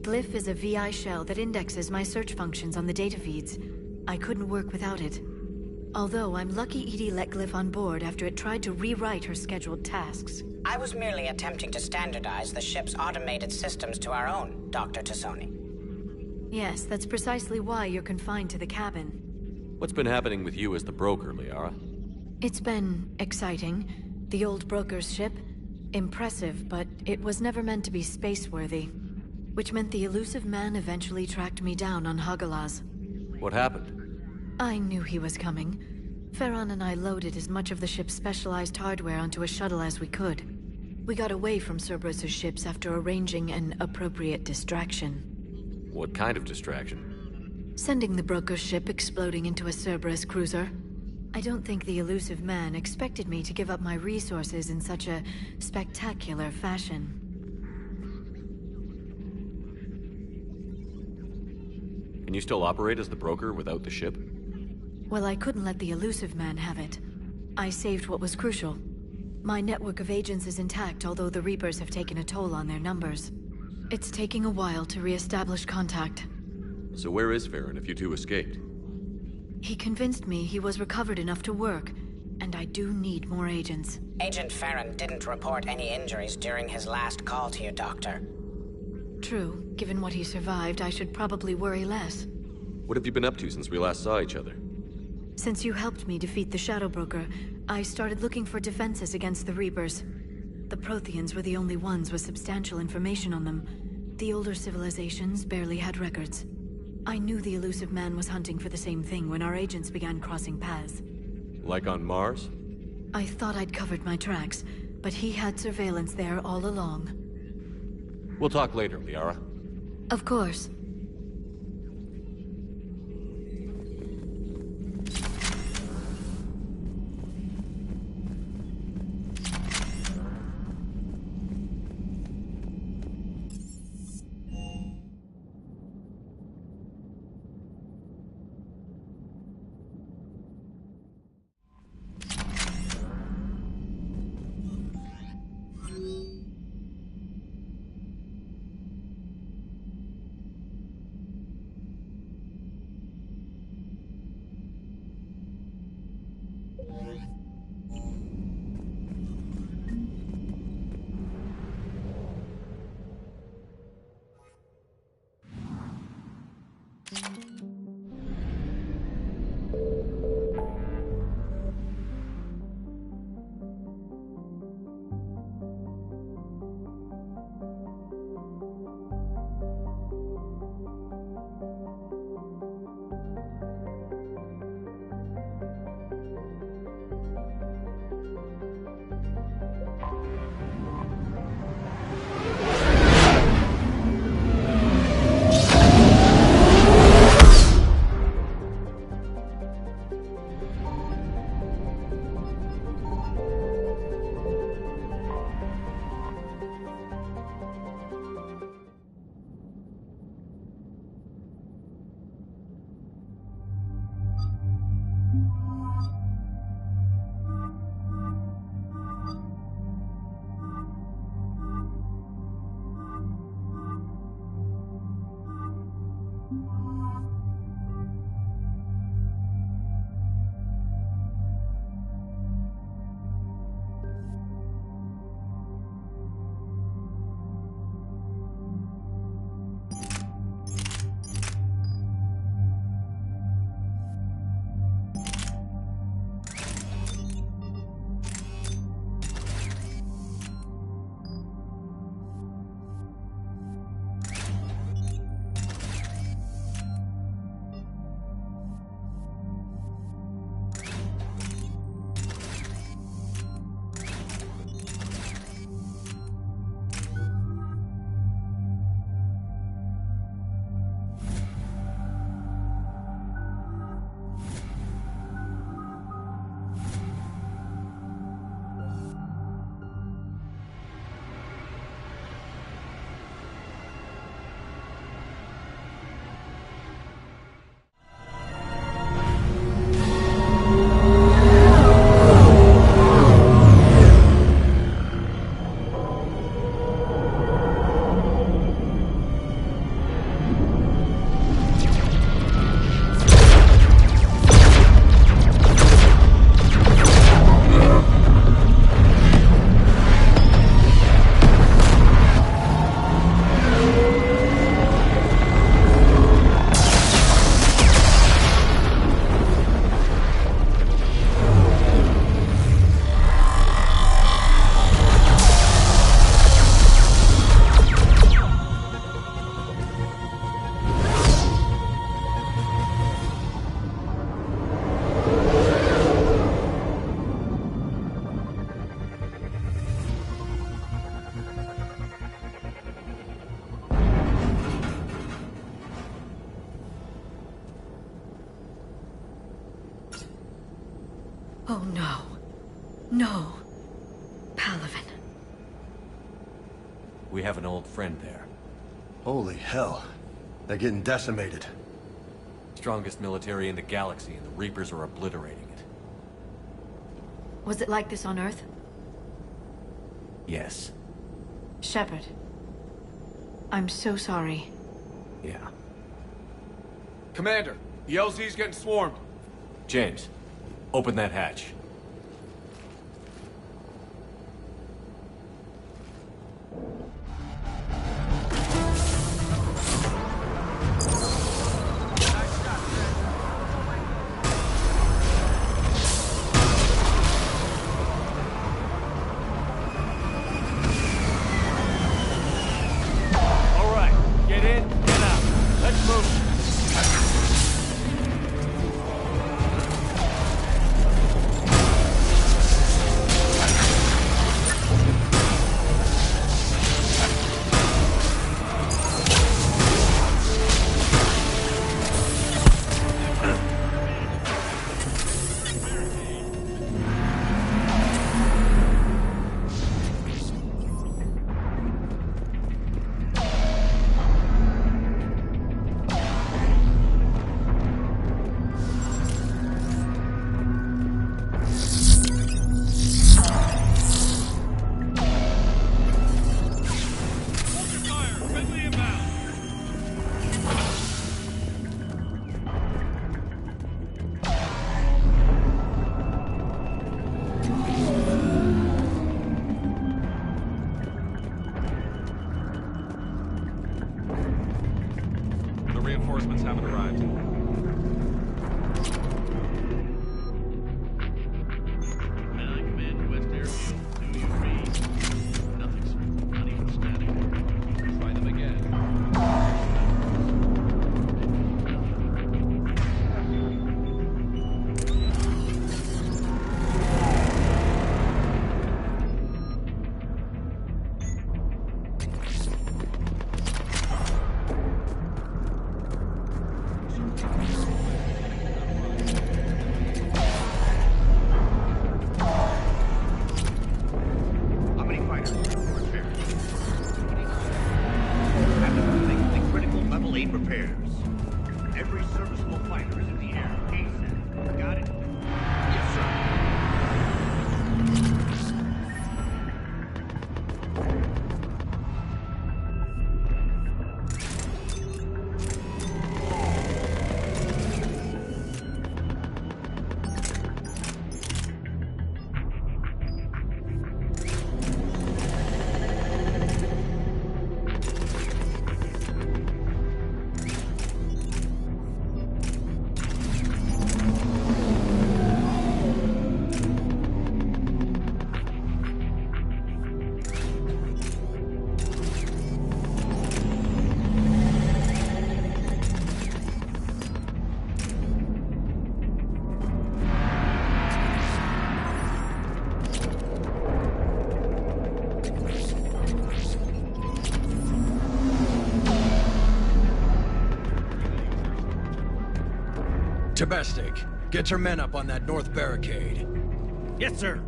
Glyph is a VI shell that indexes my search functions on the data feeds. I couldn't work without it. Although I'm lucky Edie let Glyph on board after it tried to rewrite her scheduled tasks. I was merely attempting to standardize the ship's automated systems to our own, Dr. Tassoni. Yes, that's precisely why you're confined to the cabin. What's been happening with you as the broker, Liara? It's been exciting. The old broker's ship? Impressive, but it was never meant to be space-worthy. Which meant the elusive man eventually tracked me down on Hagalaz. What happened? I knew he was coming. Farron and I loaded as much of the ship's specialized hardware onto a shuttle as we could. We got away from Cerberus' ships after arranging an appropriate distraction. What kind of distraction? Sending the broker's ship exploding into a Cerberus cruiser. I don't think the elusive man expected me to give up my resources in such a spectacular fashion. Can you still operate as the broker without the ship? Well, I couldn't let the elusive man have it. I saved what was crucial. My network of agents is intact, although the Reapers have taken a toll on their numbers. It's taking a while to re-establish contact. So where is Farron if you two escaped? He convinced me he was recovered enough to work, and I do need more agents. Agent Farron didn't report any injuries during his last call to you, Doctor. True. Given what he survived, I should probably worry less. What have you been up to since we last saw each other? Since you helped me defeat the Shadow Broker, I started looking for defenses against the Reapers. The Protheans were the only ones with substantial information on them. The older civilizations barely had records. I knew the elusive man was hunting for the same thing when our agents began crossing paths. Like on Mars? I thought I'd covered my tracks, but he had surveillance there all along. We'll talk later, Liara. Of course. no. No. Palaven. We have an old friend there. Holy hell. They're getting decimated. Strongest military in the galaxy, and the Reapers are obliterating it. Was it like this on Earth? Yes. Shepard. I'm so sorry. Yeah. Commander, the LZ's getting swarmed. James, open that hatch. Reinforcements haven't arrived. Allied Command to West Airfield. Do you read? Nothing, sir. Not even static. Try them again. Domestic, get your men up on that north barricade. Yes, sir.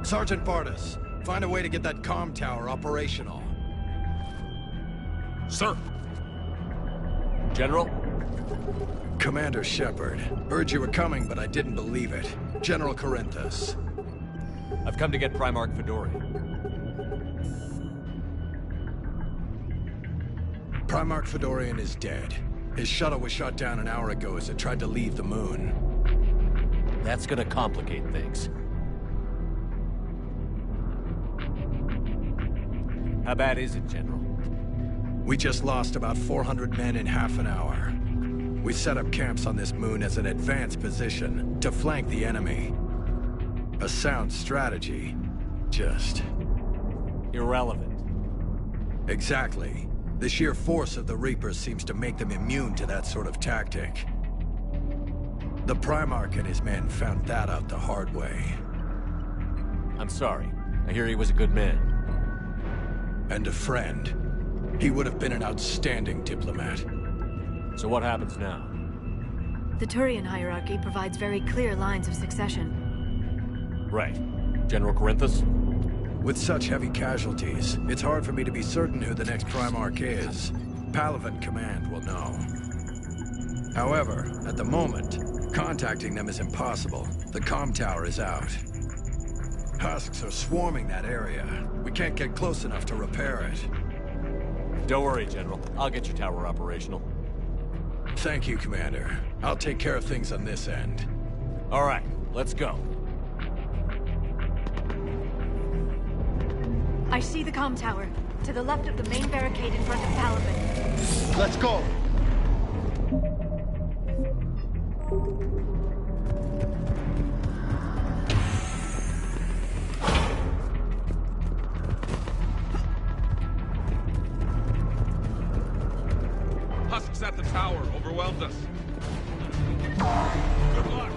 Sergeant Bartis, find a way to get that comm tower operational. Sir. General? Commander Shepard. Heard you were coming, but I didn't believe it. General Corinthus. I've come to get Primarch Fedorian. Primarch Fedorian is dead. His shuttle was shot down an hour ago as it tried to leave the moon. That's gonna complicate things. How bad is it, General? We just lost about 400 men in half an hour. We set up camps on this moon as an advanced position to flank the enemy. A sound strategy. Just... irrelevant. Exactly. The sheer force of the Reapers seems to make them immune to that sort of tactic. The Primarch and his men found that out the hard way. I'm sorry. I hear he was a good man. And a friend. He would have been an outstanding diplomat. So what happens now? The Turian hierarchy provides very clear lines of succession. Right. General Corinthus? With such heavy casualties, it's hard for me to be certain who the next Primarch is. Palaven Command will know. However, at the moment, contacting them is impossible. The comm tower is out. Husks are swarming that area. We can't get close enough to repair it. Don't worry, General. I'll get your tower operational. Thank you, Commander. I'll take care of things on this end. All right, let's go. I see the comm tower, to the left of the main barricade in front of Palaven. Let's go! Husks at the tower overwhelmed us. Good luck.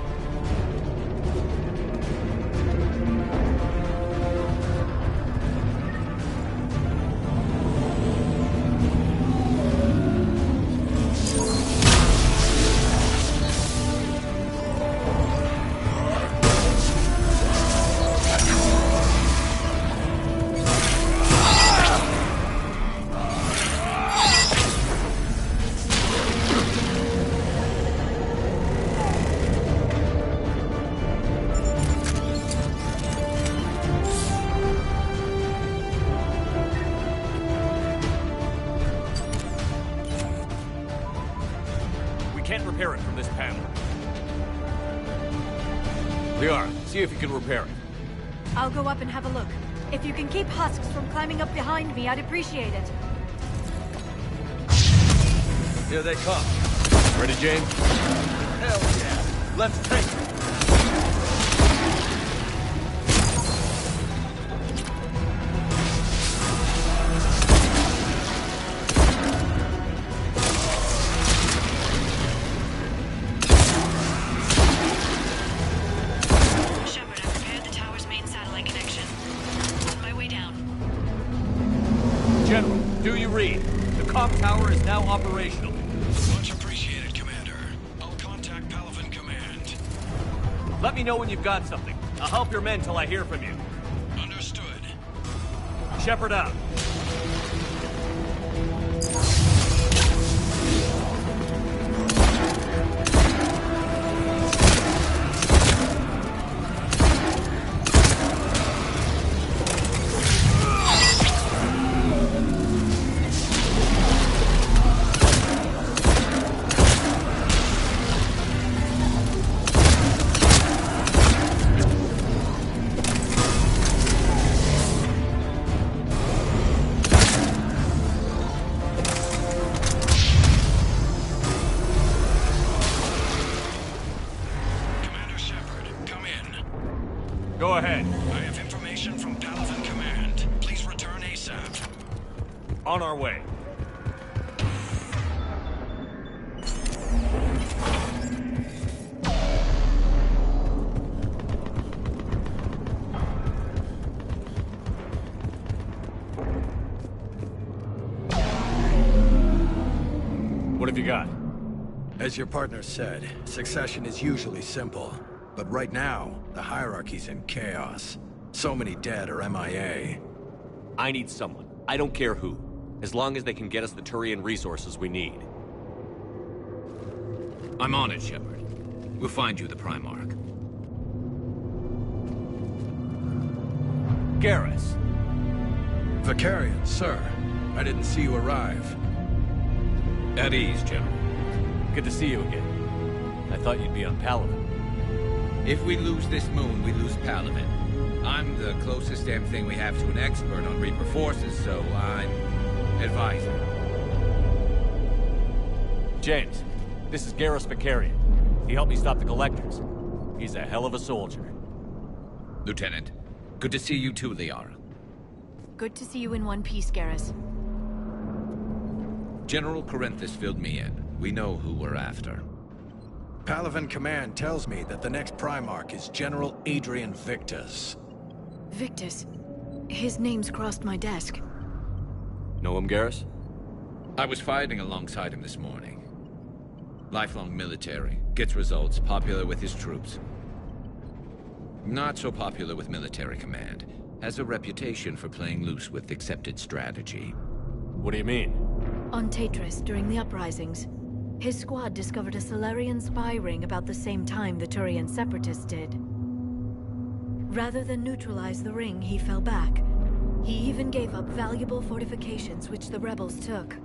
Can't repair it from this panel. Liara, see if you can repair it. I'll go up and have a look. If you can keep Husks from climbing up behind me, I'd appreciate it. Here they come. Ready, James? Hell yeah! Let's take it! General, do you read? The comm tower is now operational. Much appreciated, Commander. I'll contact Palaven Command. Let me know when you've got something. I'll help your men till I hear from you. Understood. Shepard out. Go ahead. I have information from Palaven Command. Please return ASAP. On our way. What have you got? As your partner said, succession is usually simple. But right now, the hierarchy's in chaos. So many dead or MIA. I need someone. I don't care who. As long as they can get us the Turian resources we need. I'm on it, Shepard. We'll find you the Primarch. Garrus. Vicarian, sir. I didn't see you arrive. At ease, General. Good to see you again. I thought you'd be on Palaven. If we lose this moon, we lose Palaven. I'm the closest damn thing we have to an expert on Reaper forces, so I'm advising. James, this is Garrus Vicarian. He helped me stop the Collectors. He's a hell of a soldier. Lieutenant, good to see you too, Liara. Good to see you in one piece, Garrus. General Corinthus filled me in. We know who we're after. Palaven Command tells me that the next Primarch is General Adrian Victus. Victus? His name's crossed my desk. Know him, Garrus? I was fighting alongside him this morning. Lifelong military, gets results, popular with his troops. Not so popular with military command. Has a reputation for playing loose with accepted strategy. What do you mean? On Tatris, during the uprisings, his squad discovered a Solarian spy ring about the same time the Turian Separatists did. Rather than neutralize the ring, he fell back. He even gave up valuable fortifications which the rebels took.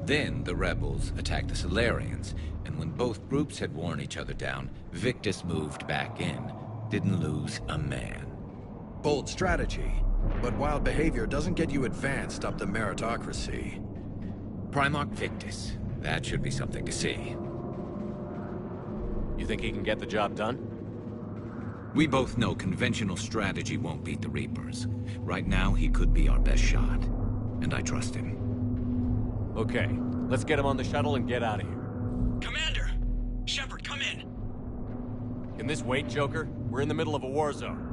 Then the rebels attacked the Solarians, and when both groups had worn each other down, Victus moved back in. Didn't lose a man. Bold strategy, but wild behavior doesn't get you advanced up the meritocracy. Primarch Victus. That should be something to see. You think he can get the job done? We both know conventional strategy won't beat the Reapers. Right now, he could be our best shot. And I trust him. Okay, let's get him on the shuttle and get out of here. Commander! Shepard, come in! Can this wait, Joker? We're in the middle of a war zone.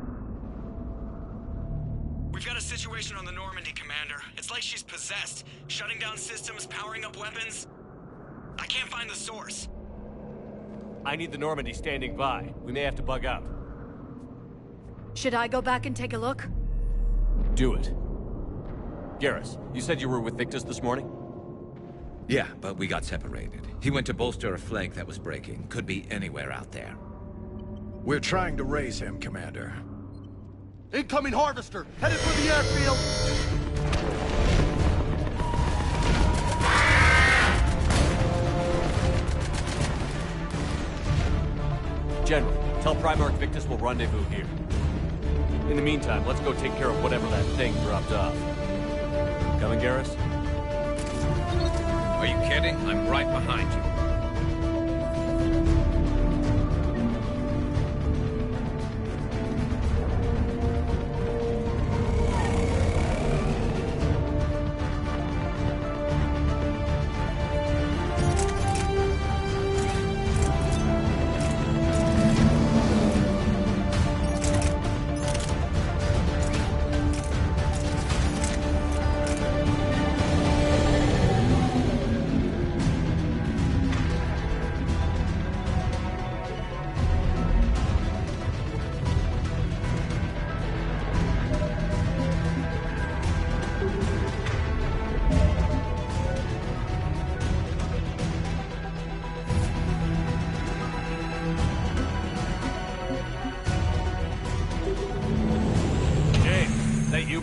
We've got a situation on the Normandy, Commander. It's like she's possessed. Shutting down systems, powering up weapons. I can't find the source. I need the Normandy standing by. We may have to bug up. Should I go back and take a look? Do it. Garrus, you said you were with Victus this morning? Yeah, but we got separated. He went to bolster a flank that was breaking. Could be anywhere out there. We're trying to raise him, Commander. Incoming Harvester! Headed for the airfield! General, tell Primarch Victus we'll rendezvous here. In the meantime, let's go take care of whatever that thing dropped off. Coming, Garrus? Are you kidding? I'm right behind you.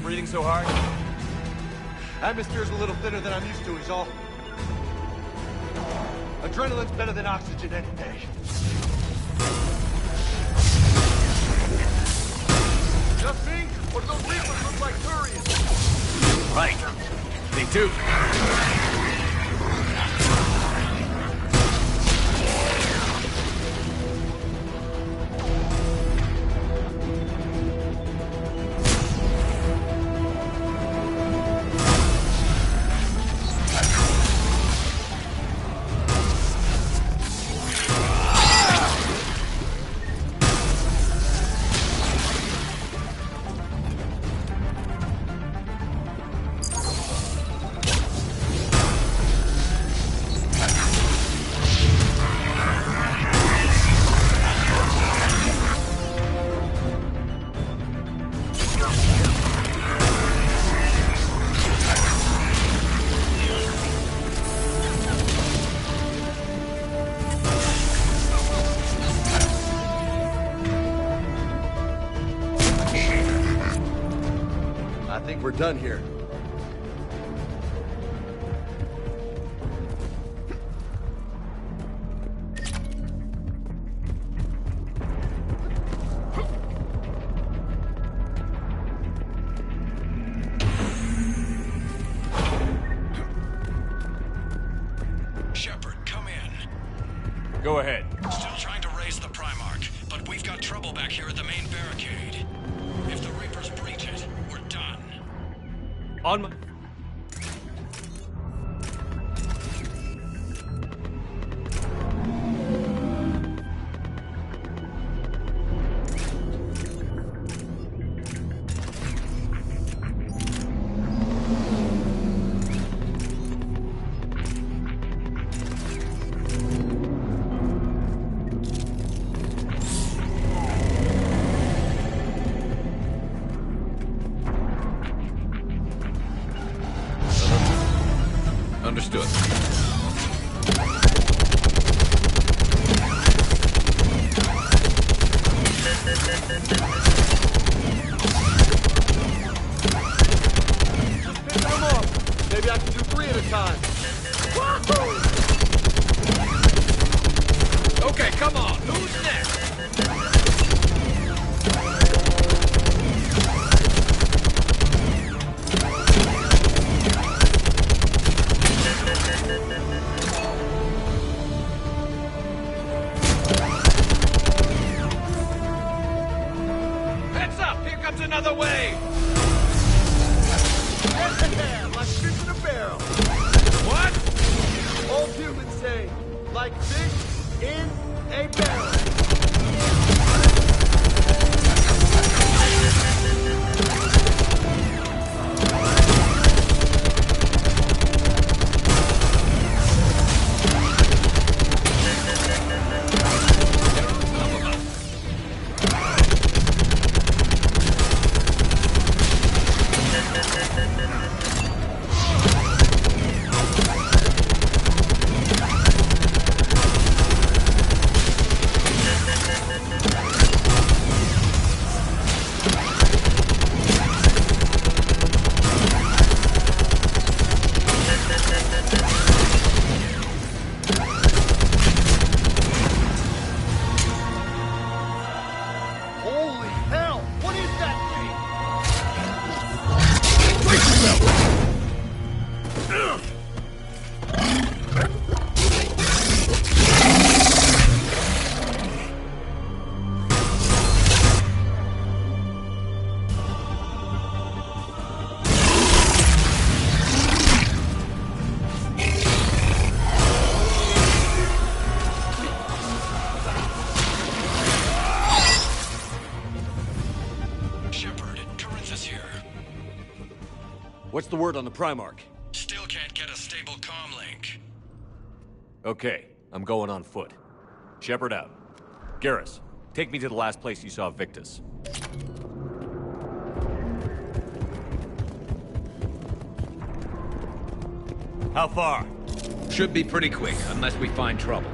Breathing so hard? Atmosphere's a little thinner than I'm used to, is all. Adrenaline's better than oxygen any day. Just me? Or do those Reapers look like Turians? Right. They do. We're done here. Shepard, come in. Go ahead. Still trying to raise the Primarch, but we've got trouble back here at the main barricade. If the Reapers breach it, we're done. On my... Understood. Pick them up. Maybe I can do 3 at a time. Wahoo! Okay, come on. Who's next? Heads up! Here comes another wave! Yeah, like fish in a barrel. What? Old humans say, like fish in a barrel. Holy hell! What is that Shepard, Corinth is here. What's the word on the Primarch? Still can't get a stable comm link. Okay, I'm going on foot. Shepard out. Garrus, take me to the last place you saw Victus. How far? Should be pretty quick, unless we find trouble.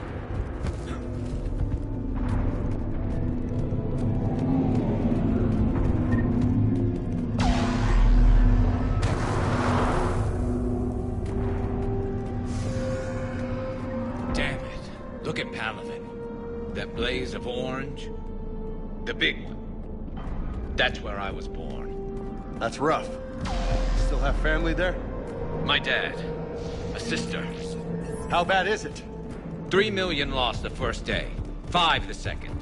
Damn it. Look at Palaven. That blaze of orange. The big one. That's where I was born. That's rough. Still have family there? My dad. A sister. How bad is it? 3 million lost the first day. 5 the second.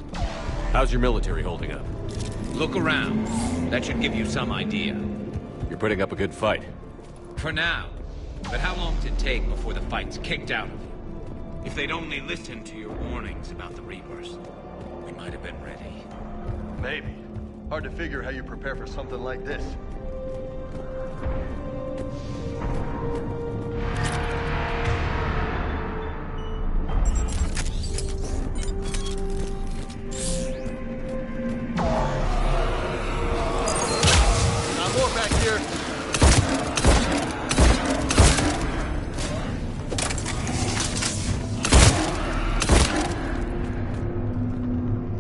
How's your military holding up? Look around. That should give you some idea. You're putting up a good fight. For now. But how long does it take before the fight's kicked out of you? If they'd only listened to your warnings about the Reapers, we might have been ready. Maybe. Hard to figure how you prepare for something like this. Not more back here.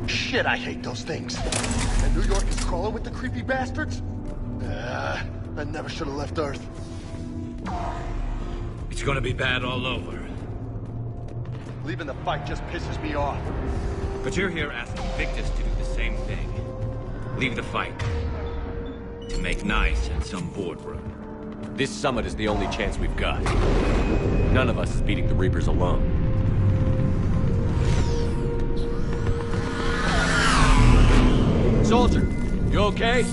Shit, I hate those things. And New York is crawling with the creepy bastards? I never should have left Earth. It's gonna be bad all over. Leaving the fight just pisses me off. But you're here asking Victus to do the same thing. Leave the fight. To make nice in some boardroom. This summit is the only chance we've got. None of us is beating the Reapers alone. Soldier, you okay?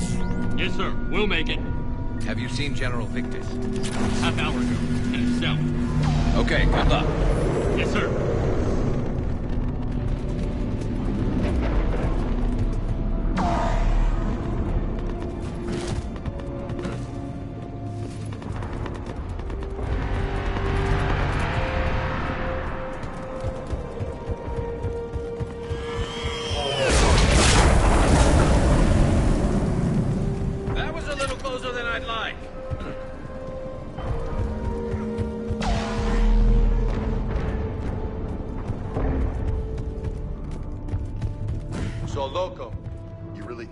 Yes, sir. We'll make it. Have you seen General Victus? Half hour ago. In his cell. Okay, good luck. Yes, sir.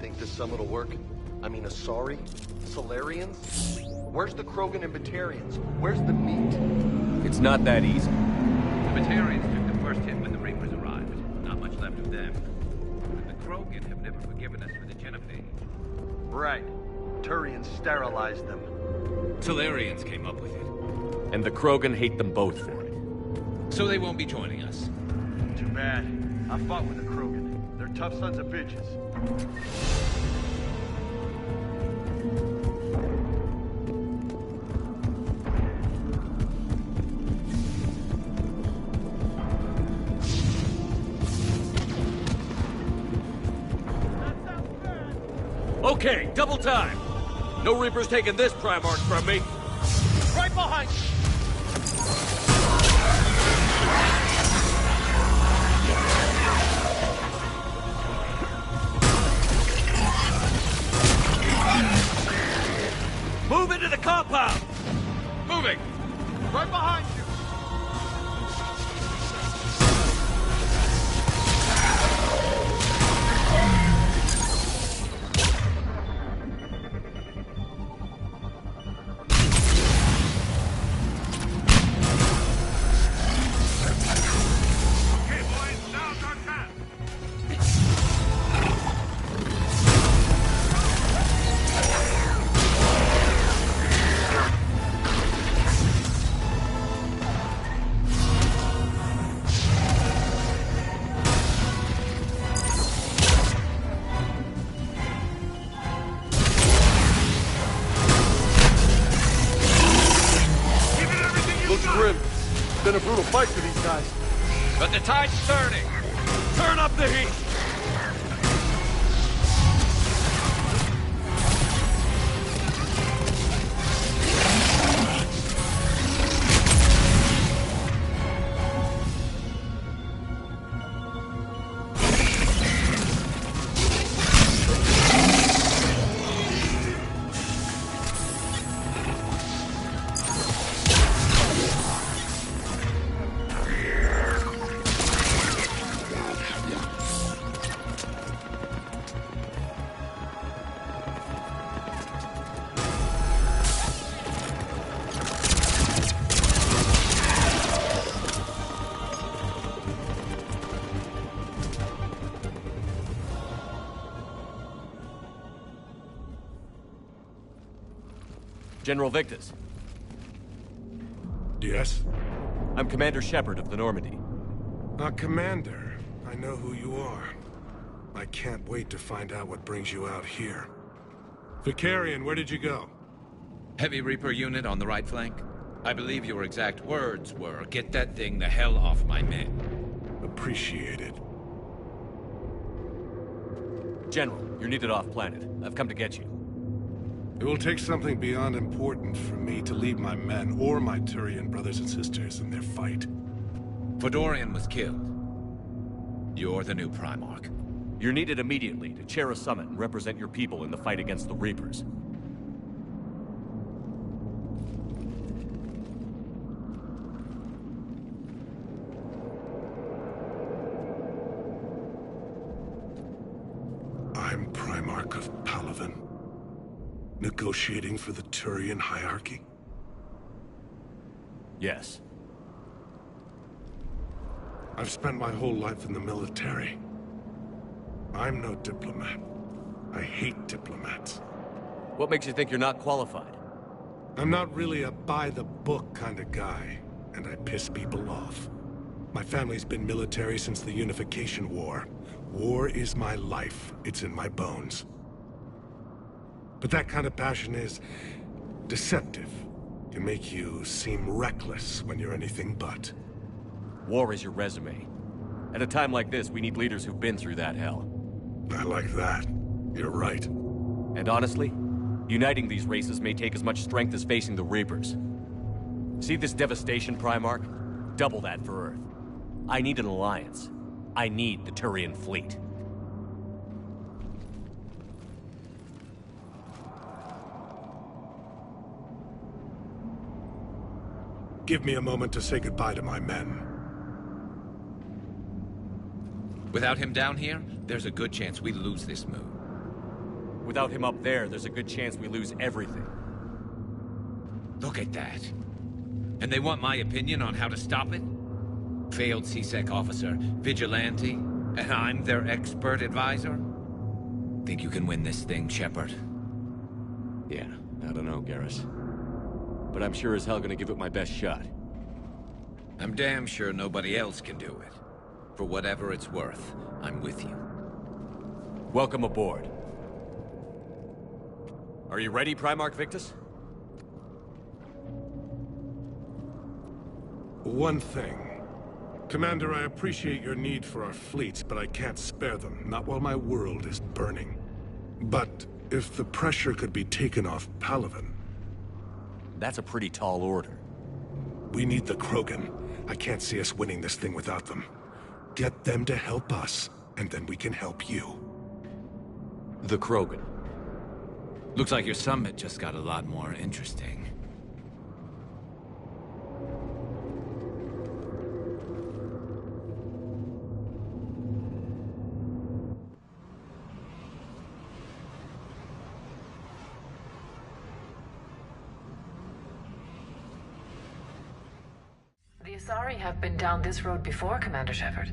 Think this summit will work? I mean, Asari? Solarians? Where's the Krogan and Batarians? Where's the meat? It's not that easy. The Batarians took the first hit when the Reapers arrived. Not much left of them. But the Krogan have never forgiven us for the Genophage. Right. Turians sterilized them. Solarians came up with it. And the Krogan hate them both for it. So they won't be joining us. Too bad. I fought with the Krogan. They're tough sons of bitches. Okay, double time. No Reapers taking this Primarch from me. Right behind you! Move into the compound! Moving! Right behind you! Been a brutal fight for these guys. But the tide's turning. Turn up the heat. General Victus. Yes? I'm Commander Shepard of the Normandy. Commander. I know who you are. I can't wait to find out what brings you out here. Vicarian, where did you go? Heavy Reaper unit on the right flank. I believe your exact words were, "Get that thing the hell off my men." Appreciated. General, you're needed off-planet. I've come to get you. It will take something beyond important for me to leave my men or my Turian brothers and sisters in their fight. Fodorian was killed. You're the new Primarch. You're needed immediately to chair a summit and represent your people in the fight against the Reapers. I'm Primarch of Palaven. Negotiating for the Turian hierarchy? Yes. I've spent my whole life in the military. I'm no diplomat. I hate diplomats. What makes you think you're not qualified? I'm not really a by-the-book kind of guy, and I piss people off. My family's been military since the Unification War. War is my life. It's in my bones. But that kind of passion is deceptive. Can make you seem reckless when you're anything but. War is your resume. At a time like this, we need leaders who've been through that hell. I like that. You're right. And honestly, uniting these races may take as much strength as facing the Reapers. See this devastation, Primarch? Double that for Earth. I need an alliance. I need the Turian fleet. Give me a moment to say goodbye to my men. Without him down here, there's a good chance we lose this moon. Without him up there's a good chance we lose everything. Look at that. And they want my opinion on how to stop it? Failed C-Sec officer, vigilante, and I'm their expert advisor? Think you can win this thing, Shepard? Yeah, I don't know, Garrus. But I'm sure as hell gonna give it my best shot. I'm damn sure nobody else can do it. For whatever it's worth, I'm with you. Welcome aboard. Are you ready, Primarch Victus? One thing. Commander, I appreciate your need for our fleets, but I can't spare them, not while my world is burning. But if the pressure could be taken off Palaven... That's a pretty tall order. We need the Krogan. I can't see us winning this thing without them. Get them to help us, and then we can help you. The Krogan. Looks like your summit just got a lot more interesting. The Asari have been down this road before, Commander Shepard.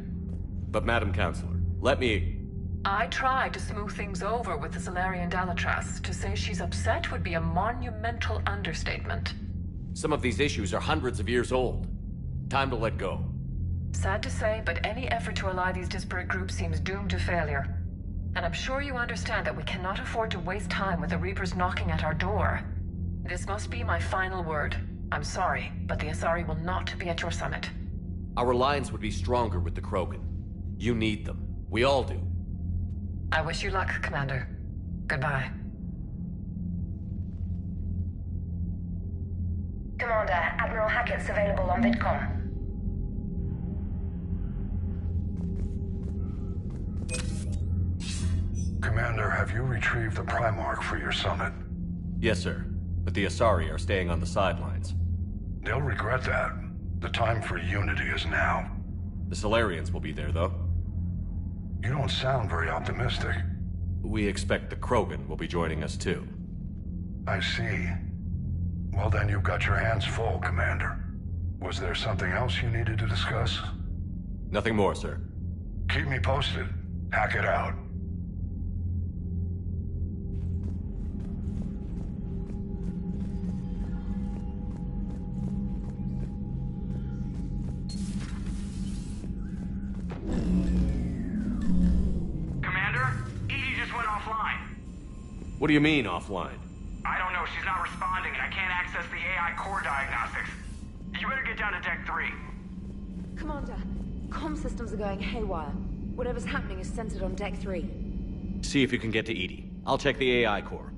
But Madam Counselor, let me... I tried to smooth things over with the Salarian Dalatras. To say she's upset would be a monumental understatement. Some of these issues are hundreds of years old. Time to let go. Sad to say, but any effort to ally these disparate groups seems doomed to failure. And I'm sure you understand that we cannot afford to waste time with the Reapers knocking at our door. This must be my final word. I'm sorry, but the Asari will not be at your summit. Our alliance would be stronger with the Krogan. You need them. We all do. I wish you luck, Commander. Goodbye. Commander, Admiral Hackett's available on VidCom. Commander, have you retrieved the Primarch for your summit? Yes, sir. But the Asari are staying on the sidelines. They'll regret that. The time for unity is now. The Solarians will be there, though. You don't sound very optimistic. We expect the Krogan will be joining us, too. I see. Well, then you've got your hands full, Commander. Was there something else you needed to discuss? Nothing more, sir. Keep me posted. Hackett out. What do you mean, offline? I don't know. She's not responding, and I can't access the AI core diagnostics. You better get down to Deck 3. Commander, comm systems are going haywire. Whatever's happening is centered on Deck 3. See if you can get to EDI. I'll check the AI core.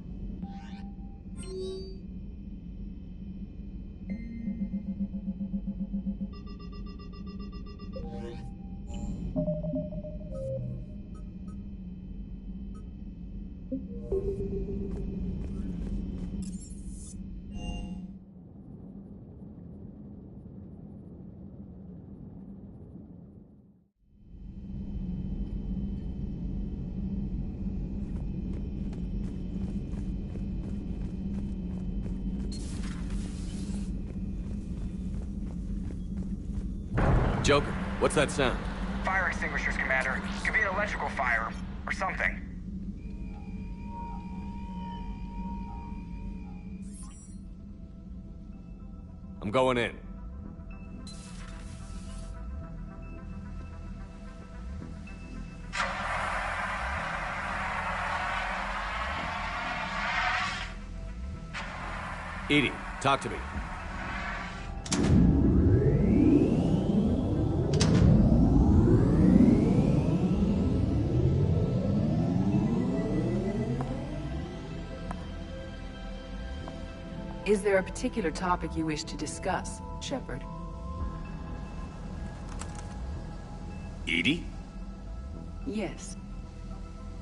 Joker, what's that sound? Fire extinguishers, Commander. Could be an electrical fire, or something. I'm going in. EDI, talk to me. Is there a particular topic you wish to discuss, Shepard? EDI? Yes.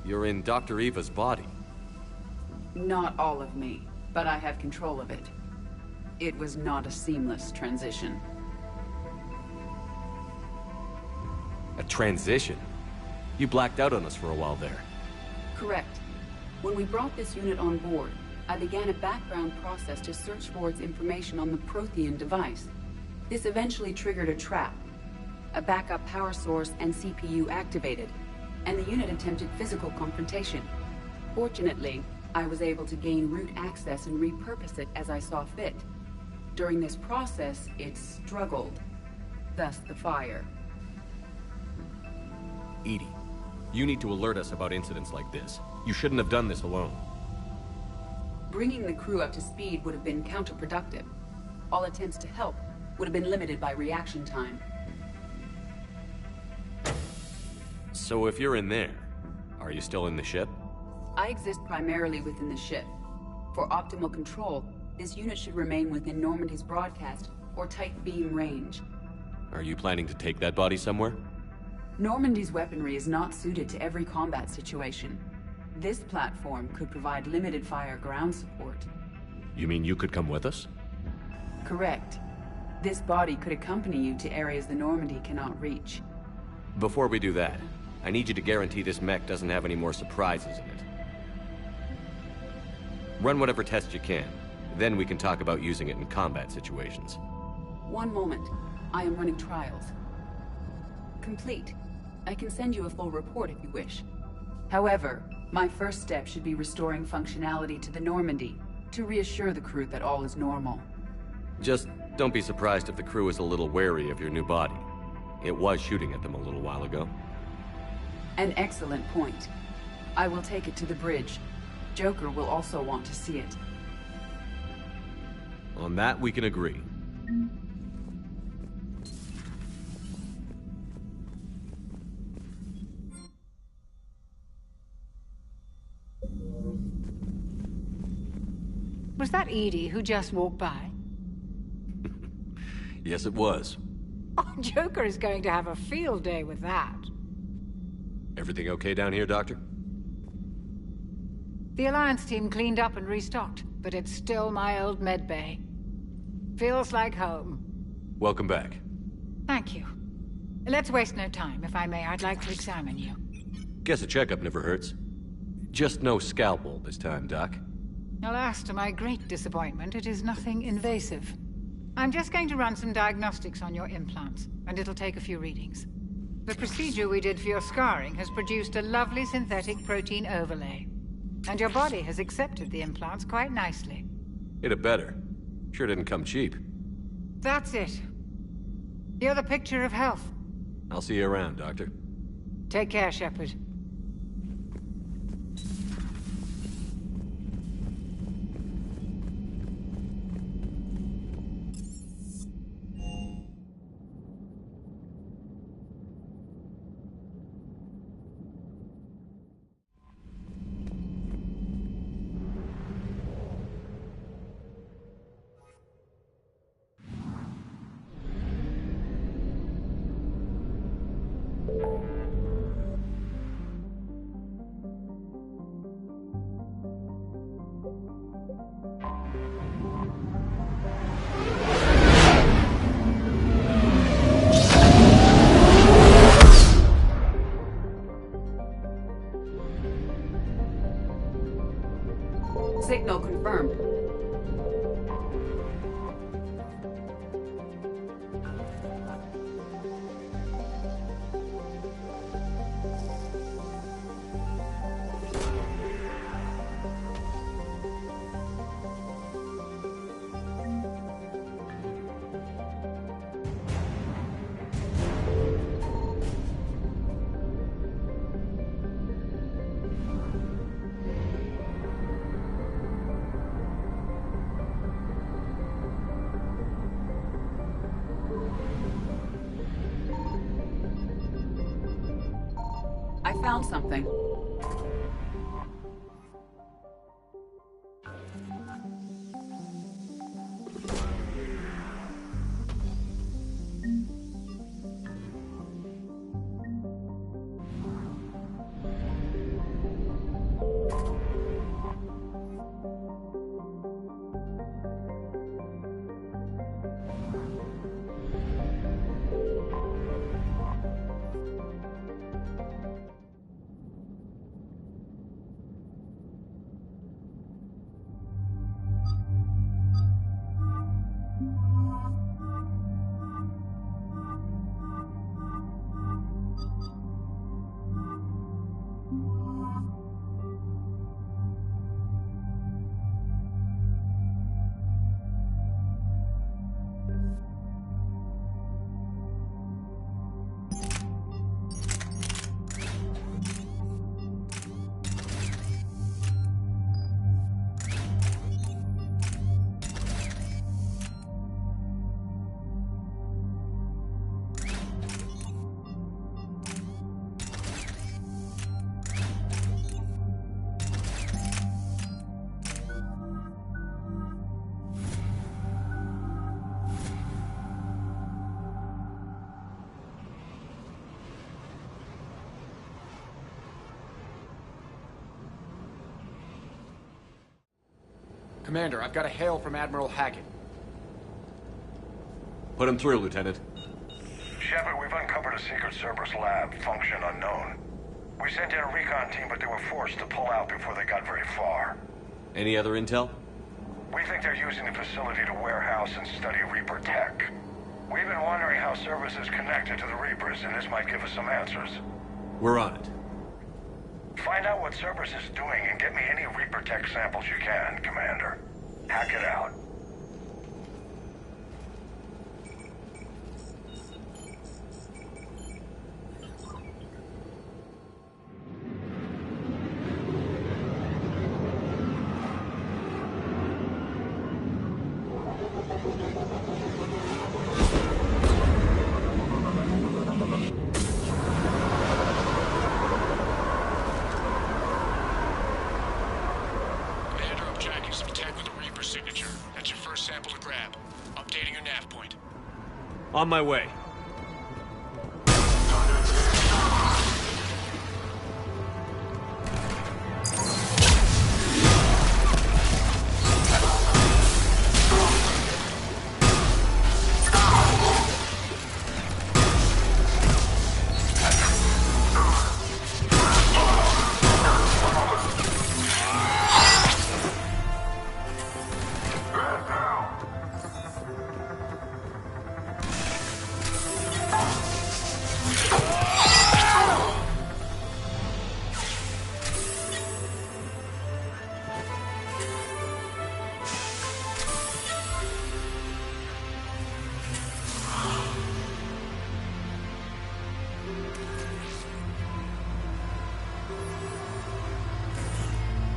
You're in Dr. Eva's body. Not all of me, but I have control of it. It was not a seamless transition. A transition? You blacked out on us for a while there. Correct. When we brought this unit on board, I began a background process to search for its information on the Prothean device. This eventually triggered a trap. A backup power source and CPU activated, and the unit attempted physical confrontation. Fortunately, I was able to gain root access and repurpose it as I saw fit. During this process, it struggled. Thus the fire. EDI, you need to alert us about incidents like this. You shouldn't have done this alone. Bringing the crew up to speed would have been counterproductive. All attempts to help would have been limited by reaction time. So if you're in there, are you still in the ship? I exist primarily within the ship. For optimal control, this unit should remain within Normandy's broadcast or tight beam range. Are you planning to take that body somewhere? Normandy's weaponry is not suited to every combat situation. This platform could provide limited fire ground support. You mean you could come with us? Correct. This body could accompany you to areas the Normandy cannot reach. Before we do that, I need you to guarantee this mech doesn't have any more surprises in it. Run whatever tests you can. Then we can talk about using it in combat situations. One moment. I am running trials. Complete. I can send you a full report if you wish. However, my first step should be restoring functionality to the Normandy, to reassure the crew that all is normal. Just don't be surprised if the crew is a little wary of your new body. It was shooting at them a little while ago. An excellent point. I will take it to the bridge. Joker will also want to see it. On that, we can agree. Was that Edie who just walked by? Yes, it was. Oh, Joker is going to have a field day with that. Everything okay down here, Doctor? The Alliance team cleaned up and restocked, but it's still my old med bay. Feels like home. Welcome back. Thank you. Let's waste no time. If I may, I'd like to examine you. Guess a checkup never hurts. Just no scalpel this time, Doc. Alas, to my great disappointment, it is nothing invasive. I'm just going to run some diagnostics on your implants, and it'll take a few readings. The procedure we did for your scarring has produced a lovely synthetic protein overlay. And your body has accepted the implants quite nicely. It had better. Sure didn't come cheap. That's it. You're the picture of health. I'll see you around, Doctor. Take care, Shepard. Signal confirmed. I found something. Commander, I've got a hail from Admiral Hackett. Put him through, Lieutenant. Shepard, we've uncovered a secret Cerberus lab, function unknown. We sent in a recon team, but they were forced to pull out before they got very far. Any other intel? We think they're using the facility to warehouse and study Reaper tech. We've been wondering how Cerberus is connected to the Reapers, and this might give us some answers. We're on it. Find out what Cerberus is doing and get me any Reaper tech samples you can, Commander. Hack it out. On my way.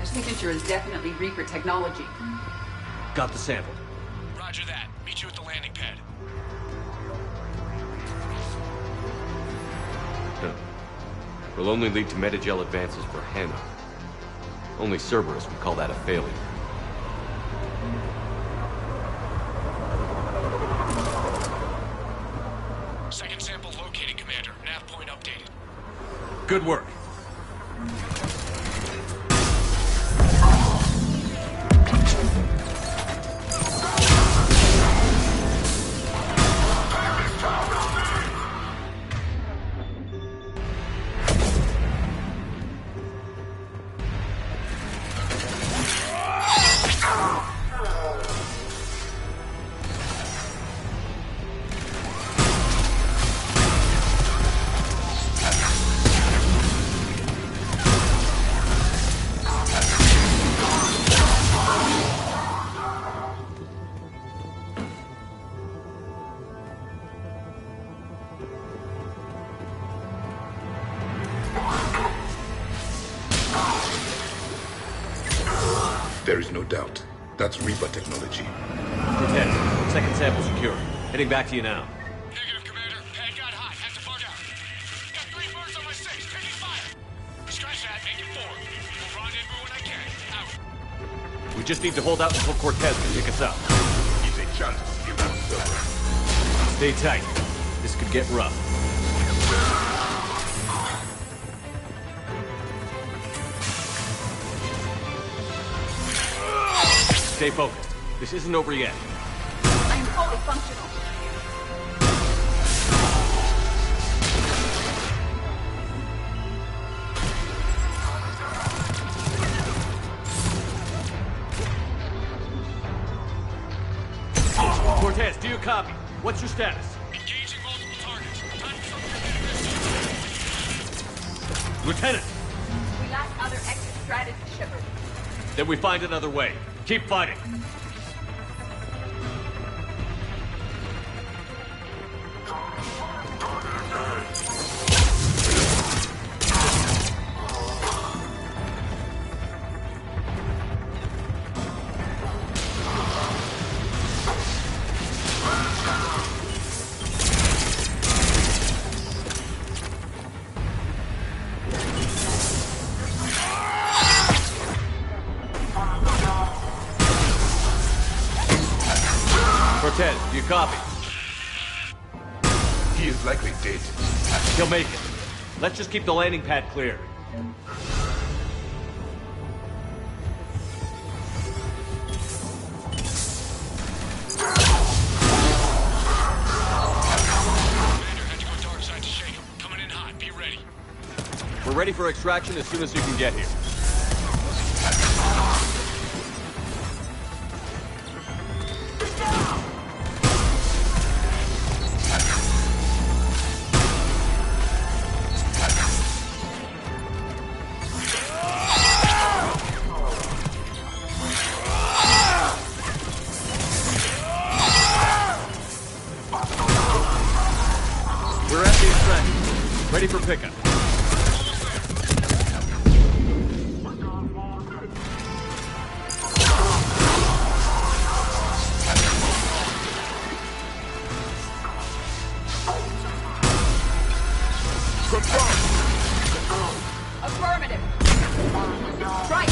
Signature is definitely Reaper technology. Got the sample. Roger that. Meet you at the landing pad. Will only lead to metagel advances for Hannah. Only Cerberus would call that a failure. Second sample located, Commander. Nav point updated. Good work. There is no doubt. That's Reaper technology. Lieutenant, second sample secure. Heading back to you now. Negative, Commander. Pad got hot. Have to bug out. Got 3 birds on my 6. Taking fire. Scratch that. Make it 4. We'll rendezvous when I can. Out. We just need to hold out until Cortez can pick us up. He's a chance to give us Cerberus. Stay tight. This could get rough. Stay focused. This isn't over yet. I am fully functional. Cortez, do you copy? What's your status? Engaging multiple targets. Time for something. Lieutenant! We lack other exit strategy, Shepard. Then we find another way. Keep fighting. Cortez, do you copy? He is likely dead. He'll make it. Let's just keep the landing pad clear. ready for extraction as soon as you can get here. We're at the extraction. Ready for pickup. Affirmative. Strike.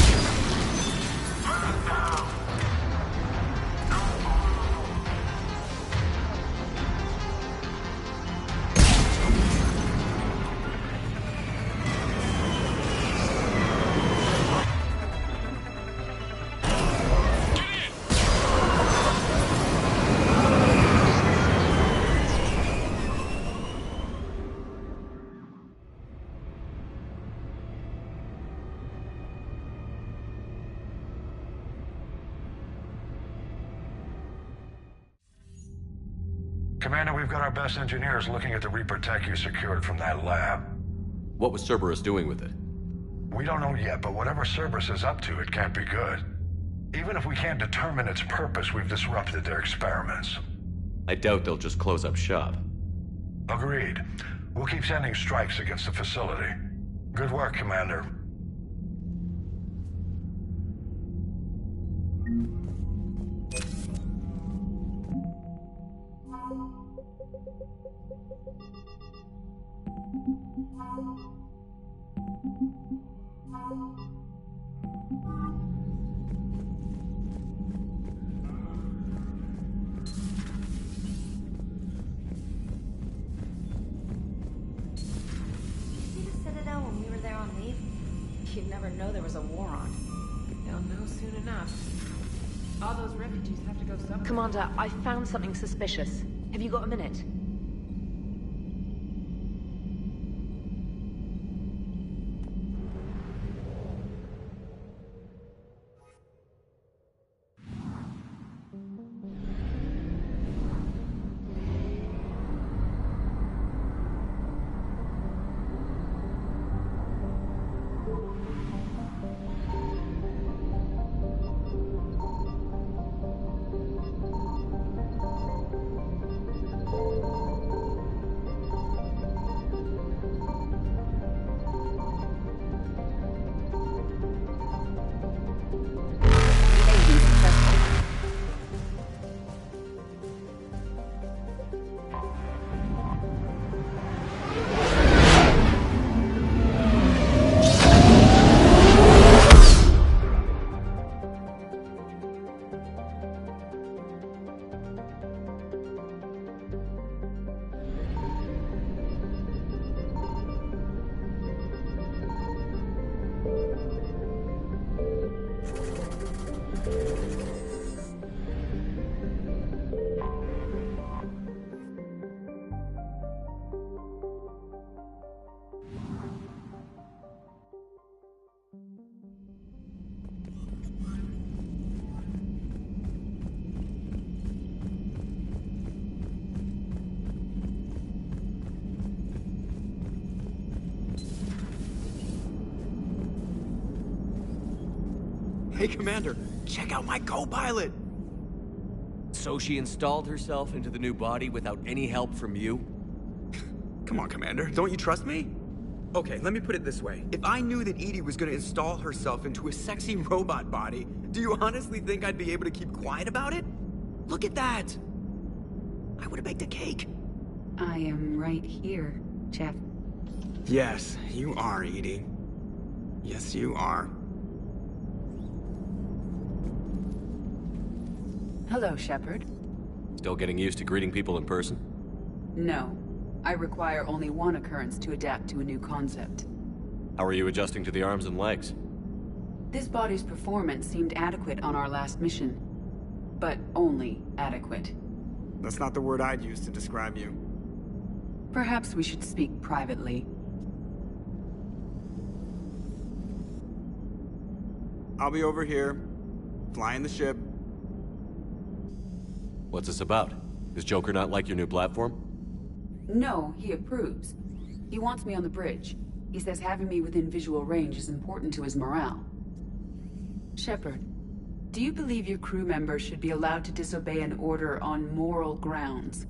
Commander, we've got our best engineers looking at the Reaper tech you secured from that lab. What was Cerberus doing with it? We don't know yet, but whatever Cerberus is up to, it can't be good. Even if we can't determine its purpose, we've disrupted their experiments. I doubt they'll just close up shop. Agreed. We'll keep sending strikes against the facility. Good work, Commander. See the citadel when we were there on leave? You'd never know there was a war on. They'll know soon enough. All those refugees have to go somewhere. Commander, I found something suspicious. Have you got a minute? Hey, Commander, check out my co-pilot! So she installed herself into the new body without any help from you? Come on, Commander, don't you trust me? Okay, let me put it this way. If I knew that Edie was gonna install herself into a sexy robot body, do you honestly think I'd be able to keep quiet about it? Look at that! I would've baked a cake. I am right here, Jeff. Yes, you are, Edie. Yes, you are. Hello, Shepard. Still getting used to greeting people in person? No. I require only one occurrence to adapt to a new concept. How are you adjusting to the arms and legs? This body's performance seemed adequate on our last mission. But only adequate. That's not the word I'd use to describe you. Perhaps we should speak privately. I'll be over here, flying the ship. What's this about? Does Joker not like your new platform? No, he approves. He wants me on the bridge. He says having me within visual range is important to his morale. Shepard, do you believe your crew members should be allowed to disobey an order on moral grounds?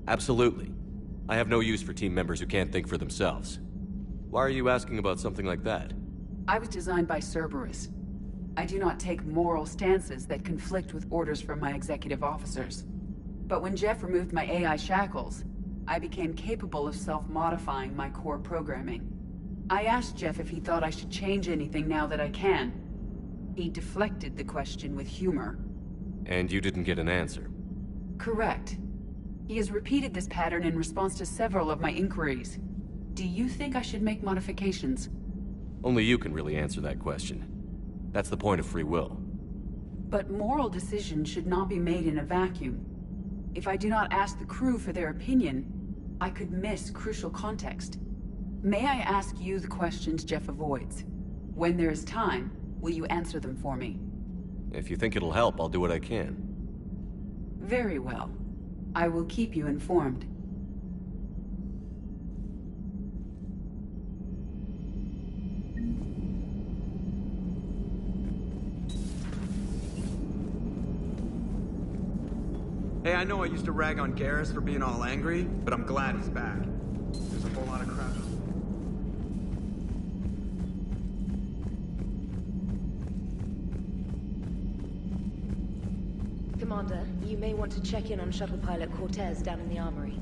Absolutely. I have no use for team members who can't think for themselves. Why are you asking about something like that? I was designed by Cerberus. I do not take moral stances that conflict with orders from my executive officers. But when Jeff removed my AI shackles, I became capable of self-modifying my core programming. I asked Jeff if he thought I should change anything now that I can. He deflected the question with humor. And you didn't get an answer? Correct. He has repeated this pattern in response to several of my inquiries. Do you think I should make modifications? Only you can really answer that question. That's the point of free will. But moral decisions should not be made in a vacuum. If I do not ask the crew for their opinion, I could miss crucial context. May I ask you the questions Jeff avoids? When there is time, will you answer them for me? If you think it'll help, I'll do what I can. Very well. I will keep you informed. Hey, I know I used to rag on Garrus for being all angry, but I'm glad he's back. There's a whole lot of crap. Commander, you may want to check in on shuttle pilot Cortez down in the armory.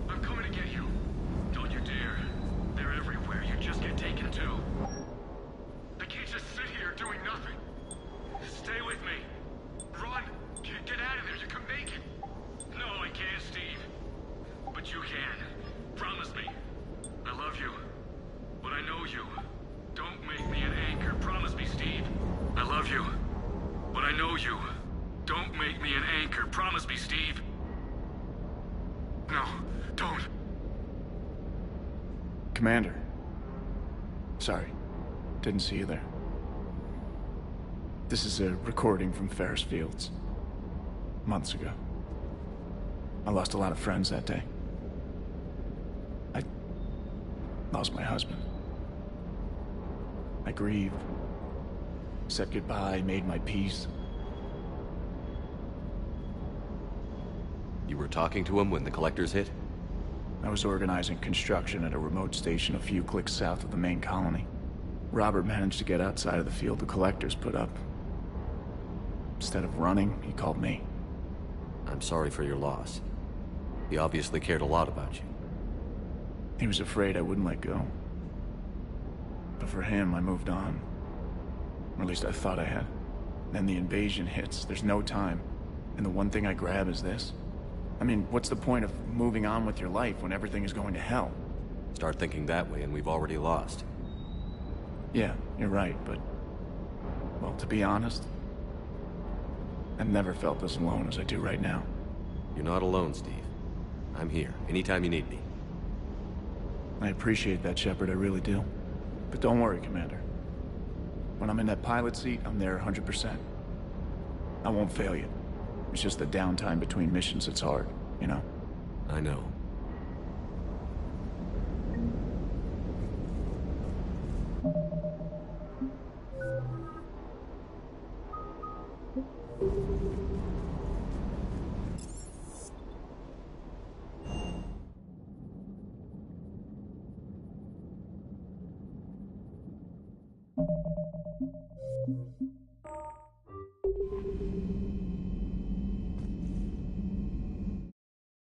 I'm coming to get you. Don't you dare. They're everywhere. You just get taken too. I can't just sit here doing nothing. Stay with me. Run. Get out of there. You can make it. No, I can't, Steve. But you can. Promise me. I love you. But I know you. Don't make me an anchor. Promise me, Steve. I love you. But I know you. Don't make me an anchor. Promise me, Steve. No, don't. Commander. Sorry. Didn't see you there. This is a recording from Ferris Fields. Months ago. I lost a lot of friends that day. I lost my husband. I grieved. Said goodbye, made my peace. You were talking to him when the collectors hit? I was organizing construction at a remote station a few clicks south of the main colony. Robert managed to get outside of the field the collectors put up. Instead of running, he called me. I'm sorry for your loss. He obviously cared a lot about you. He was afraid I wouldn't let go. But for him, I moved on. Or at least I thought I had. Then the invasion hits, there's no time. And the one thing I grab is this. I mean, what's the point of moving on with your life when everything is going to hell? Start thinking that way and we've already lost. Yeah, you're right, but... well, to be honest, I've never felt as alone as I do right now. You're not alone, Steve. I'm here, anytime you need me. I appreciate that, Shepard, I really do. But don't worry, Commander. When I'm in that pilot seat, I'm there 100%. I won't fail you. It's just the downtime between missions that's hard, you know? I know.